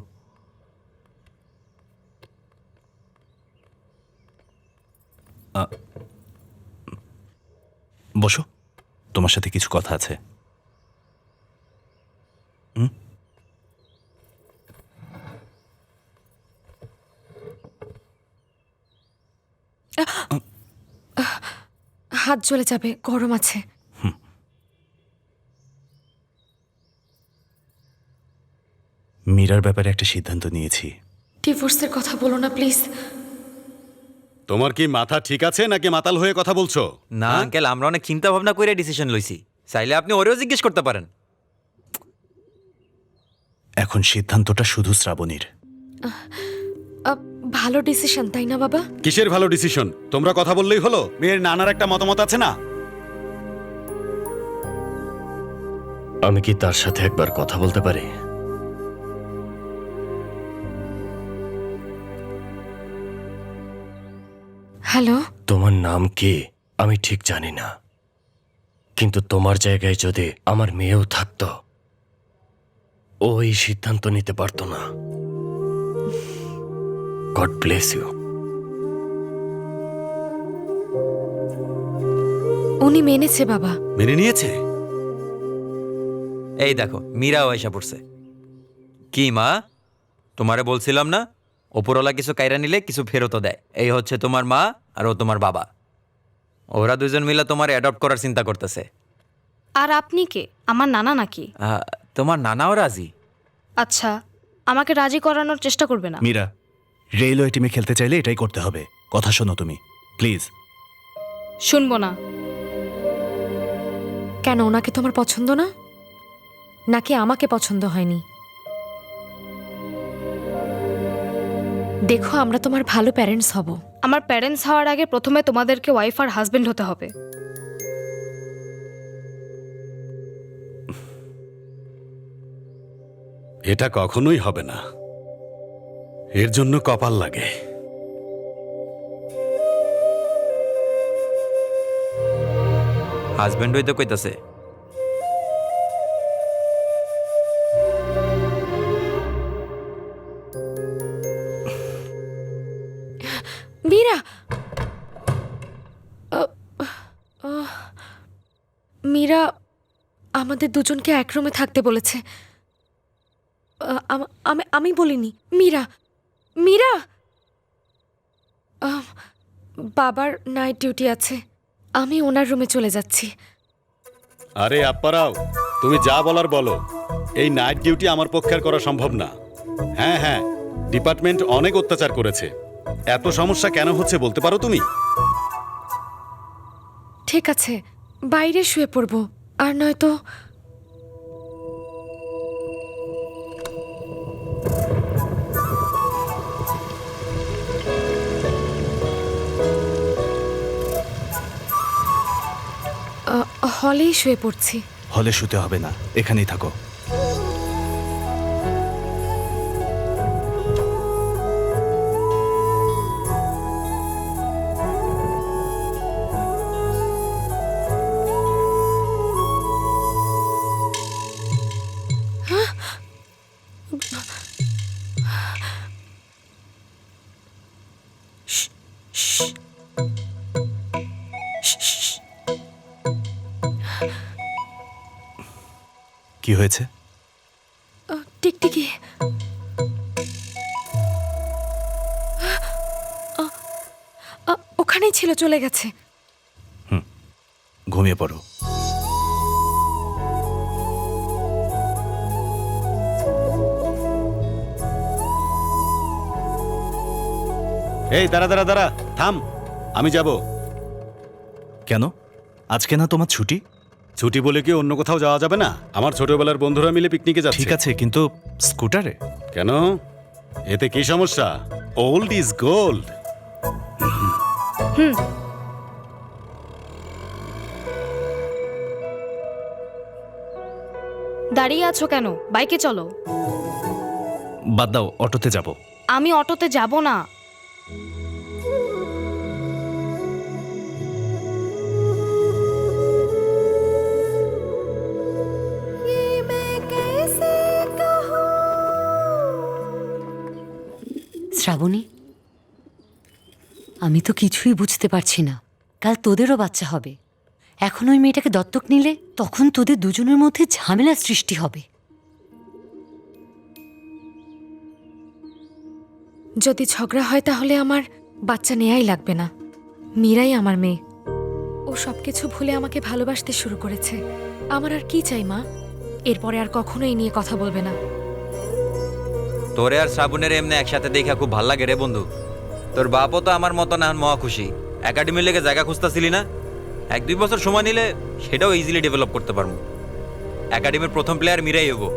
বসো, তোমার সাথে কিছু কথা আছে। হাত জ্বলে যাবে, গরম আছে। মীরার ব্যাপারে একটা সিদ্ধান্ত নিয়েছি। ডিভোর্সের কথা বলো না প্লিজ। তোমার কি মাথা ঠিক আছে নাকি মাতাল হয়ে কথা বলছো? না আঙ্কেল, আমরা অনেক চিন্তা ভাবনা করে ডিসিশন লইছি, চাইলে আপনি ওরেও জিজ্ঞেস করতে পারেন। এখন সিদ্ধান্তটা শুধু শ্রাবণীর। ভালো ডিসিশন, তাই না বাবা? কিসের ভালো ডিসিশন? তোমরা কথা বললেই হলো? মেয়ের নানার একটা মতামত আছে না? আমি কি তার সাথে একবার কথা বলতে পারি? হ্যালো। তোমার নাম কি আমি ঠিক জানি না, কিন্তু তোমার জায়গায় যদি আমার মেয়েও থাকতো, ও এই সিদ্ধান্ত নিতে পারতো না। God bless you. উনি মেনেছে বাবা। মেনে নিয়েছে? এই দেখো মীরাও আইসা পড়ছে। কি মা, তোমারে বলছিলাম না ওপরওয়ালা কিছু কাইরা নিলে কিছু ফেরতও দেয়। এই হচ্ছে তোমার মা আর ও তোমার বাবা। ওরা দুজন মিলে তোমার অ্যাডপ্ট করার চিন্তা করতেছে। আর আপনি কে? আমার নানা নাকি? তোমার নানাও রাজি। আচ্ছা, আমাকে রাজি করানোর চেষ্টা করবে না। মীরা, রেলওয়ে টিমে খেলতে চাইলে এটাই করতে হবে। কথা শোনো তুমি, প্লিজ। শুনবো না। কেন, ওনাকে তোমার পছন্দ না নাকি আমাকে পছন্দ হয়নি? দেখো আমরা তোমার ভালো প্যারেন্টস হব। আমার প্যারেন্টস হওয়ার আগে প্রথমে তোমাদেরকে ওয়াইফ আর হাজবেন্ড হতে হবে। এটা কখনোই হবে না, এর জন্য কপাল লাগে। হাজবেন্ড হইতে কইতাছে। মীরা, মীরা আমাদের দুজনকে এক রুমে থাকতে বলেছে। আমি বলিনি। মীরা, মীরা, বাবার নাইট ডিউটি আছে, আমি ওনার রুমে চলে যাচ্ছি। আরে আপ্পারাও, তুমি যা বলার বলো, এই নাইট ডিউটি আমার পক্ষে আর করা সম্ভব না। হ্যাঁ হ্যাঁ, ডিপার্টমেন্ট অনেক অত্যাচার করেছে। এত সমস্যা কেন হচ্ছে বলতে পারো তুমি? ঠিক আছে, বাইরে শুয়ে পড়ব, আর নয়তো হলেই শুয়ে পড়ছি। হলে শুতে হবে না, এখানেই থাকো। কি হয়েছে? টিকটিকি। ওখানেই ছিল, চলে গেছে। ঘুমিয়ে পড়ো। এই দাঁড়া দাঁড়া দাঁড়া, থাম, আমি যাব। কেন? আজকে না তোমার ছুটি? ছুটি বলে কি অন্য কোথাও যাওয়া যাবে না? আমার ছোটবেলার বন্ধুরা মিলে পিকনিকে যাচ্ছে। ঠিক আছে, কিন্তু স্কুটারে? কেন? এতে কি সমস্যা? Old is gold. দাঁড়িয়ে আছো কেন? বাইকে চলো। বাদ দাও, অটোতে যাব। আমি অটোতে যাব না। শ্রাবণী, আমি তো কিছুই বুঝতে পারছি না। কাল তোদেরও বাচ্চা হবে, এখন ওই মেয়েটাকে দত্তক নিলে তখন তোদের দুজনের মধ্যে ঝামেলার সৃষ্টি হবে। যদি ঝগড়া হয় তাহলে আমার বাচ্চা নেয়াই লাগবে না। মীরাই আমার মেয়ে, ও সবকিছু ভুলে আমাকে ভালোবাসতে শুরু করেছে। আমার আর কি চাই মা? এরপরে আর কখনো এই নিয়ে কথা বলবে না। তোরে আর শ্রাবণের এমনি একসাথে দেখা খুব ভাল লাগে রে বন্ধু। তোর বাপও তো আমার মতো না মহা খুশি। একাডেমির লেগে জায়গা খুঁজতেছিলি না? 1-2 বছর সময় নিলে সেটাও ইজিলি ডেভেলপ করতে পারবো। একাডেমির প্রথম প্লেয়ার মীরাই হবো।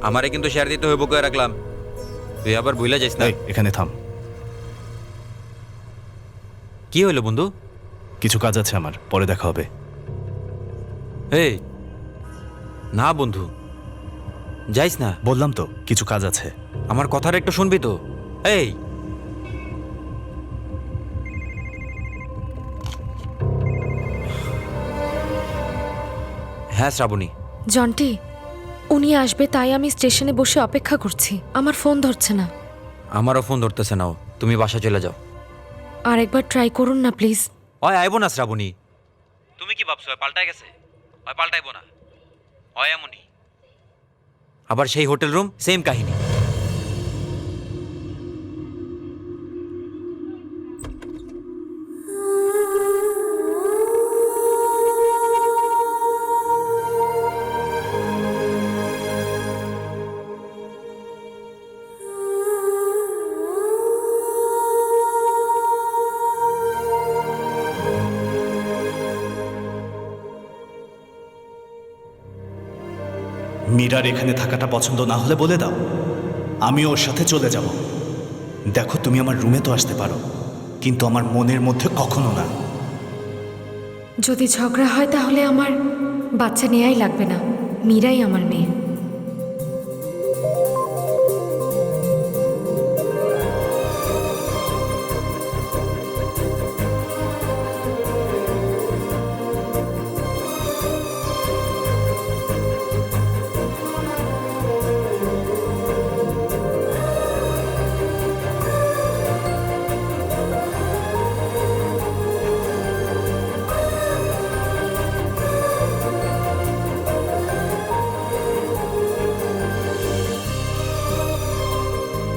আমারে কিন্তু শেয়ার দিতে হইব কয়ে রাখলাম, তুই আবার ভুলে যাইস না। এখানে থাম। কি হইলো বন্ধু? কিছু কাজ আছে আমার, পরে দেখা হবে। এই না বন্ধু, যাইস না। বললাম তো কিছু কাজ আছে। আমার কথাটা একটু শুনবি তো? এই হ্যাঁ শ্রাবণী। জন্টি, উনি আসবে তাই আমি স্টেশনে বসে অপেক্ষা করছি। আমার ফোন ধরছে না। আমারও ফোন ধরতেছে না। তুমি বাসা চলে যাও। আর একবার ট্রাই করুন না প্লিজ। হয় আইবো না শ্রাবণী। তুমি কি ভাবছো পাল্টাই গেছে? হয় পাল্টাইবো না, হয় এমনই। আবার সেই হোটেল রুম, সেম কাহিনী। মীরার এখানে থাকাটা পছন্দ না হলে বলে দাও, আমি ওর সাথে চলে যাব। দেখো, তুমি আমার রুমে তো আসতে পারো, কিন্তু আমার মনের মধ্যে কখনো না। যদি ঝগড়া হয় তাহলে আমার বাচ্চা নেয়াই লাগবে না, মীরাই আমার মেয়ে।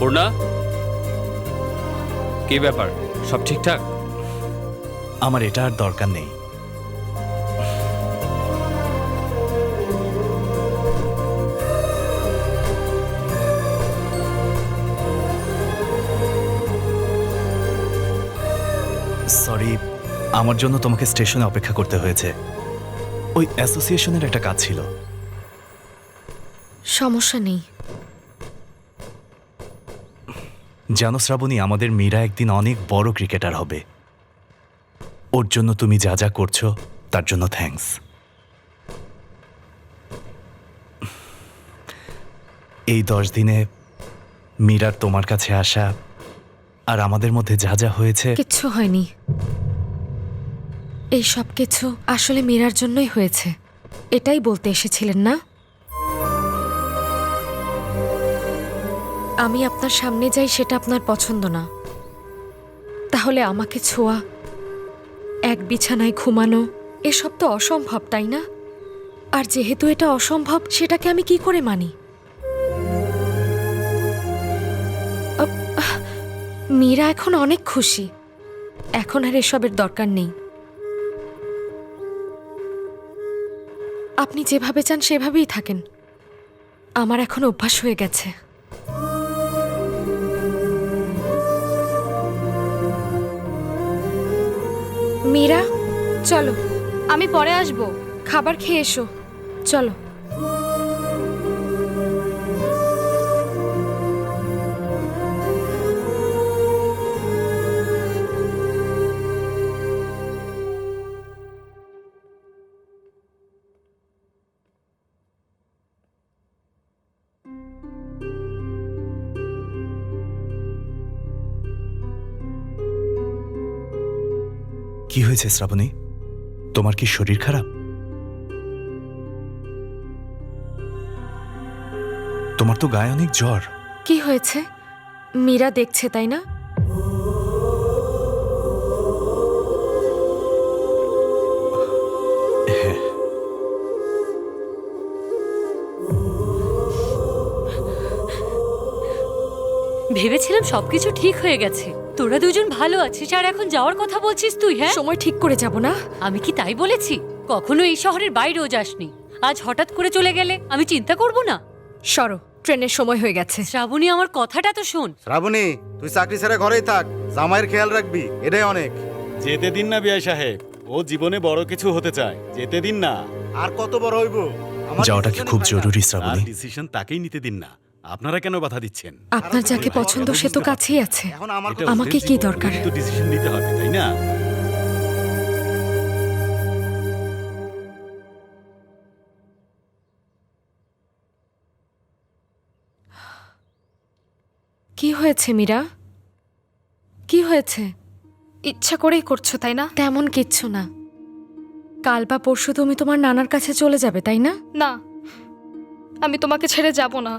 পূর্ণা, কি ব্যাপার, সব ঠিকঠাক? আমার এটা আর দরকার নেই। সরি, আমার জন্য তোমাকে স্টেশনে অপেক্ষা করতে হয়েছে। ওই অ্যাসোসিয়েশনের একটা কাজ ছিল। সমস্যা নেই। জানো শ্রাবণী, আমাদের মীরা একদিন অনেক বড় ক্রিকেটার হবে। ওর জন্য তুমি যা যা করছো তার জন্য থ্যাঙ্কস। এই 10 দিনে মীরার তোমার কাছে আসা আর আমাদের মধ্যে যা যা হয়েছে, কিচ্ছু হয়নি। এই সব কিছু আসলে মীরার জন্যই হয়েছে, এটাই বলতে এসেছিলেন না? আমি আপনার সামনে যাই সেটা আপনার পছন্দ না, তাহলে আমাকে ছোঁয়া, এক বিছানায় ঘুমানো, এসব তো অসম্ভব, তাই না? আর যেহেতু এটা অসম্ভব, সেটাকে আমি কি করে মানি? মীরা এখন অনেক খুশি, এখন আর এসবের দরকার নেই। আপনি যেভাবে চান সেভাবেই থাকেন, আমার এখন অভ্যাস হয়ে গেছে। মীরা, চলো। আমি পরে আসবো। খাবার খেয়ে এসো, চলো। কি হয়েছে শ্রাবণী? তোমার কি শরীর খারাপ? তোমার তো গায়ে অনেক জ্বর। কি হয়েছে? মীরা দেখছে, তাই না? ভেবেছিলাম সবকিছু ঠিক হয়ে গেছে, তোরা দুজন ভালো আছিস, আর এখন যাওয়ার কথা বলছিস তুই? হ্যাঁ, সময় ঠিক করে যাব না? আমি কি তাই বলেছি? কখনো এই শহরের বাইরেও যাসনি, আজ হঠাৎ করে চলে গেলে আমি চিন্তা করব না? সরো, ট্রেনের সময় হয়ে গেছে। শ্রাবণী, আমার কথাটা তো শোন। শ্রাবণী, তুই চাকরি ছেড়ে ঘরেই থাক, জামাইয়ের খেয়াল রাখবি, এটাই অনেক। যেতে দিন না বিআই সাহেব, ও জীবনে বড় কিছু হতে চায়, যেতে দিন না। আর কত বড় হইব? যাওয়াটা কি খুব জরুরি শ্রাবণী? ডিসিশন তাকেই নিতে দিন না, আপনারা কেন বাধা দিচ্ছেন? আপনার যাকে পছন্দ সে তো কাছেই আছে, আমাকে কি দরকার? তো ডিসিশন নিতে হবে, তাই না? কি হয়েছে মীরা? কি হয়েছে? ইচ্ছা করেই করছো, তাই না? তেমন কিচ্ছু না। কাল বা পরশু তুমি তোমার নানার কাছে চলে যাবে, তাই না? না, আমি তোমাকে ছেড়ে যাব না।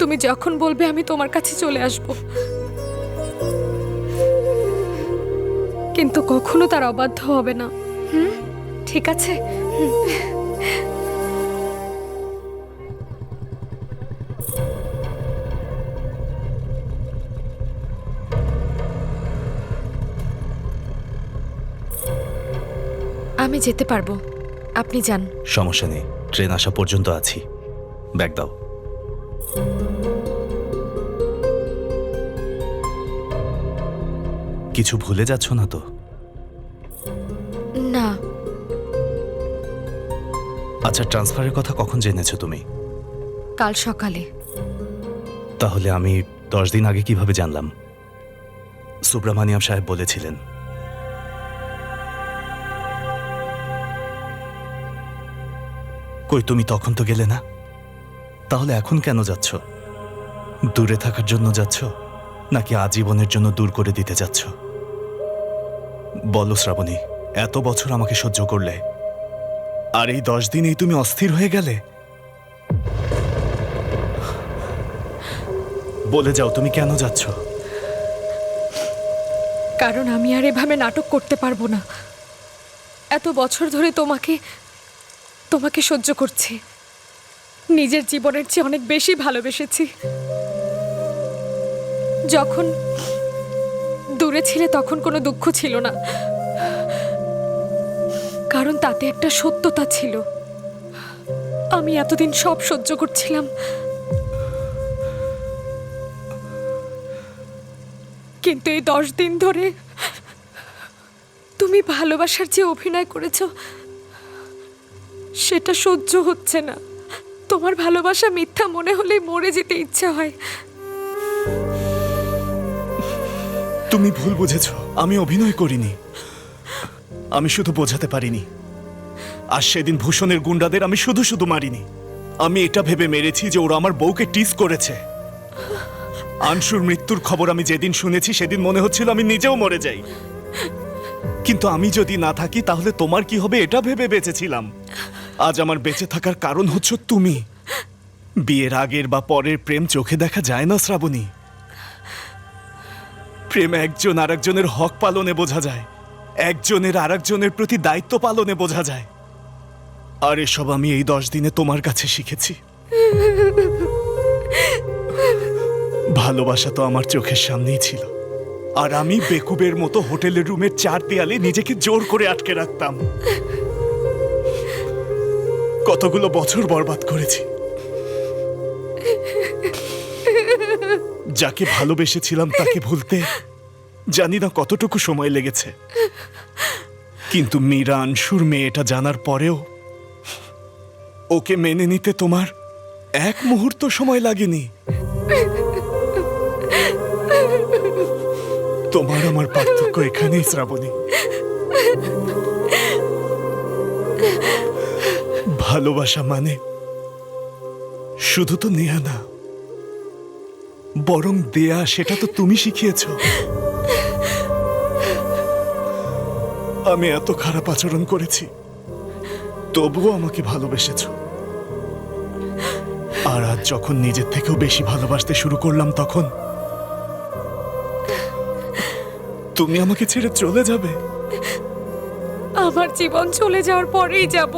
তুমি যখন বলবে আমি তোমার কাছে চলে আসব, কিন্তু কখনো তার অবাধ্য হবে না। ঠিক আছে? আমি যেতে পারবো, আপনি যান। সমস্যা নেই, ট্রেন আসা পর্যন্ত আছি। ব্যাগ দাও। কিছু ভুলে যাচ্ছ না তো? না, আচ্ছা, ট্রান্সফারের কথা কখন জেনেছো তুমি? কাল সকালে। তাহলে আমি 10 দিন আগে কিভাবে জানলাম? সুব্রমণিয়াম সাহেব বলেছিলেন। কই, তুমি তখন তো গেলে না? তাহলে এখন কেন যাচ্ছ? দূরে থাকার জন্য যাচ্ছ, নাকি আজীবনের জন্য দূর করে দিতে যাচ্ছ? বলো শ্রাবণী, এত বছর আমাকে সহ্য করলে, আর এই 10 দিনেই তুমি অস্থির হয়ে গেলে? বলে যাও, তুমি কেন যাচ্ছ? কারণ আমি আর এভাবে নাটক করতে পারবো না। এত বছর ধরে তোমাকে সহ্য করছি। নিজের জীবনের চেয়ে অনেক বেশি ভালোবেসেছি। যখন দূরে ছিলে তখন কোনো দুঃখ ছিল না, কারণ তাতে একটা সত্যতা ছিল। আমি এতদিন সব সহ্য করছিলাম, কিন্তু এই 10 দিন ধরে তুমি ভালোবাসার যে অভিনয় করেছো সেটা সহ্য হচ্ছে না। তোমার ভালোবাসা মিথ্যা মনে হলেই মরে যেতে ইচ্ছা হয়। তুমি ভুল বুঝেছো, আমি অভিনয় করিনি, আমি শুধু বোঝাতে পারিনি। আর সেদিন ভূষণের গুন্ডাদের আমি শুধু শুধু মারিনি, আমি এটা ভেবে মেরেছি যে ওরা আমার বউকে টিজ করেছে। আনশুর মৃত্যুর খবর আমি যেদিন শুনেছি সেদিন মনে হচ্ছিল আমি নিজেও মরে যাই, কিন্তু আমি যদি না থাকি তাহলে তোমার কি হবে এটা ভেবে বেঁচেছিলাম। আজ আমার বেঁচে থাকার কারণ হচ্ছ তুমি। বিয়ের আগের বা পরের প্রেম চোখে দেখা যায় না শ্রাবণী। প্রেম একজন আরেকজনের হক পালনে বোঝা যায়, একজনের আরেকজনের প্রতি দায়িত্ব পালনে বোঝা যায়। আর এসব আমি এই 10 দিনে তোমার কাছে শিখেছি। ভালোবাসা তো আমার চোখের সামনেই ছিল, আর আমি বেকুবের মতো হোটেলের রুমের 4 দেয়ালে নিজেকে জোর করে আটকে রাখতাম। কতগুলো বছর বরবাদ করেছি। যাকে ভালোবেসেছিলাম তাকে ভুলতে জানি না কতটুকু সময় লেগেছে, কিন্তু মীরা আনশুর মেয়েটা জানার পরেও ওকে মেনে নিতে তোমার এক মুহূর্ত সময় লাগেনি। তোমার আমার পার্থক্য এখানেই শ্রাবণী। ভালোবাসা মানে শুধু তো নেয়া না, বরং দেয়া, সেটা তো তুমি শিখিয়েছ। আমি এত খারাপ আচরণ করেছি, তবুও আমাকে ভালোবেসেছ। আর আজ যখন নিজের থেকেও বেশি ভালোবাসতে শুরু করলাম, তখন তুমি আমাকে ছেড়ে চলে যাবে। আমার জীবন চলে যাওয়ার পরেই যাব।